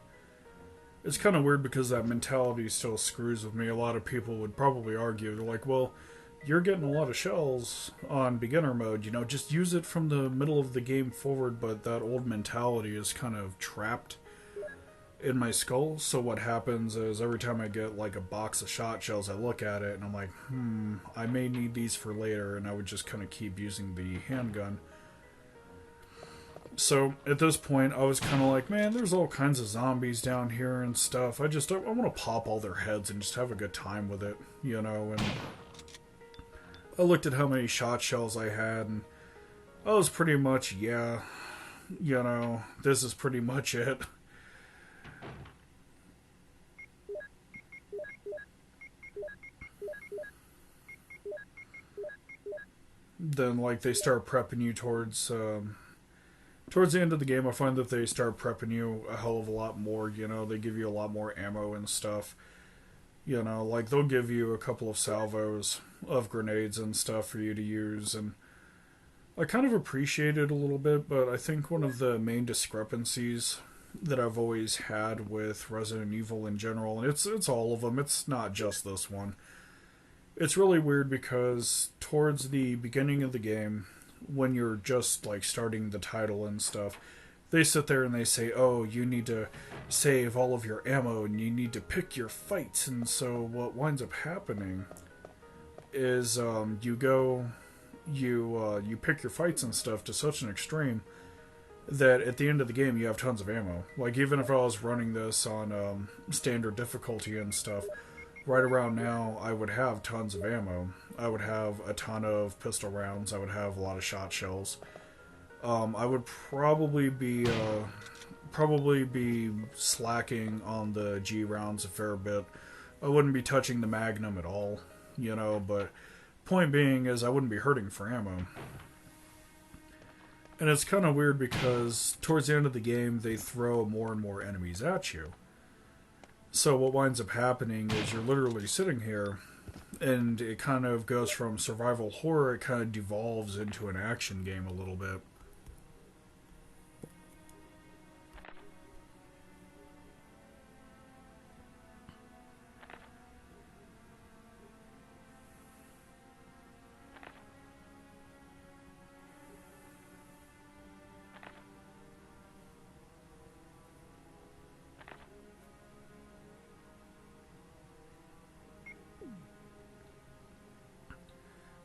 it's kind of weird because that mentality still screws with me. A lot of people would probably argue, they're like, well, you're getting a lot of shells on beginner mode, you know, just use it from the middle of the game forward, but that old mentality is kind of trapped in my skull. So what happens is every time I get like a box of shot shells, I look at it and I'm like, I may need these for later, and I would just kind of keep using the handgun. So at this point, I was kind of like, man, there's all kinds of zombies down here and stuff. I want to pop all their heads and just have a good time with it, you know. And I looked at how many shot shells I had, and I was pretty much, yeah, you know, this is pretty much it. Then, like, they start prepping you towards the end of the game. I find that they start prepping you a hell of a lot more, you know. They give you a lot more ammo and stuff. You know, like, they'll give you a couple of salvos of grenades and stuff for you to use, and I kind of appreciate it a little bit, but I think one of the main discrepancies that I've always had with Resident Evil in general, and it's all of them, it's not just this one. It's really weird because towards the beginning of the game, when you're just like starting the title and stuff, they sit there and they say, oh, you need to save all of your ammo and you need to pick your fights. And so what winds up happening is you pick your fights and stuff to such an extreme that at the end of the game you have tons of ammo. Like, even if I was running this on standard difficulty and stuff, right around now I would have tons of ammo. I would have a ton of pistol rounds. I would have a lot of shot shells. I would probably be slacking on the G rounds a fair bit. I wouldn't be touching the Magnum at all, you know, but point being is I wouldn't be hurting for ammo. And it's kind of weird because towards the end of the game they throw more and more enemies at you. So what winds up happening is you're literally sitting here and it kind of goes from survival horror, it kind of devolves into an action game a little bit.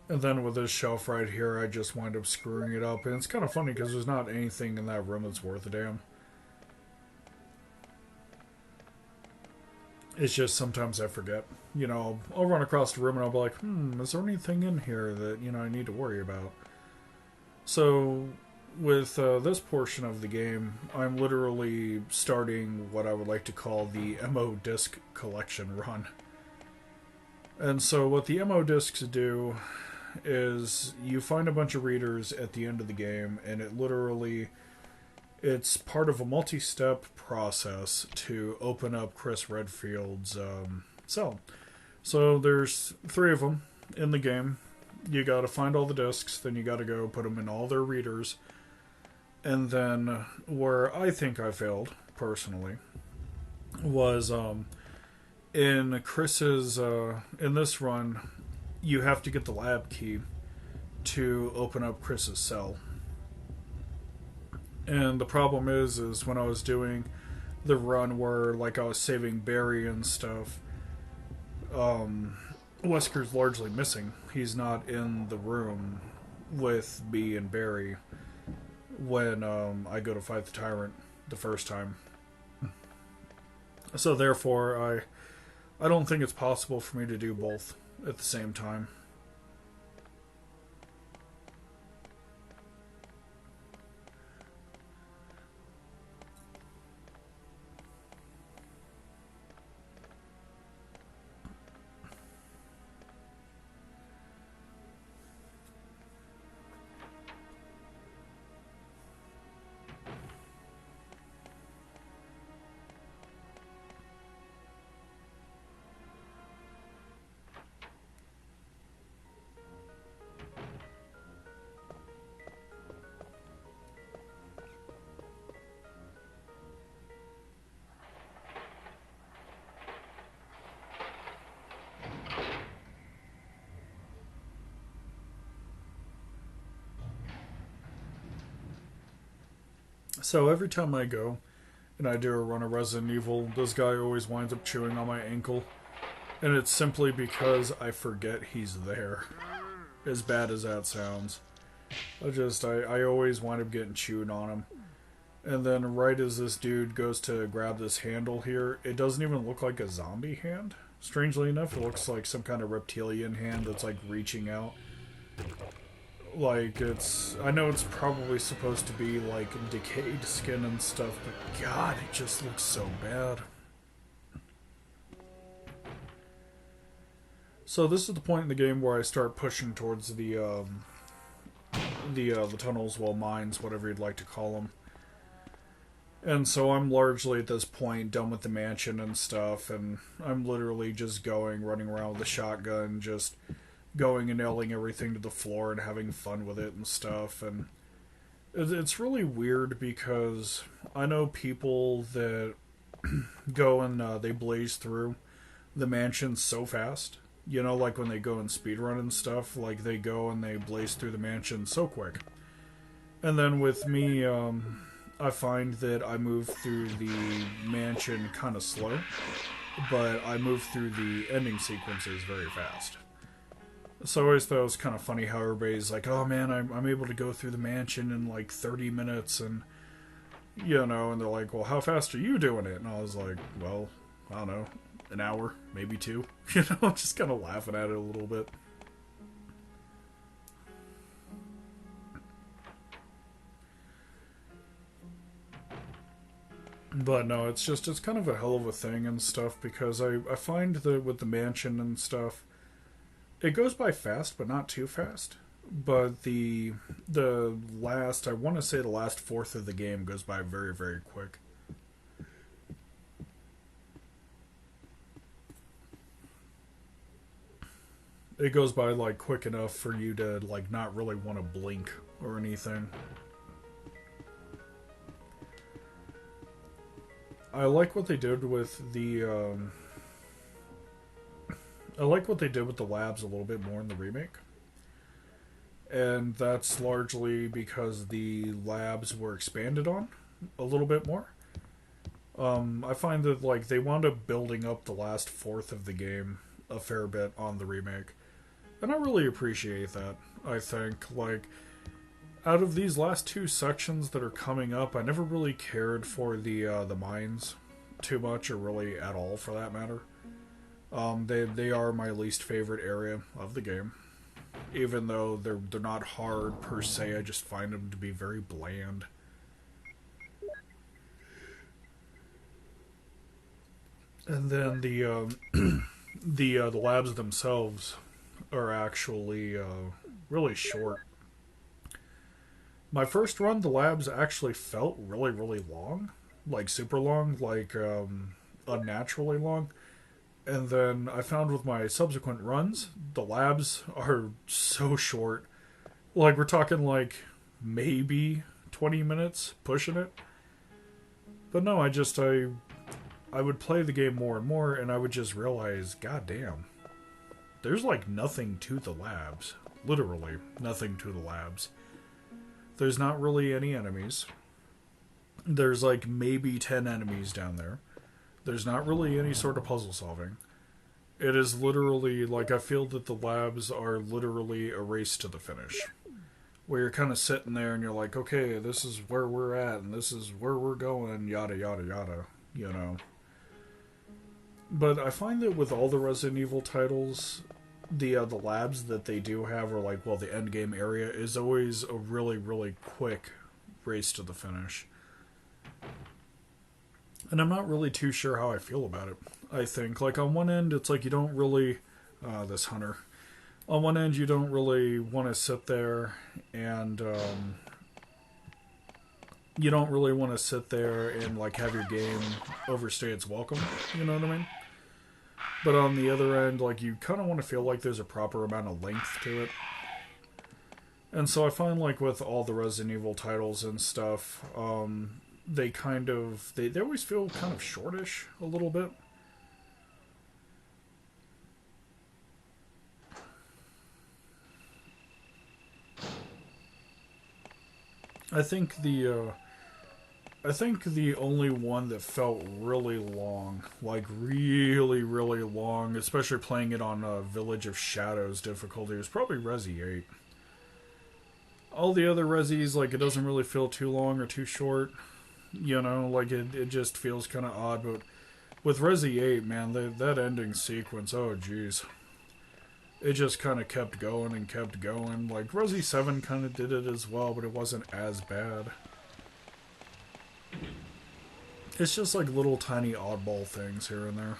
And then with this shelf right here, I just wind up screwing it up. And it's kind of funny because there's not anything in that room that's worth a damn. It's just sometimes I forget. You know, I'll run across the room and I'll be like, is there anything in here that, you know, I need to worry about? So with this portion of the game, I'm literally starting what I would like to call the MO disc collection run. And so what the MO discs do is you find a bunch of readers at the end of the game, and it's part of a multi-step process to open up Chris Redfield's cell. So there's 3 of them in the game. You gotta find all the discs, then you gotta go put them in all their readers, and then where I think I failed, personally, was in Chris's in this run, you have to get the lab key to open up Chris's cell. And the problem is when I was doing the run where, like, I was saving Barry and stuff, Wesker's largely missing. He's not in the room with me and Barry when I go to fight the Tyrant the first time. So therefore, I don't think it's possible for me to do both at the same time. So every time I go and I do a run of Resident Evil, this guy always winds up chewing on my ankle. And it's simply because I forget he's there. As bad as that sounds. I always wind up getting chewed on him. And then right as this dude goes to grab this handle here, it doesn't even look like a zombie hand. Strangely enough, it looks like some kind of reptilian hand that's like reaching out. Like I know it's probably supposed to be like decayed skin and stuff, but God, it just looks so bad. So this is the point in the game where I start pushing towards the tunnels, well, mines, whatever you'd like to call them. And so I'm largely at this point done with the mansion and stuff, and I'm literally just running around with a shotgun, just going and nailing everything to the floor and having fun with it and stuff. And it's really weird because I know people that go and they blaze through the mansion so fast. You know, like when they go and speedrun and stuff, like they go and they blaze through the mansion so quick. And then with me, I find that I move through the mansion kind of slow, but I move through the ending sequences very fast. So I always thought it was kind of funny how everybody's like, oh man, I'm able to go through the mansion in like 30 minutes, and, you know, and they're like, well, how fast are you doing it? And I was like, well, I don't know, an hour, maybe 2. You know, just kind of laughing at it a little bit. But no, it's kind of a hell of a thing and stuff, because I find that with the mansion and stuff, it goes by fast, but not too fast. But the last, I want to say the last fourth of the game goes by very, very quick. It goes by like quick enough for you to like not really want to blink or anything. I like what they did with the labs a little bit more in the remake. And that's largely because the labs were expanded on a little bit more. I find that like they wound up building up the last fourth of the game a fair bit on the remake. And I really appreciate that. I think, like, out of these last 2 sections that are coming up, I never really cared for the mines too much, or really at all for that matter. They are my least favorite area of the game. Even though they're not hard per se, I just find them to be very bland. And then the labs themselves are actually really short. My first run, the labs actually felt really, really long. Like super long, like unnaturally long. And then I found with my subsequent runs, the labs are so short. Like we're talking like maybe 20 minutes, pushing it. But no, I would play the game more and more, and I would just realize, god damn, there's like nothing to the labs. Literally nothing to the labs. There's not really any enemies. There's like maybe 10 enemies down there. There's not really any sort of puzzle solving. It is literally, like, I feel that the labs are literally a race to the finish. Where you're kind of sitting there and you're like, okay, this is where we're at, and this is where we're going, yada, yada, yada, you know. But I find that with all the Resident Evil titles, the labs that they do have, or like, well, the end game area, is always a really, really quick race to the finish. And I'm not really too sure how I feel about it. I think, like, on one end, it's like you don't really... this hunter. On one end, you don't really want to sit there and... you don't really want to sit there and, like, have your game overstay its welcome. You know what I mean? But on the other end, like, you kind of want to feel like there's a proper amount of length to it. And so I find, like, with all the Resident Evil titles and stuff... they kind of... They always feel kind of shortish a little bit. I think the I think the only one that felt really long, like really, really long, especially playing it on Village of Shadows difficulty, was probably Resi 8. All the other Resis, like, it doesn't really feel too long or too short. You know, like, it just feels kind of odd. But with Resi 8, man, that ending sequence, oh, jeez. It just kind of kept going and kept going. Like, Resi 7 kind of did it as well, but it wasn't as bad. It's just like little tiny oddball things here and there.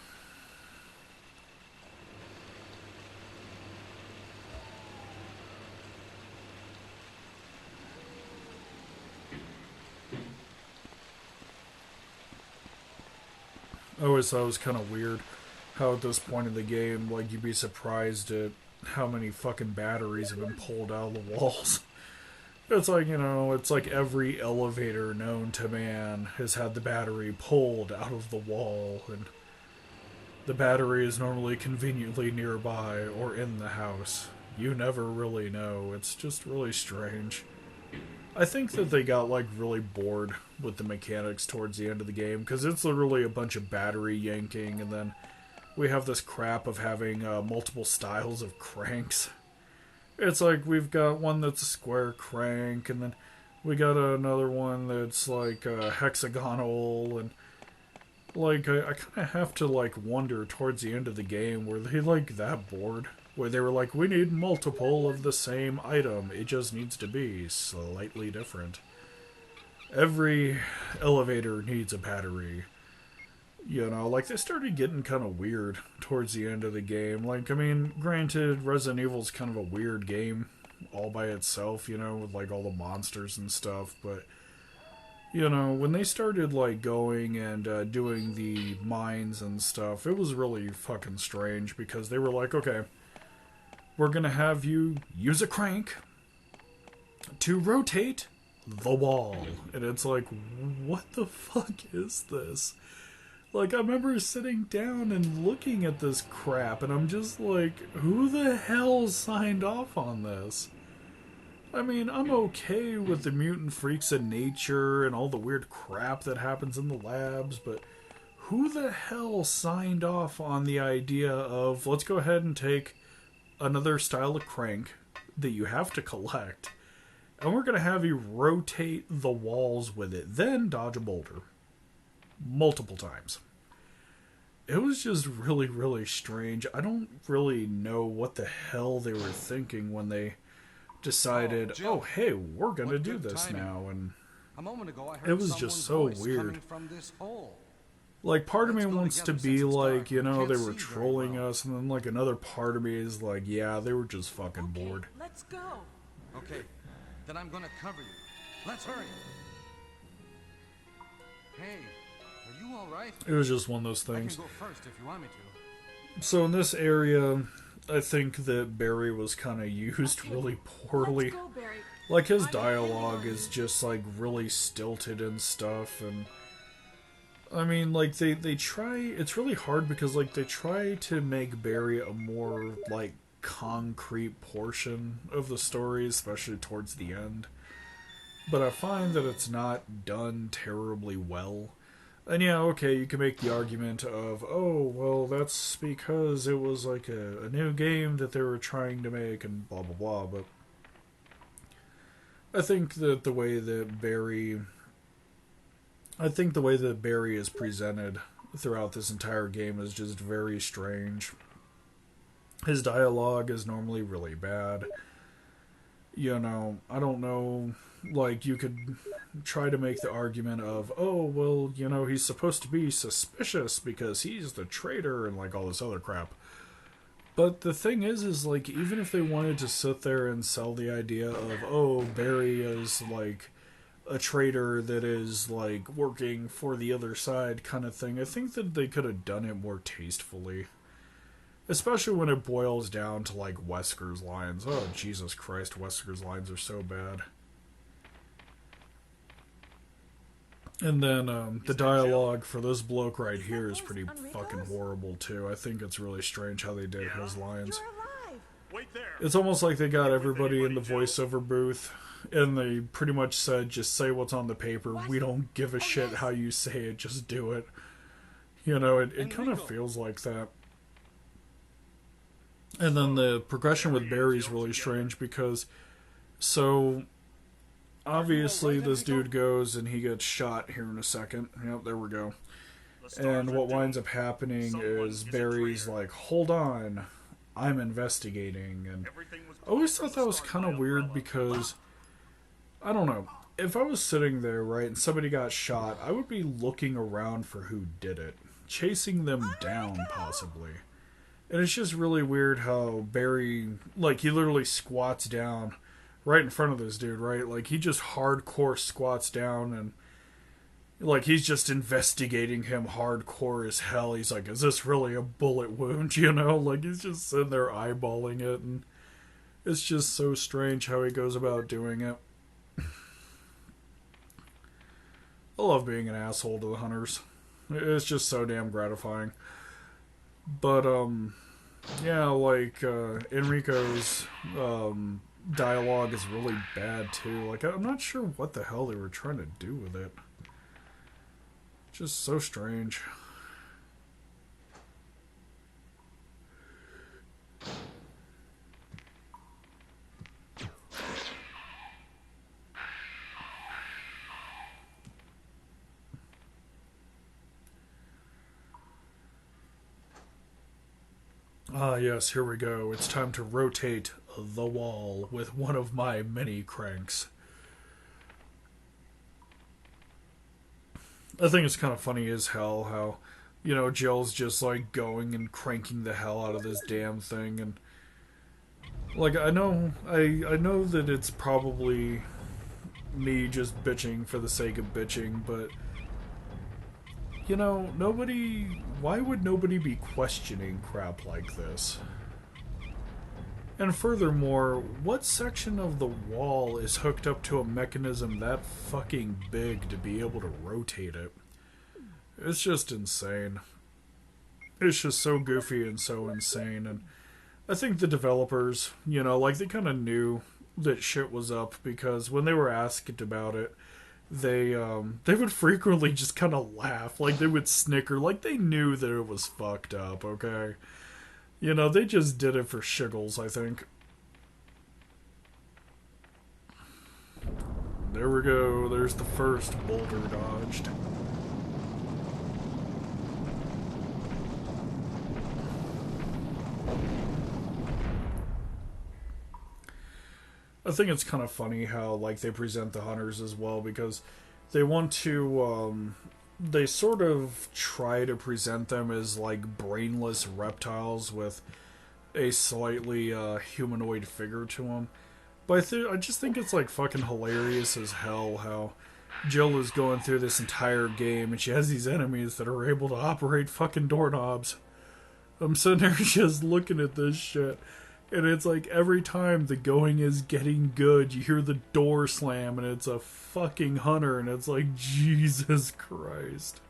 I always thought it was kind of weird how at this point in the game, like, you'd be surprised at how many fucking batteries have been pulled out of the walls. It's like, you know, it's like every elevator known to man has had the battery pulled out of the wall, and the battery is normally conveniently nearby or in the house. You never really know. It's just really strange. I think that they got, like, really bored with the mechanics towards the end of the game, because it's literally a bunch of battery yanking, and then we have this crap of having multiple styles of cranks. It's like we've got one that's a square crank, and then we got another one that's like hexagonal, and like I kind of have to like wonder towards the end of the game, were they like that bored? Where they were like, we need multiple of the same item, it just needs to be slightly different. Every elevator needs a battery. You know, like, they started getting kind of weird towards the end of the game. Like, I mean, granted, Resident Evil's kind of a weird game all by itself, you know, with, like, all the monsters and stuff, but, you know, when they started, like, going and doing the mines and stuff, it was really fucking strange, because they were like, okay, we're gonna have you use a crank to rotate the wall. And it's like, what the fuck is this? Like, I remember sitting down and looking at this crap, and I'm just like, who the hell signed off on this? I mean, I'm okay with the mutant freaks of nature and all the weird crap that happens in the labs, but who the hell signed off on the idea of, let's go ahead and take another style of crank that you have to collect, and we're going to have you rotate the walls with it, then dodge a boulder. Multiple times. It was just really, really strange. I don't really know what the hell they were thinking when they decided, oh, hey, we're going to do this now. And A moment ago, I heard it was just so someone's voice weird. coming from this hole. Like, part of me Let's go wants to together be since it's like, dark. you know, Can't they see were very trolling well. us, and then, like, another part of me is like, yeah, they were just fucking bored. Let's go. Okay, then I'm gonna cover you. Let's hurry. Hey, are you all right? It was just one of those I can things. go first if you want me to. So in this area, I think that Barry was kind of used Okay, really poorly. Let's go, Barry. Like, his I'm depending dialogue on is you. just, like, really stilted and stuff, and I mean, like, they try, it's really hard because, like, they try to make Barry a more, like, concrete portion of the story, especially towards the end. But I find that it's not done terribly well. And yeah, okay, you can make the argument of, oh, well, that's because it was, like, a new game that they were trying to make, and blah, blah, blah, but I think that the way that Barry is presented throughout this entire game is just very strange. His dialogue is normally really bad. You know, I don't know, like, you could try to make the argument of, oh, well, you know, he's supposed to be suspicious because he's the traitor and, like, all this other crap. But the thing is, like, even if they wanted to sit there and sell the idea of, oh, Barry is, like, a traitor that is, like, working for the other side kind of thing, I think that they could have done it more tastefully. Especially when it boils down to, like, Wesker's lines. Oh, Jesus Christ, Wesker's lines are so bad. And then the dialogue for this bloke right here is pretty fucking horrible, too. I think it's really strange how they did his lines. You're alive. Wait there. It's almost like they got everybody in the voiceover booth and they pretty much said, just say what's on the paper. We don't give a shit how you say it, just do it. You know, it kind of feels like that. And then the progression with Barry's really strange because, so, obviously this dude goes and he gets shot here in a second. Yep, there we go. And what winds up happening is Barry's like, hold on, I'm investigating. And I always thought that was kind of weird because, I don't know, if I was sitting there, right, and somebody got shot, I would be looking around for who did it. Chasing them down, possibly. And it's just really weird how Barry, like, he literally squats down right in front of this dude, right? Like, he just hardcore squats down and, like, he's just investigating him hardcore as hell. He's like, is this really a bullet wound, you know? Like, he's just sitting there eyeballing it, and it's just so strange how he goes about doing it. I love being an asshole to the hunters. It's just so damn gratifying. But, yeah, like, Enrico's, dialogue is really bad, too. Like, I'm not sure what the hell they were trying to do with it. Just so strange. Ah, yes, here we go. It's time to rotate the wall with one of my many cranks. I think it's kind of funny as hell how, you know, Jill's just like going and cranking the hell out of this damn thing, and like I know that it's probably me just bitching for the sake of bitching, but you know, why would nobody be questioning crap like this? And furthermore, what section of the wall is hooked up to a mechanism that fucking big to be able to rotate it? It's just insane. It's just so goofy and so insane, and I think the developers, you know, like they kind of knew that shit was up because when they were asked about it, they would frequently just kind of laugh, like they would snicker, like they knew that it was fucked up, okay? You know, they just did it for shiggles, I think. There we go, there's the first boulder dodged. I think it's kind of funny how, like, they present the hunters as well, because they want to, they sort of try to present them as, like, brainless reptiles with a slightly, humanoid figure to them. But I just think it's, like, fucking hilarious as hell how Jill is going through this entire game and she has these enemies that are able to operate fucking doorknobs. I'm sitting there just looking at this shit. And it's like every time the going is getting good, you hear the door slam and it's a fucking hunter and it's like, Jesus Christ.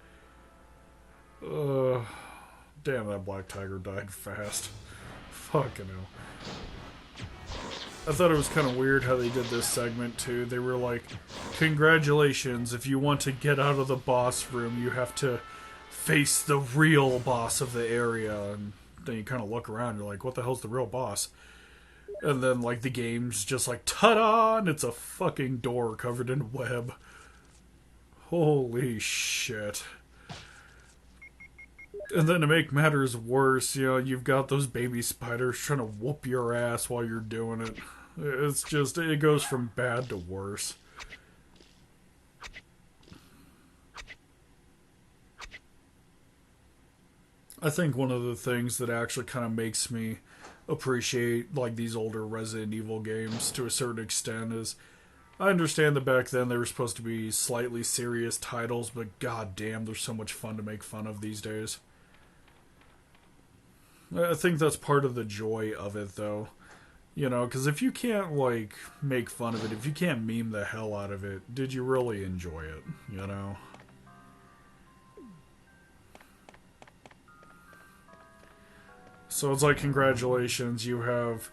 Damn, that black tiger died fast. Fucking hell. I thought it was kind of weird how they did this segment too. They were like, congratulations, if you want to get out of the boss room, you have to face the real boss of the area. And then you kind of look around, you're like, what the hell's the real boss? And then, like, the game's just like, ta-da! And it's a fucking door covered in web. Holy shit. And then to make matters worse, you know, you've got those baby spiders trying to whoop your ass while you're doing it. It's just, it goes from bad to worse. I think one of the things that actually kind of makes me appreciate, like, these older Resident Evil games to a certain extent is, I understand that back then they were supposed to be slightly serious titles, but goddamn, they're so much fun to make fun of these days. I think that's part of the joy of it, though. You know, because if you can't, like, make fun of it, if you can't meme the hell out of it, did you really enjoy it, you know? So it's like, congratulations, you have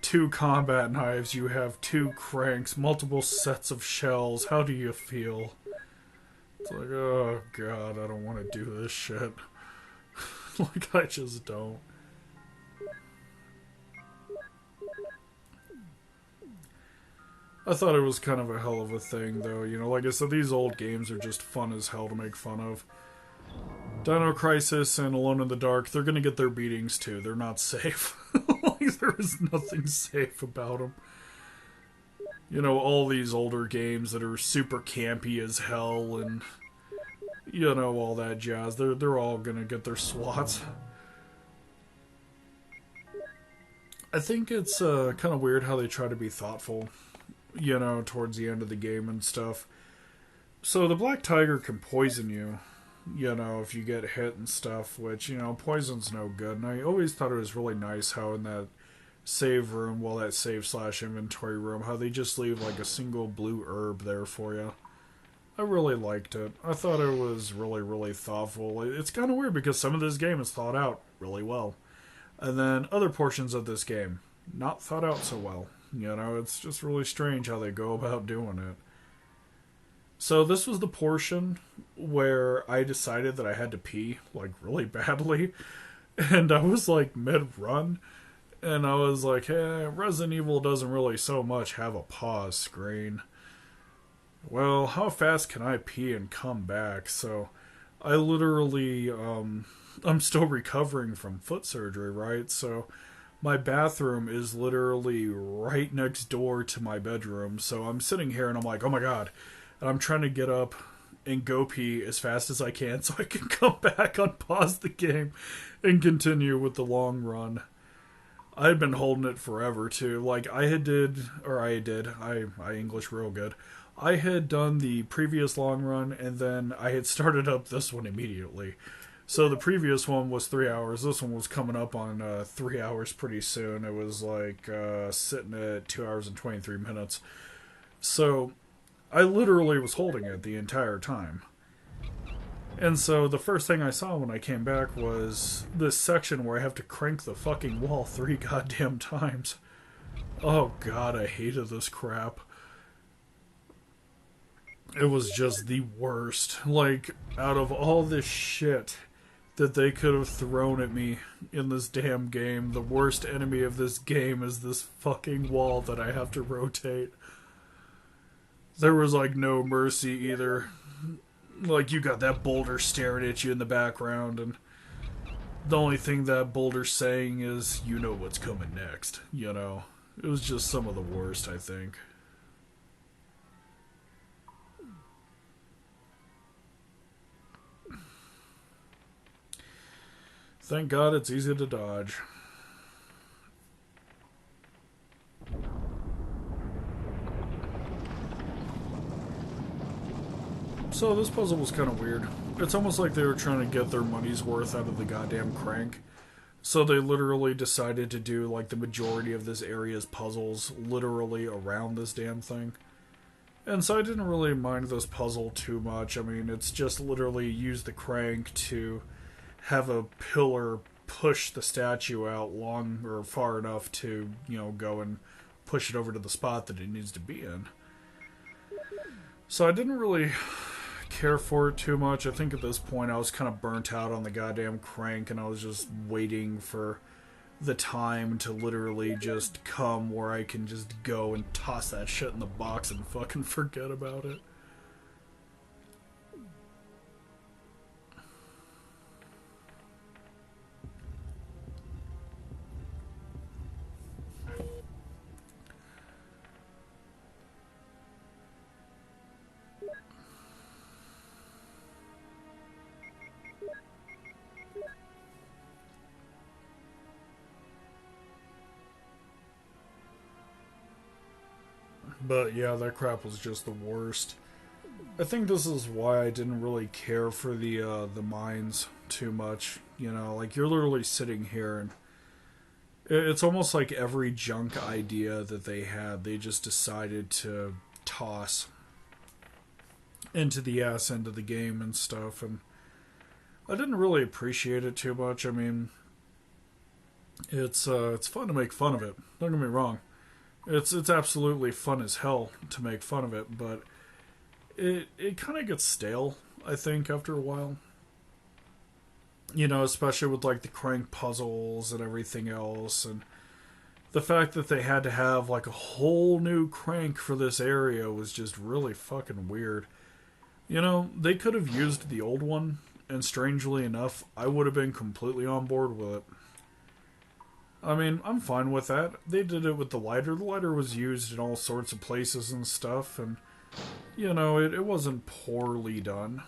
2 combat knives, you have 2 cranks, multiple sets of shells. How do you feel? It's like, oh god, I don't want to do this shit. Like, I just don't. I thought it was kind of a hell of a thing, though. You know, like I said, these old games are just fun as hell to make fun of. Dino Crisis and Alone in the Dark, they're gonna get their beatings too. They're not safe. Like, there is nothing safe about them. You know, all these older games that are super campy as hell and, you know, all that jazz, they're all gonna get their swats. I think it's kind of weird how they try to be thoughtful, you know, towards the end of the game and stuff. So the Black Tiger can poison you, you know, if you get hit and stuff, which, you know, poison's no good. And I always thought it was really nice how in that save room, well, that save/inventory room, how they just leave like a single blue herb there for you. I really liked it. I thought it was really, really thoughtful. It's kind of weird because some of this game is thought out really well. And then other portions of this game, not thought out so well. You know, it's just really strange how they go about doing it. So this was the portion where I decided that I had to pee, like, really badly. And I was, like, mid-run. And I was like, hey, Resident Evil doesn't really so much have a pause screen. Well, how fast can I pee and come back? So I literally, I'm still recovering from foot surgery, right? So my bathroom is literally right next door to my bedroom. So I'm sitting here and I'm like, oh my god. And I'm trying to get up and go pee as fast as I can so I can come back, unpause the game, and continue with the long run. I had been holding it forever too. Like I English real good. I had done the previous long run and then I had started up this one immediately. So the previous one was 3 hours. This one was coming up on 3 hours pretty soon. It was like sitting at 2 hours and 23 minutes. So I literally was holding it the entire time. And so the first thing I saw when I came back was this section where I have to crank the fucking wall 3 goddamn times. Oh god, I hated this crap. It was just the worst. Like, out of all this shit that they could have thrown at me in this damn game, the worst enemy of this game is this fucking wall that I have to rotate. There was, like, no mercy either. Like, you got that boulder staring at you in the background, and the only thing that boulder's saying is, you know what's coming next, you know? It was just some of the worst, I think. Thank God it's easy to dodge. So this puzzle was kind of weird. It's almost like they were trying to get their money's worth out of the goddamn crank. So they literally decided to do like the majority of this area's puzzles literally around this damn thing. And so I didn't really mind this puzzle too much. I mean, it's just literally use the crank to have a pillar push the statue out long or far enough to, you know, go and push it over to the spot that it needs to be in. So I didn't really care for it too much. I think at this point I was kind of burnt out on the goddamn crank and I was just waiting for the time to literally just come where I can just go and toss that shit in the box and fucking forget about it. But yeah, that crap was just the worst. I think this is why I didn't really care for the mines too much. You know, like you're literally sitting here and it's almost like every junk idea that they had, they just decided to toss into the ass end of the game and stuff. And I didn't really appreciate it too much. I mean, It's fun to make fun of it. Don't get me wrong. It's absolutely fun as hell to make fun of it, but it kind of gets stale, I think, after a while. You know, especially with like the crank puzzles and everything else, and the fact that they had to have like a whole new crank for this area was just really fucking weird. You know, they could have used the old one, and strangely enough, I would have been completely on board with it. I mean, I'm fine with that. They did it with the lighter. The lighter was used in all sorts of places and stuff, and, you know, it wasn't poorly done.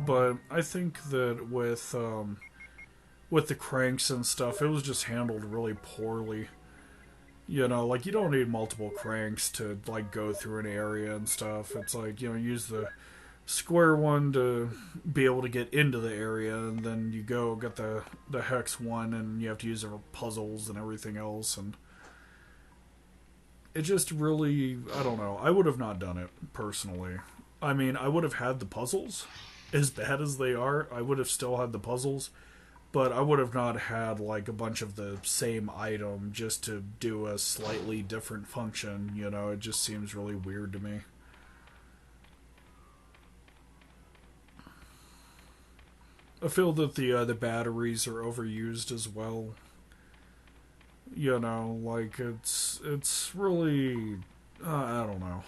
But I think that with the cranks and stuff, it was just handled really poorly. You know, like, you don't need multiple cranks to, like, go through an area and stuff. It's like, you know, use the square one to be able to get into the area, and then you go get the hex one, and you have to use it for puzzles and everything else, and it just really, I don't know, I would have not done it personally. I mean, I would have had the puzzles, as bad as they are. I would have still had the puzzles, but I would have not had like a bunch of the same item just to do a slightly different function. You know, it just seems really weird to me. I feel that the batteries are overused as well. You know, like it's really I don't know.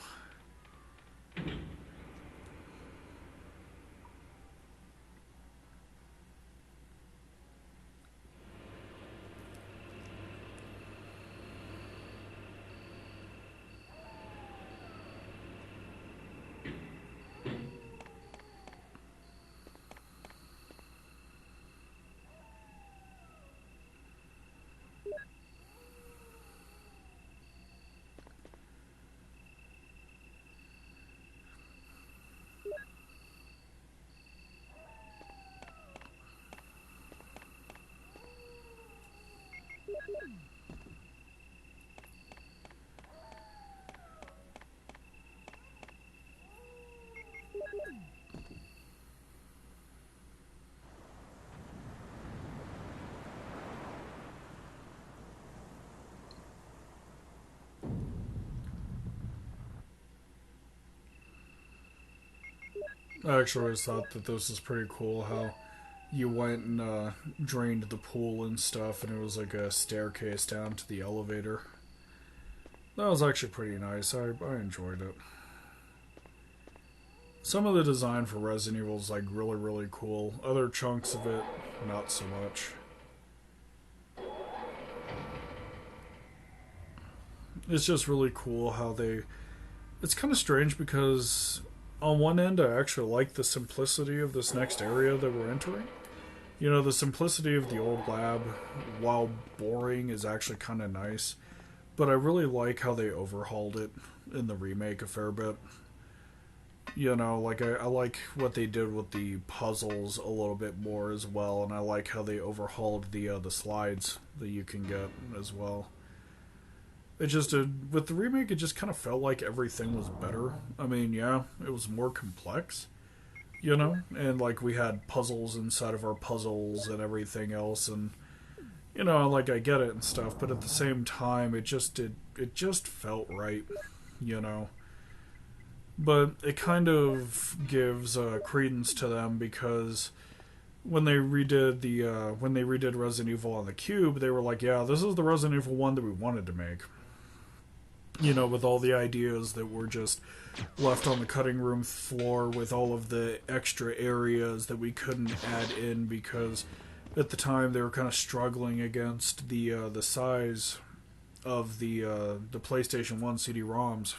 I actually always thought that this was pretty cool how you went and drained the pool and stuff, and it was like a staircase down to the elevator. That was actually pretty nice. I enjoyed it. Some of the design for Resident Evil is like really, really cool. Other chunks of it, not so much. It's just really cool how they. It's kind of strange because on one end, I actually like the simplicity of this next area that we're entering. You know, the simplicity of the old lab, while boring, is actually kind of nice. But I really like how they overhauled it in the remake a fair bit. You know, like I like what they did with the puzzles a little bit more as well, and I like how they overhauled the slides that you can get as well. It just with the remake, it just kind of felt like everything was better. I mean, yeah, it was more complex, you know, and like we had puzzles inside of our puzzles and everything else, and you know, like I get it and stuff, but at the same time, it just felt right, you know. But it kind of gives credence to them because when they redid Resident Evil on the Cube, they were like, yeah, this is the Resident Evil 1 that we wanted to make. You know, with all the ideas that were just left on the cutting room floor, with all of the extra areas that we couldn't add in because at the time they were kind of struggling against the size of the PlayStation 1 CD-ROMs.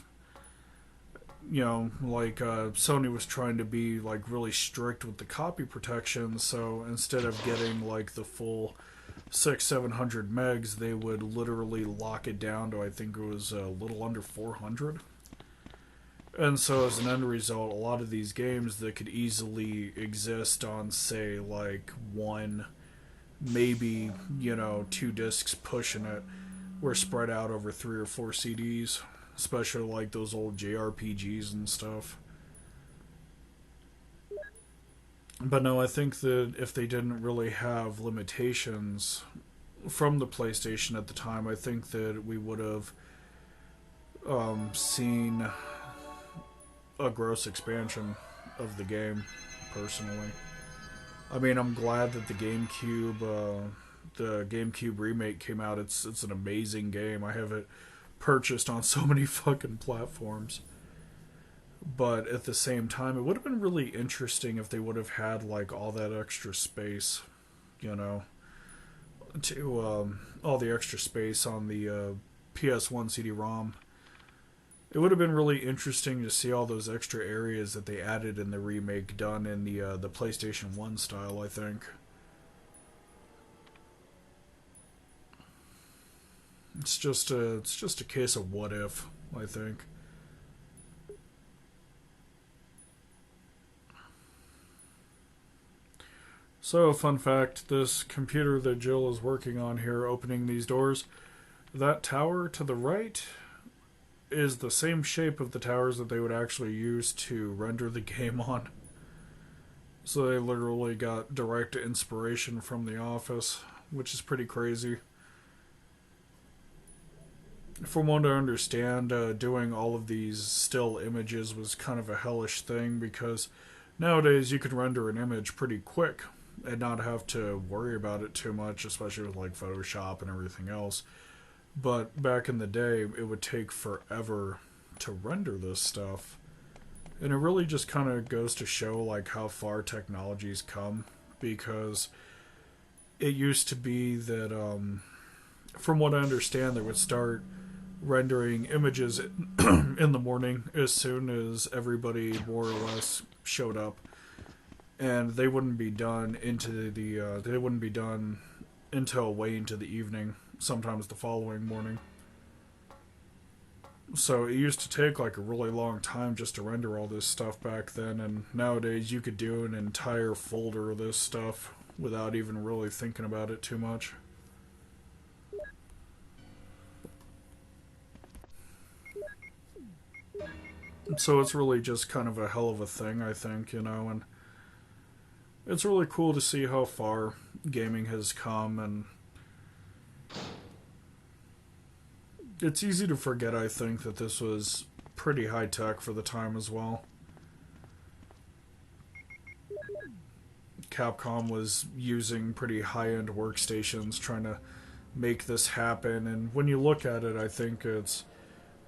You know, like Sony was trying to be like really strict with the copy protection, so instead of getting like the full 600-700 megs, they would literally lock it down to, I think it was a little under 400. And so as an end result, a lot of these games that could easily exist on, say, like one, maybe, you know, 2 discs pushing it, were spread out over 3 or 4 CDs. Especially like those old JRPGs and stuff. But no, I think that if they didn't really have limitations, from the PlayStation at the time, I think that we would have seen a gross expansion of the game, personally. I mean, I'm glad that the GameCube remake came out. It's an amazing game. I have it purchased on so many fucking platforms. But at the same time, it would have been really interesting if they would have had like all that extra space, you know, to all the extra space on the PS1 CD-ROM. It would have been really interesting to see all those extra areas that they added in the remake done in the PlayStation 1 style, I think. It's just a case of what if, I think. So, fun fact, this computer that Jill is working on here, opening these doors, that tower to the right is the same shape of the towers that they would actually use to render the game on. So they literally got direct inspiration from The Office, which is pretty crazy. From what I understand, doing all of these still images was kind of a hellish thing, because nowadays you can render an image pretty quick and not have to worry about it too much, especially with like Photoshop and everything else. But back in the day, it would take forever to render this stuff. And it really just kind of goes to show like how far technology's come, because it used to be that, from what I understand, they would start rendering images in the morning as soon as everybody more or less showed up, and they wouldn't be done until way into the evening, sometimes the following morning. So it used to take like a really long time just to render all this stuff back then, and nowadays you could do an entire folder of this stuff without even really thinking about it too much. So it's really just kind of a hell of a thing, I think, you know, and it's really cool to see how far gaming has come, and it's easy to forget, I think, that this was pretty high tech for the time as well. Capcom was using pretty high-end workstations trying to make this happen, and when you look at it, I think it's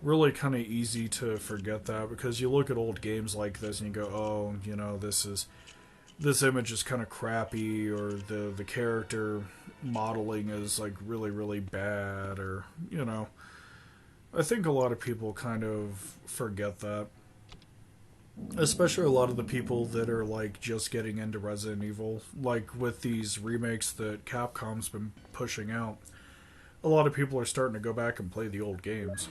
really kind of easy to forget that, because you look at old games like this and you go, oh, you know, this image is kind of crappy, or the character modeling is like really, really bad, or, you know, I think a lot of people kind of forget that. Especially a lot of the people that are like just getting into Resident Evil, like with these remakes that Capcom's been pushing out. A lot of people are starting to go back and play the old games.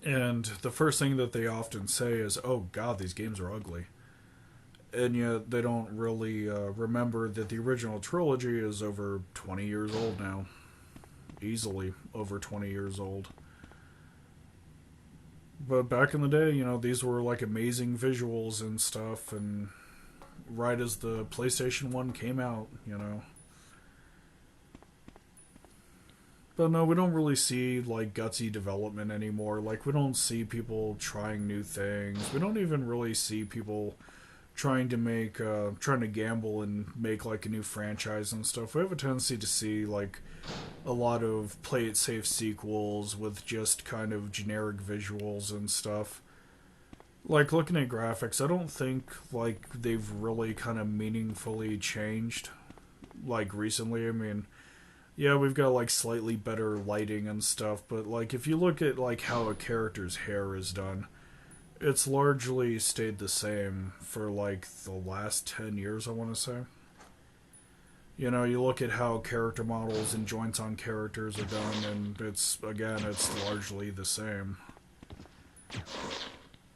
And the first thing that they often say is, oh god, these games are ugly. And yet they don't really remember that the original trilogy is over 20 years old now. Easily over 20 years old. But back in the day, you know, these were like amazing visuals and stuff, and right as the PlayStation 1 came out, you know. But no, we don't really see like gutsy development anymore. Like, we don't see people trying new things. We don't even really see people trying to gamble and make like a new franchise and stuff. We have a tendency to see like a lot of play it safe sequels with just kind of generic visuals and stuff. Like, looking at graphics, I don't think like they've really kind of meaningfully changed like recently. I mean, yeah, we've got like slightly better lighting and stuff, but like if you look at like how a character's hair is done, it's largely stayed the same for like the last 10 years, I want to say. You know, you look at how character models and joints on characters are done, and it's largely the same.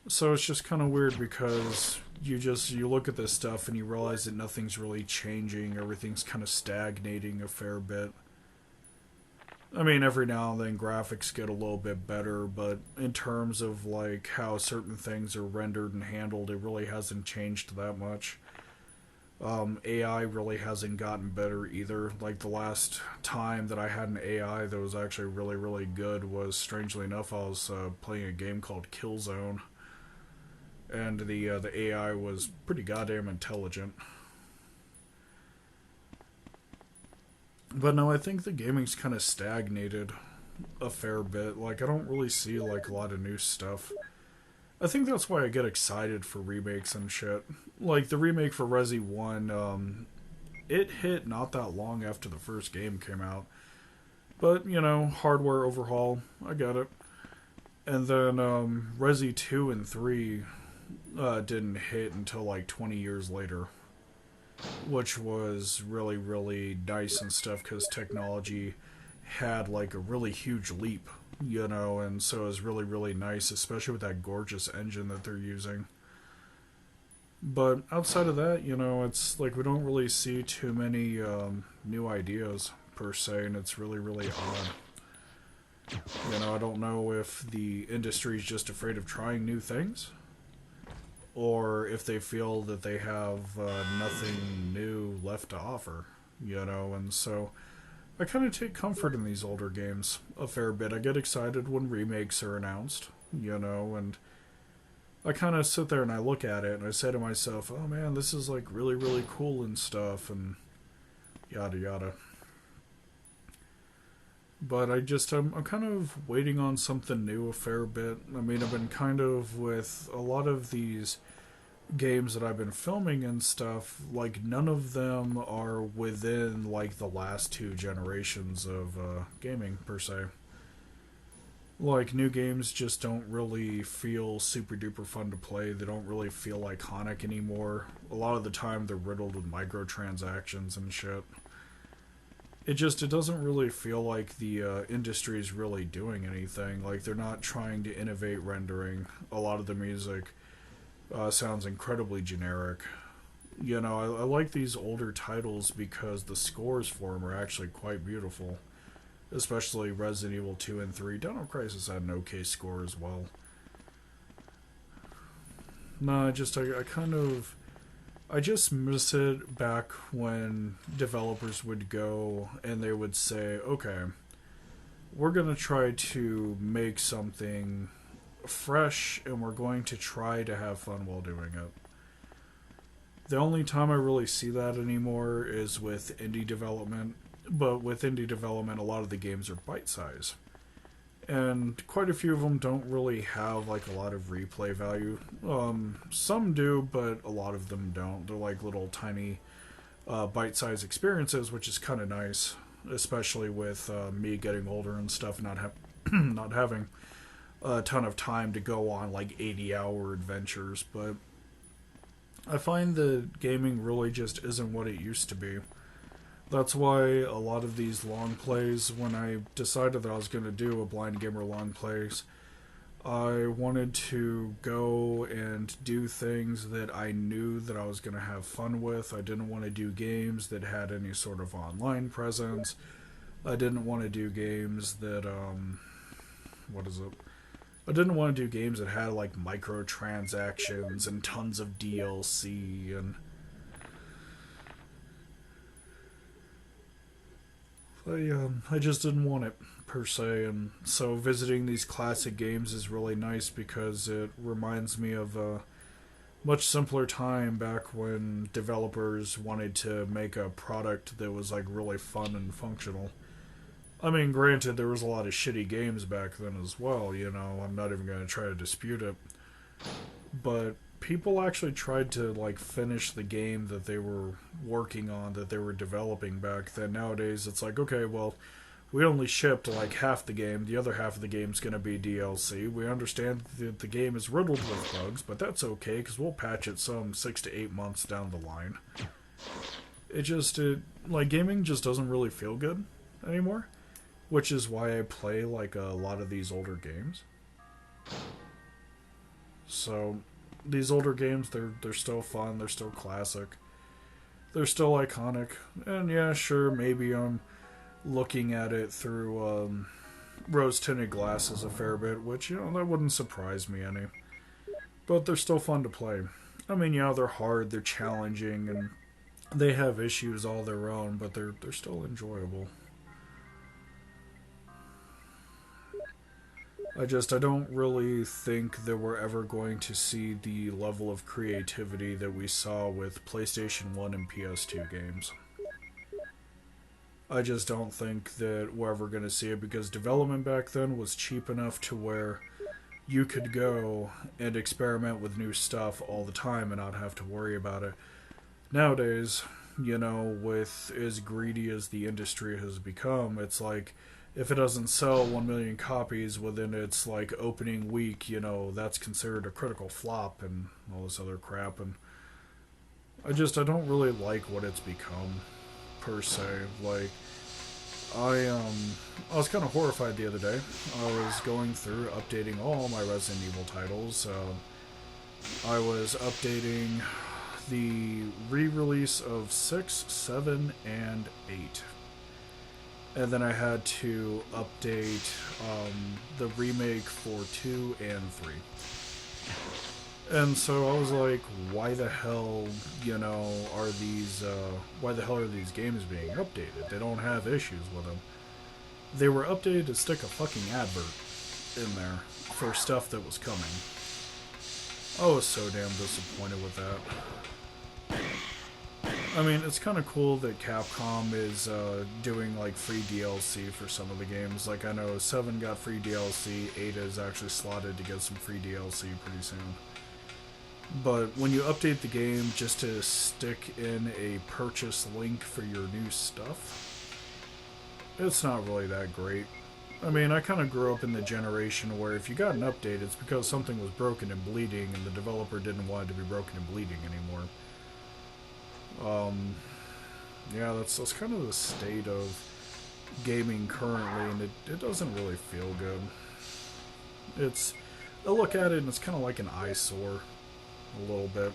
So it's just kind of weird, because you look at this stuff and you realize that nothing's really changing, everything's kind of stagnating a fair bit. I mean, every now and then graphics get a little bit better, but in terms of like how certain things are rendered and handled, it really hasn't changed that much. AI really hasn't gotten better either. Like the last time that I had an AI that was actually really, really good was, strangely enough, I was playing a game called Killzone, and the AI was pretty goddamn intelligent. But no, I think the gaming's kind of stagnated a fair bit. Like, I don't really see like a lot of new stuff. I think that's why I get excited for remakes and shit. Like the remake for Resi 1, it hit not that long after the first game came out. But, you know, hardware overhaul, I get it. And then Resi 2 and 3 didn't hit until like 20 years later, which was really, really nice and stuff because technology had like a really huge leap, you know, and so it was really, really nice, especially with that gorgeous engine that they're using. But outside of that, you know, it's like we don't really see too many new ideas per se, and it's really, really odd. You know, I don't know if the industry's just afraid of trying new things, or if they feel that they have nothing new left to offer, you know, and so I kind of take comfort in these older games a fair bit. I get excited when remakes are announced, you know, and I kind of sit there and I look at it and I say to myself, oh man, this is like really, really cool and stuff, and yada yada. But I'm kind of waiting on something new a fair bit. I mean, I've been kind of with a lot of these games that I've been filming and stuff, like none of them are within like the last two generations of gaming per se. Like new games just don't really feel super duper fun to play. They don't really feel iconic anymore. A lot of the time they're riddled with microtransactions and shit. It doesn't really feel like the industry is really doing anything. Like they're not trying to innovate rendering. A lot of the music sounds incredibly generic. You know, I like these older titles because the scores for them are actually quite beautiful. Especially Resident Evil 2 and 3. Dino Crisis had an okay score as well. No, I just miss it back when developers would go and they would say, okay, we're going to try to make something fresh and we're going to try to have fun while doing it. The only time I really see that anymore is with indie development. But with indie development, a lot of the games are bite-size. And quite a few of them don't really have like a lot of replay value. Some do, but a lot of them don't. They're like little tiny bite-sized experiences, which is kind of nice. Especially with me getting older and stuff, not having a ton of time to go on like 80-hour adventures. But I find that gaming really just isn't what it used to be. That's why a lot of these long plays, when I decided that I was going to do a Blind Gamer long plays, I wanted to go and do things that I knew that I was going to have fun with. I didn't want to do games that had any sort of online presence. I didn't want to do games that, I didn't want to do games that had like microtransactions and tons of DLC and I just didn't want it, per se, and so visiting these classic games is really nice because it reminds me of a much simpler time back when developers wanted to make a product that was like really fun and functional. I mean, granted, there was a lot of shitty games back then as well, you know, I'm not even going to try to dispute it, but people actually tried to like finish the game that they were working on, that they were developing back then. Nowadays it's like, okay, well, we only shipped like half the game, the other half of the game's going to be DLC. We understand that the game is riddled with bugs, but that's okay because we'll patch it some 6 to 8 months down the line. Like gaming just doesn't really feel good anymore, which is why I play like a lot of these older games. So these older games, they're still fun, they're still classic, they're still iconic, and yeah, sure, maybe I'm looking at it through rose-tinted glasses a fair bit, which, you know, that wouldn't surprise me any. But they're still fun to play. I mean, yeah, they're hard, they're challenging, and They have issues all their own, but they're still enjoyable. I don't really think that we're ever going to see the level of creativity that we saw with PlayStation 1 and PS2 games. I just don't think that we're ever going to see it because development back then was cheap enough to where you could go and experiment with new stuff all the time and not have to worry about it. Nowadays, with as greedy as the industry has become, it's like if it doesn't sell 1 million copies within its like opening week, that's considered a critical flop and all this other crap. And I don't really like what it's become per se. Like I was kind of horrified the other day. I was going through updating all my Resident Evil titles. I was updating the re-release of 6, 7, and 8. And then I had to update the remake for 2 and 3. And so I was like, why the hell, why the hell are these games being updated? They don't have issues with them. They were updated to stick a fucking advert in there for stuff that was coming. I was so damn disappointed with that. I mean, it's kind of cool that Capcom is doing like free DLC for some of the games. Like I know 7 got free DLC, 8 is actually slotted to get some free DLC pretty soon. But when you update the game just to stick in a purchase link for your new stuff, it's not really that great. I mean, I kind of grew up in the generation where if you got an update, it's because something was broken and bleeding and the developer didn't want it to be broken and bleeding anymore. Yeah, that's kind of the state of gaming currently, and it doesn't really feel good. I look at it and it's kind of like an eyesore. A little bit.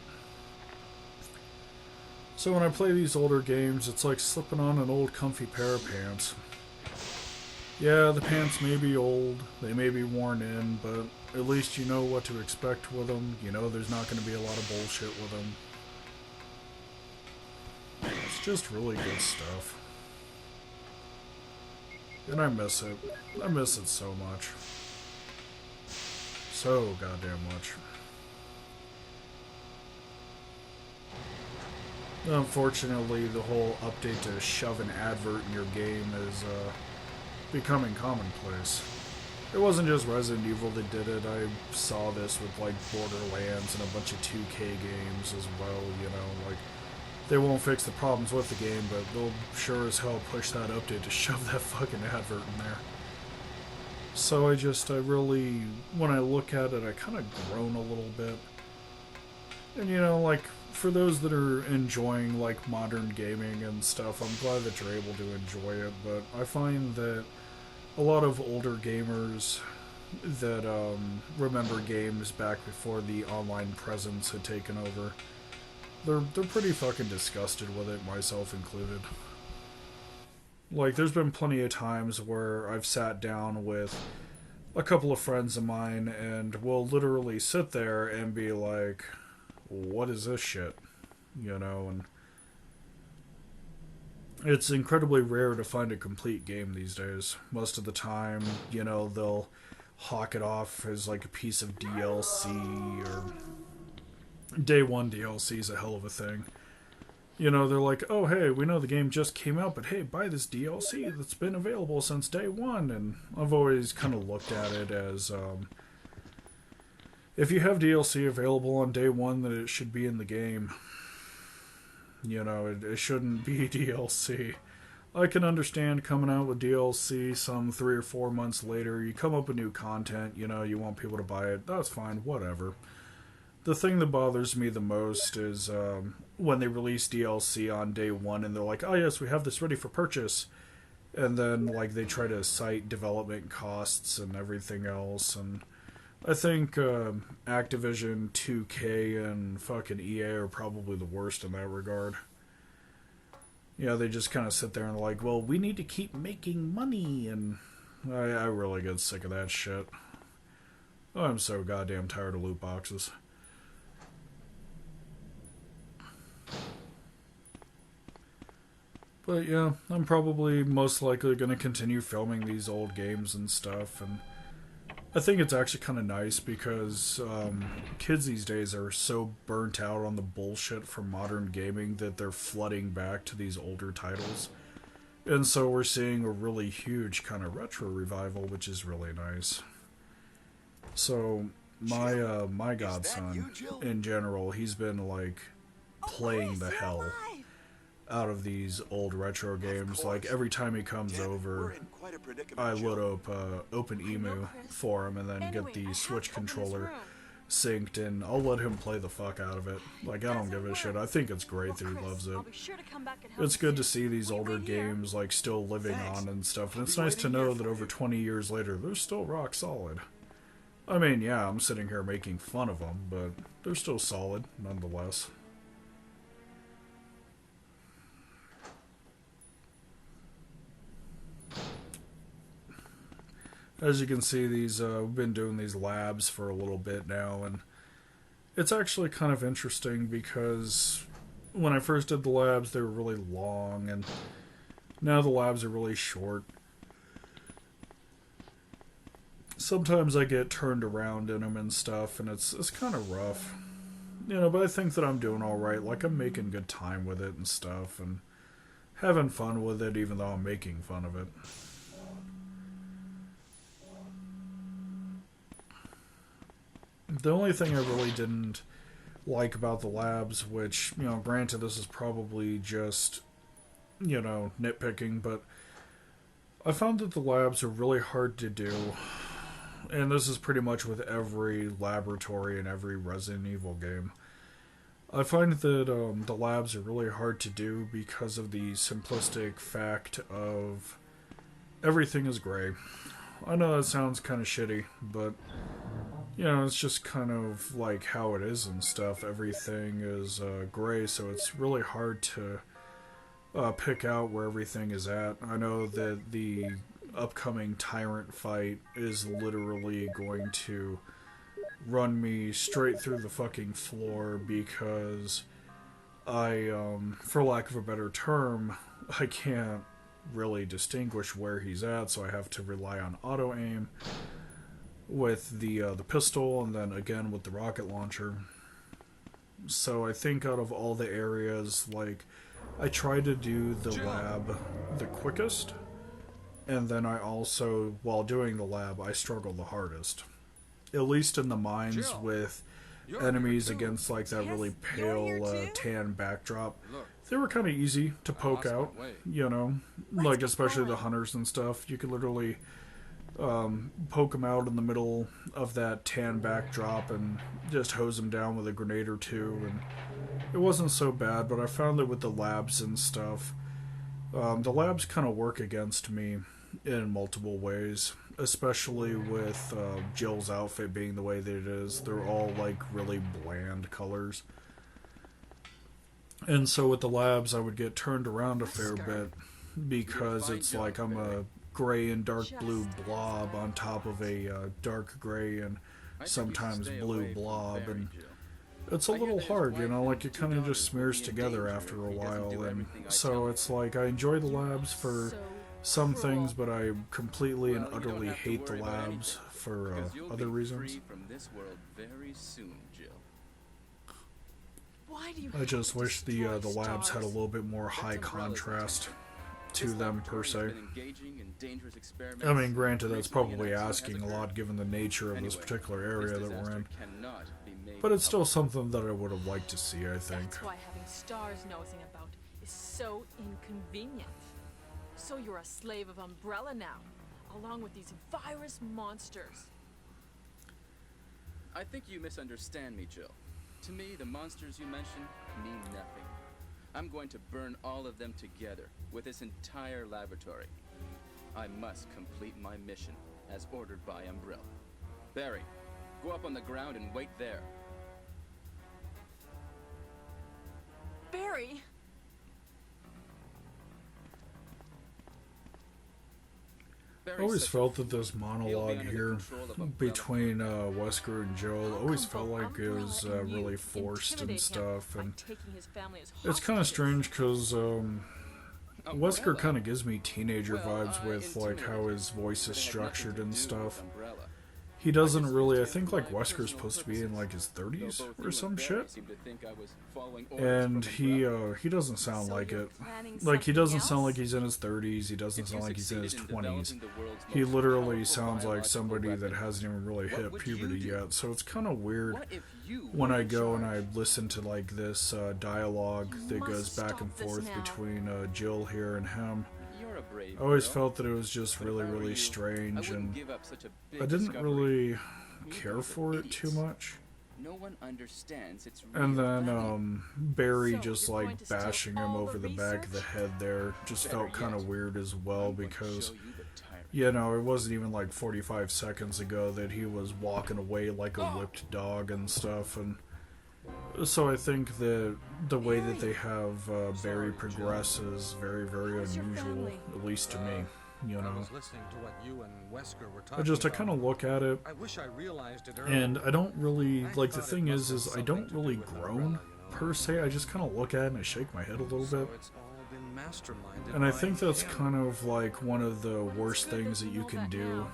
So when I play these older games, it's like slipping on an old comfy pair of pants. Yeah, the pants may be old, they may be worn in, but at least you know what to expect with them. You know there's not going to be a lot of bullshit with them. It's just really good stuff. And I miss it. I miss it so much. So goddamn much. Unfortunately, the whole update to shove an advert in your game is becoming commonplace. It wasn't just Resident Evil that did it. I saw this with like Borderlands and a bunch of 2K games as well, like they won't fix the problems with the game, but they'll sure as hell push that update to shove that fucking advert in there. So I really, when I look at it, I kind of groan a little bit. And like, for those that are enjoying like modern gaming and stuff, I'm glad that you're able to enjoy it, but I find that a lot of older gamers that remember games back before the online presence had taken over, they're pretty fucking disgusted with it, myself included. Like, there's been plenty of times where I've sat down with a couple of friends of mine and we'll literally sit there and be like, what is this shit? And it's incredibly rare to find a complete game these days. Most of the time, they'll hawk it off as like a piece of DLC, or day one DLC is a hell of a thing. They're like, oh hey, we know the game just came out, but hey, buy this DLC that's been available since day one. And I've always kind of looked at it as, if you have DLC available on day one, then it should be in the game. It shouldn't be DLC. I can understand coming out with DLC some 3 or 4 months later. You come up with new content, you want people to buy it. That's fine, whatever. The thing that bothers me the most is when they release DLC on day one and they're like, oh yes, we have this ready for purchase. And then like they try to cite development costs and everything else, and I think Activision, 2K, and fucking EA are probably the worst in that regard. They just kind of sit there and are like, well, we need to keep making money, and I really get sick of that shit. I'm so goddamn tired of loot boxes. But yeah, I'm probably most likely going to continue filming these old games and stuff, and I think it's actually kind of nice because kids these days are so burnt out on the bullshit from modern gaming that they're flooding back to these older titles. And so we're seeing a really huge kind of retro revival, which is really nice. So my godson, in general, he's been like playing the hell out of these old retro games. Like every time he comes over, I load up OpenEmu for him and then get the Switch controller synced, and I'll let him play the fuck out of it. Like, I don't give a shit. I think it's great that he loves it. It's good to see these older games like still living on and stuff, and it's nice to know that over 20 years later they're still rock solid. I mean, yeah, I'm sitting here making fun of them, but they're still solid nonetheless. As you can see, these we've been doing these labs for a little bit now, and it's actually kind of interesting because when I first did the labs, they were really long, and now the labs are really short. Sometimes I get turned around in them and stuff, and it's kind of rough. You know, but I think that I'm doing alright. Like, I'm making good time with it and stuff, and having fun with it, even though I'm making fun of it. The only thing I really didn't like about the labs, which, you know, granted this is probably just, you know, nitpicking, but I found that the labs are really hard to do. And this is pretty much with every laboratory in every Resident Evil game. I find that the labs are really hard to do because of the simplistic fact of everything is gray. I know that sounds kind of shitty, but you know, it's just kind of like how it is and stuff. Everything is gray, so it's really hard to pick out where everything is at. I know that the upcoming Tyrant fight is literally going to run me straight through the fucking floor because I, for lack of a better term, I can't really distinguish where he's at, so I have to rely on auto-aim with the pistol, and then again with the rocket launcher. So I think out of all the areas, like, I try to do the lab the quickest, and then I also, while doing the lab, I struggle the hardest. At least in the mines with enemies against like that really pale tan backdrop. They were kind of easy to poke out, you know, like especially the hunters and stuff. You could literally poke them out in the middle of that tan backdrop and just hose them down with a grenade or two, and it wasn't so bad. But I found that with the labs and stuff, the labs kind of work against me in multiple ways, especially with Jill's outfit being the way that it is. They're all like really bland colors, and so with the labs I would get turned around a fair bit because it's like I'm a gray and dark blue blob on top of a dark gray and sometimes blue blob, and it's a little hard, you know, like it kind of just smears together after a while. And so it's like I enjoy the labs for some things, but I completely and utterly hate the labs for other reasons. I just wish the labs had a little bit more high contrast to them per se. I mean, granted, that's probably asking a lot given the nature of this particular area that we're in, but it's still something that I would have liked to see, I think. That's why having stars nosing about is so inconvenient. So you're a slave of Umbrella now, along with these virus monsters. I think you misunderstand me, Jill. To me, the monsters you mention mean nothing. I'm going to burn all of them together with this entire laboratory. I must complete my mission as ordered by Umbrella. Barry, go up on the ground and wait there. Barry! I always felt that this monologue here between Wesker and Joel always felt like it was really forced and stuff, and it's kind of strange because Wesker Umbrella? kind of gives me teenager Well, vibes with like how intuitively, his voice is but it had structured nothing and to do with stuff. Umbrella. He doesn't just really. I used it think for like my Wesker's personal supposed to be in purposes. like his 30s Though both or you some and Barry shit. seem to think I was following orders And from he Umbrella. he doesn't sound So like you're it. planning Like he something doesn't sound else? like he's in his 30s. He doesn't If sound you like he's in his succeeded 20s. developing the world's He most literally powerful sounds like biological somebody that weapon, hasn't even really what hit would you puberty do? yet. So it's kind of weird What if you when were I in go and charge? I listen to like this dialogue You that must goes back and stop this forth now. between Jill here and him. You're a brave I always girl. felt that it was just But if really, I were really you, I strange, wouldn't and give up such a big I didn't discovery. really We're care both for it too idiots. much. No one understands its And real then value. Barry So, just you're going like to steal bashing him all over the the back of the research? head there just Better felt kind of yet, weird as well I'm going to because show you the tyrant. you know, it wasn't even like 45 seconds ago that he was walking away like a whipped dog and stuff. And so I think that the way that they have Barry progress is very, very How's your unusual, family? at least to me. You I know, was listening to what you and Wesker were I talking just I about. kind of look at it, I wish I realized it earlier. and I don't really I like the thought it thing must is have I something don't to do really with groan Umbrella, you know? per se. I just kind of look at it and I shake my head a little So bit. it's all been masterminded And I by think that's him. kind of like one of the worst good things that that you you know can that do now.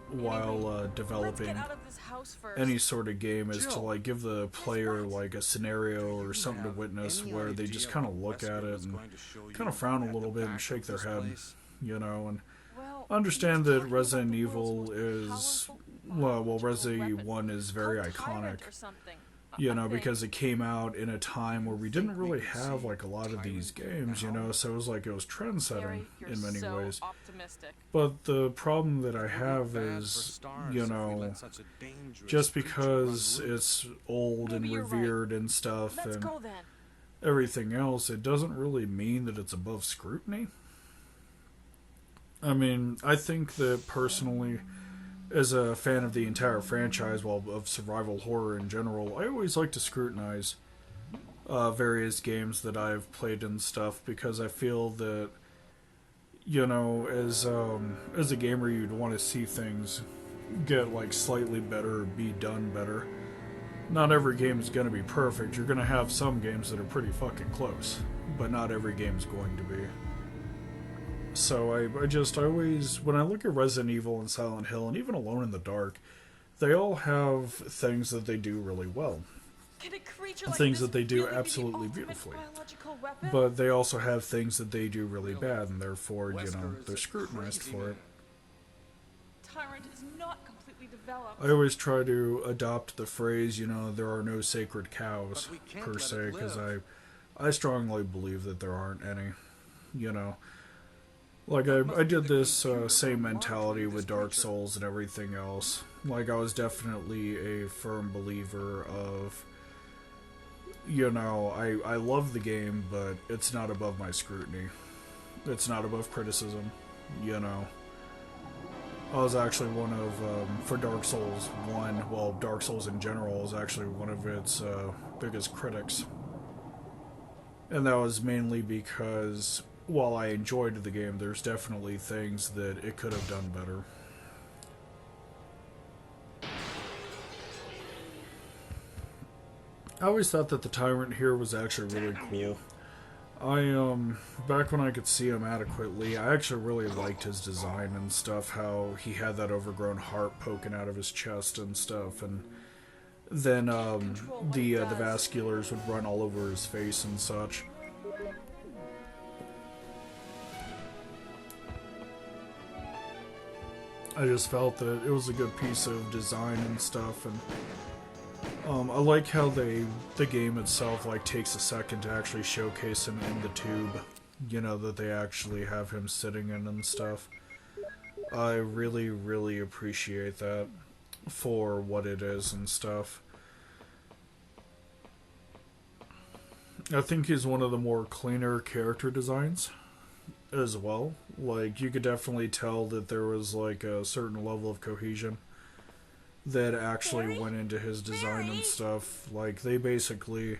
while Let's developing get out of this house first. any sort of game is to Jill, like give the player right. like a scenario or You something to have witness any where they idea just kind of what look at Wesker it was and going to show kind of you frown a at little the bit and back shake of their this head, place? you know, and Well, understand he that was talking Resident about the world's Evil most is powerful well, biological Resident Evil weapon. 1 is very Called iconic. Tyrant or something. You I know, think. because it came out in a time where we didn't think we really could have see like a lot of these Tyrant games, you now? know, so it was like it was trend-setting Barry, you're in many so ways. optimistic. But the problem that I It would be have bad for is, stars you if we know, let such a dangerous just creature because run loose. it's old and Maybe you're right. revered and stuff Let's and go then. everything else, it doesn't really mean that it's above scrutiny. I mean, I think that personally, as a fan of the entire franchise, well, of survival horror in general, I always like to scrutinize various games that I've played and stuff because I feel that, you know, as a gamer, you'd want to see things get like slightly better or be done better. Not every game is going to be perfect. You're going to have some games that are pretty fucking close, but not every game's going to be. So I always, when I look at Resident Evil and Silent Hill and even Alone in the Dark, they all have things that they do really well. Can a creature like Things this that they do really be the absolutely ultimate beautifully. biological weapon? But they also have things that they do really bad, and therefore, you know, Wesker is they're a scrutinized crazy for man. it. Tyrant is not completely developed. I always try to adopt the phrase, you know, there are no sacred cows, But we can't per let se, it because live. I strongly believe that there aren't any, you know. Like, I did this same mentality with Dark Souls and everything else. Like, I was definitely a firm believer of, you know, I love the game, but it's not above my scrutiny. It's not above criticism, you know. I was actually one of, for Dark Souls 1, well, Dark Souls in general was actually one of its biggest critics. And that was mainly because, while I enjoyed the game, there's definitely things that it could have done better. I always thought that the Tyrant here was actually really cool. Back when I could see him adequately, I actually really liked his design and stuff, how he had that overgrown heart poking out of his chest and stuff, and then, the vasculars would run all over his face and such. I just felt that it was a good piece of design and stuff, and I like how the game itself like takes a second to actually showcase him in the tube, you know, that they actually have him sitting in and stuff. I really, really appreciate that for what it is and stuff. I think he's one of the more cleaner character designs as well. Like, you could definitely tell that there was like a certain level of cohesion that actually Barry? went into his design Barry? and stuff. Like, they basically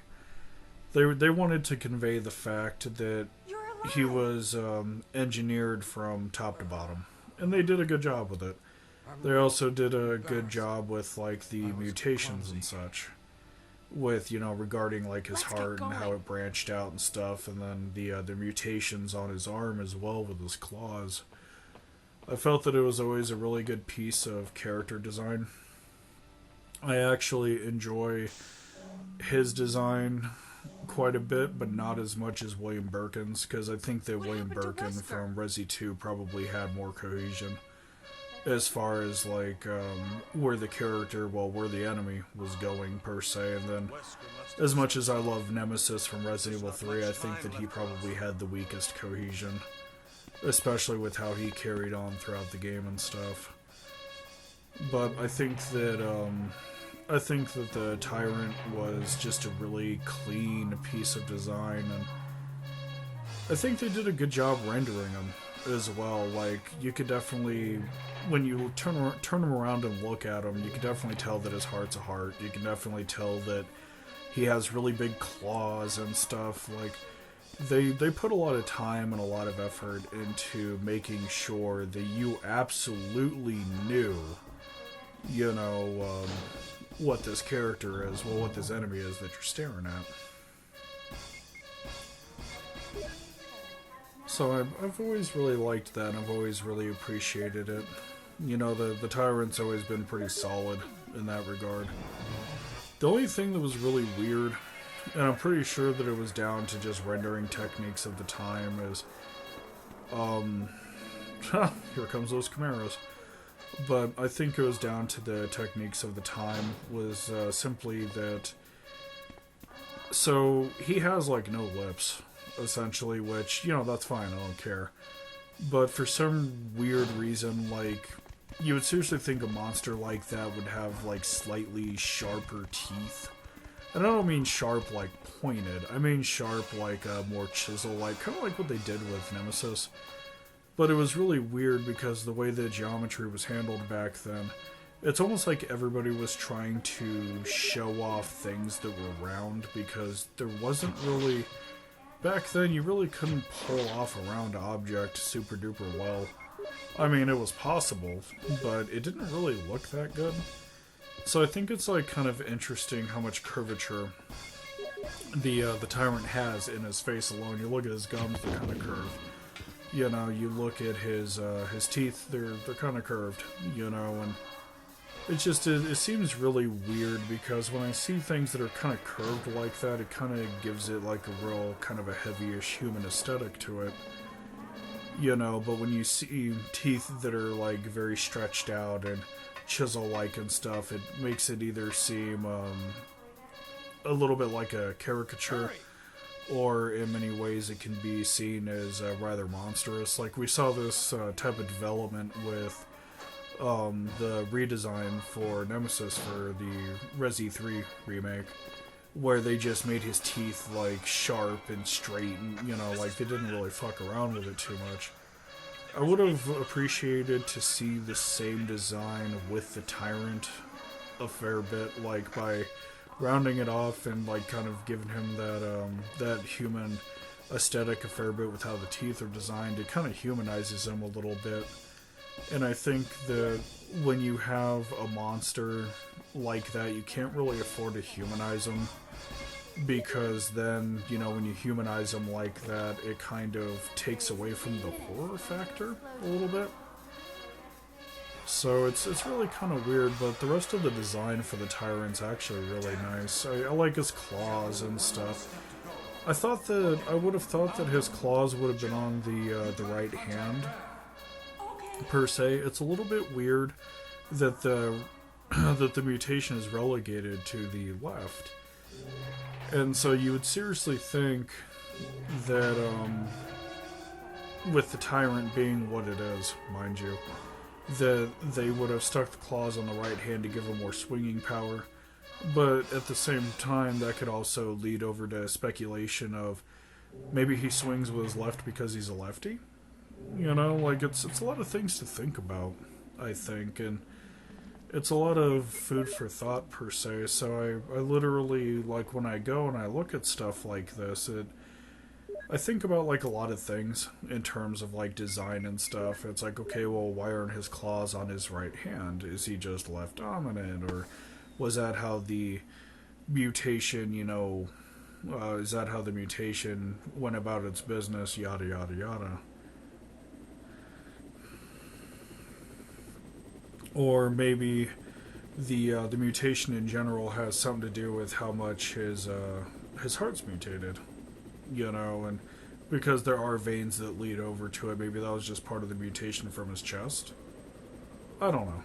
they wanted to convey the fact that You're alive. he was engineered from top to bottom, and they did a good job with it. They also did a good job with like the mutations and such, with, you know, regarding like his Let's get heart and how going. it branched out and stuff, and then the mutations on his arm as well with his claws. I felt that it was always a really good piece of character design. I actually enjoy his design quite a bit, but not as much as William Birkin's, because I think that What William happened to Birkin Wesker? from Resi 2 probably had more cohesion as far as like where the character, well, where the enemy was going per se. And then as much as I love Nemesis from Resident Evil 3, I think that he probably had the weakest cohesion, especially with how he carried on throughout the game and stuff. But I think that the Tyrant was just a really clean piece of design, and I think they did a good job rendering him as well. Like, you could definitely, when you turn him around and look at him, you can definitely tell that his heart's a heart. You can definitely tell that he has really big claws and stuff. Like, they put a lot of time and a lot of effort into making sure that you absolutely knew, you know, what this character is, well, what this enemy is that you're staring at. So I've always really liked that, and I've always really appreciated it. You know, the Tyrant's always been pretty solid in that regard. The only thing that was really weird, and I'm pretty sure that it was down to just rendering techniques of the time, is, here comes those Chimeras. But I think it was down to the techniques of the time, was simply that, so he has like no lips, essentially, which, you know, that's fine, I don't care. But for some weird reason, like, you would seriously think a monster like that would have like slightly sharper teeth. And I don't mean sharp like pointed, I mean sharp like more chisel, like kind of like what they did with Nemesis. But it was really weird because the way the geometry was handled back then, it's almost like everybody was trying to show off things that were round, because there wasn't really, back then you really couldn't pull off a round object super duper well. I mean, it was possible, but it didn't really look that good. So I think it's like kind of interesting how much curvature the Tyrant has in his face alone. You look at his gums, they're kind of curved. You know, you look at his teeth, they're kind of curved, you know, and it seems really weird, because when I see things that are kind of curved like that, it kind of gives it like a real kind of a heavyish human aesthetic to it, you know. But when you see teeth that are like very stretched out and chisel-like and stuff, it makes it either seem a little bit like a caricature, or in many ways it can be seen as rather monstrous. Like, we saw this type of development with the redesign for Nemesis for the Resi 3 remake, where they just made his teeth like sharp and straight, and, you know, like they didn't really fuck around with it too much. I would have appreciated to see the same design with the Tyrant a fair bit, like by rounding it off and like kind of giving him that human aesthetic a fair bit with how the teeth are designed. It kind of humanizes him a little bit. And I think that when you have a monster like that, you can't really afford to humanize him, because then, you know, when you humanize him like that, it kind of takes away from the horror factor a little bit. So it's really kind of weird, but the rest of the design for the Tyrant's actually really nice. I like his claws and stuff. I would have thought that his claws would have been on the right hand, per se. It's a little bit weird that the that the mutation is relegated to the left. And so you would seriously think that with the Tyrant being what it is, mind you, that they would have stuck the claws on the right hand to give him more swinging power. But at the same time, that could also lead over to speculation of maybe he swings with his left because he's a lefty. You know, like, it's a lot of things to think about, I think, and it's a lot of food for thought, per se. So I literally, like, when I go and I look at stuff like this, I think about, like, a lot of things in terms of, like, design and stuff. It's like, okay, well, why aren't his claws on his right hand? Is he just left dominant? Or was that how the mutation, you know, is that how the mutation went about its business, yada yada yada. Or maybe the mutation in general has something to do with how much his heart's mutated, you know, and because there are veins that lead over to it, maybe that was just part of the mutation from his chest. I don't know.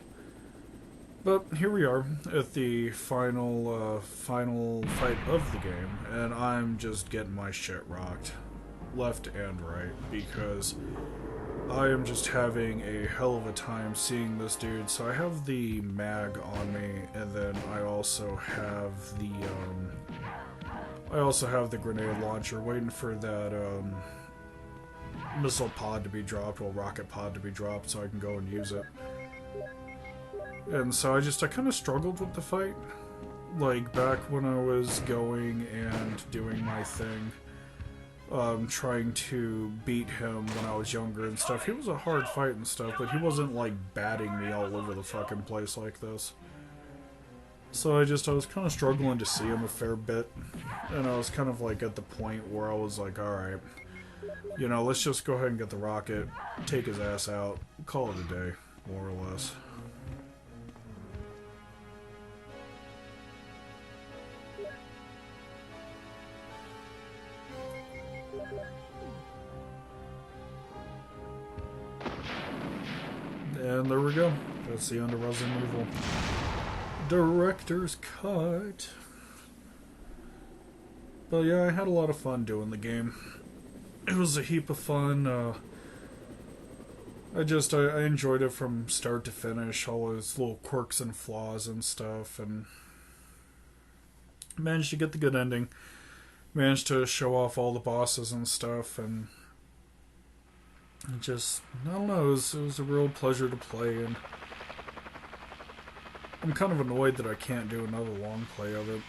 But here we are at the final fight of the game, and I'm just getting my shit rocked, left and right, because I am just having a hell of a time seeing this dude. So I have the mag on me, and then I also have the grenade launcher, waiting for that missile pod to be dropped, or rocket pod to be dropped, so I can go and use it. And so I kind of struggled with the fight. Like, back when I was going and doing my thing, trying to beat him when I was younger and stuff. He was a hard fight and stuff, but he wasn't, like, batting me all over the fucking place like this. So I was kind of struggling to see him a fair bit. And I was kind of, like, at the point where I was like, alright, you know, let's just go ahead and get the rocket, take his ass out, call it a day, more or less. And there we go. That's the end of Resident Evil. Director's cut. But yeah, I had a lot of fun doing the game. It was a heap of fun. I enjoyed it from start to finish. All those little quirks and flaws and stuff. And managed to get the good ending. Managed to show off all the bosses and stuff. And I don't know, it was a real pleasure to play, and I'm kind of annoyed that I can't do another long play of it.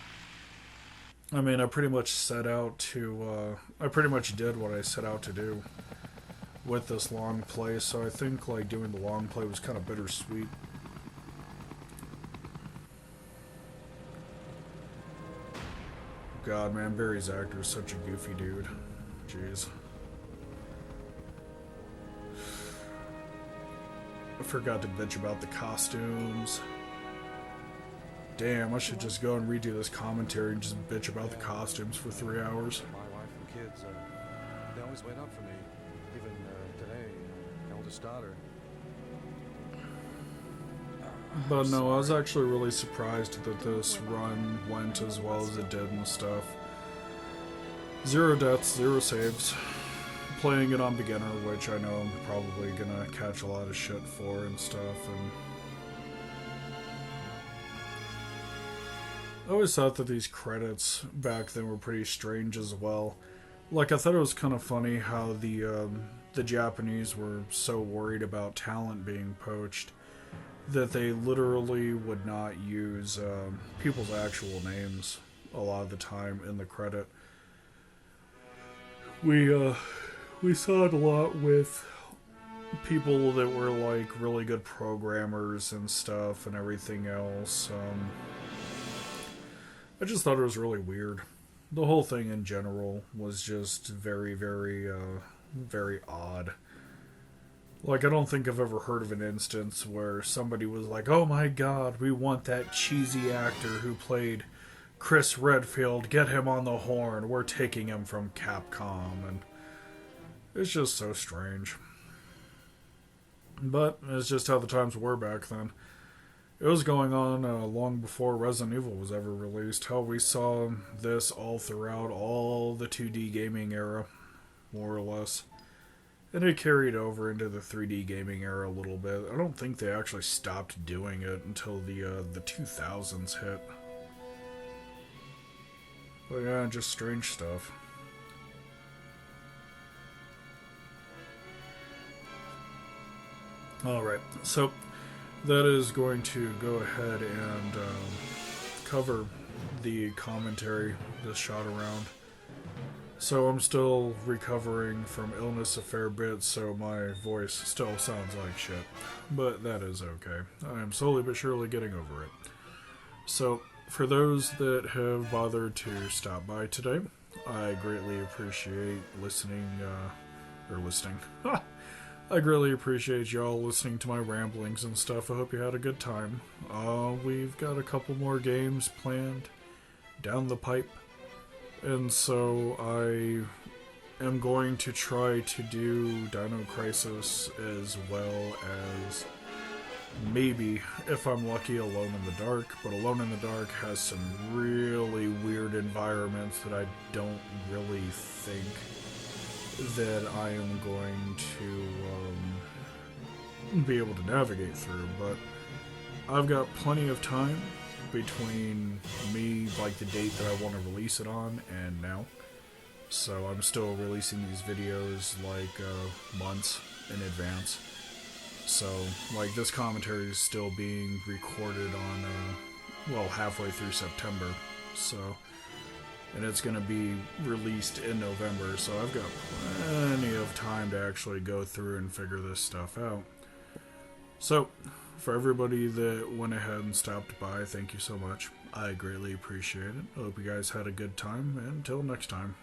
I mean, I pretty much did what I set out to do with this long play, so I think, like, doing the long play was kind of bittersweet. God, man, Barry's actor is such a goofy dude. Jeez. I forgot to bitch about the costumes. Damn, I should just go and redo this commentary and just bitch about the costumes for 3 hours. My wife and kids, they always wait up for me. Even today, eldest daughter. But no, I was actually really surprised that this run went as well as it did and stuff. 0 deaths, 0 saves. Playing it on beginner, which I know I'm probably gonna catch a lot of shit for and stuff, and I always thought that these credits back then were pretty strange as well. Like, I thought it was kind of funny how the Japanese were so worried about talent being poached that they literally would not use people's actual names a lot of the time in the credit. We saw it a lot with people that were, like, really good programmers and stuff and everything else. I just thought it was really weird. The whole thing in general was just very, very, very odd. Like, I don't think I've ever heard of an instance where somebody was like, oh my god, we want that cheesy actor who played Chris Redfield, get him on the horn, we're taking him from Capcom, and it's just so strange. But it's just how the times were back then. It was going on long before Resident Evil was ever released. Hell, we saw this all throughout all the 2D gaming era, more or less. And it carried over into the 3D gaming era a little bit. I don't think they actually stopped doing it until the 2000s hit. But yeah, just strange stuff. Alright, so that is going to go ahead and cover the commentary this shot around. So I'm still recovering from illness a fair bit, so my voice still sounds like shit. But that is okay. I am slowly but surely getting over it. So, for those that have bothered to stop by today, I greatly appreciate listening. I greatly appreciate y'all listening to my ramblings and stuff. I hope you had a good time. We've got a couple more games planned down the pipe, and so I am going to try to do Dino Crisis as well as maybe, if I'm lucky, Alone in the Dark. But Alone in the Dark has some really weird environments that I don't really think that I am going to be able to navigate through. But I've got plenty of time between me, like the date that I want to release it on, and now. So I'm still releasing these videos like months in advance. So like this commentary is still being recorded on halfway through September. So, and it's going to be released in November. So I've got plenty of time to actually go through and figure this stuff out. So for everybody that went ahead and stopped by, thank you so much. I greatly appreciate it. I hope you guys had a good time, and until next time.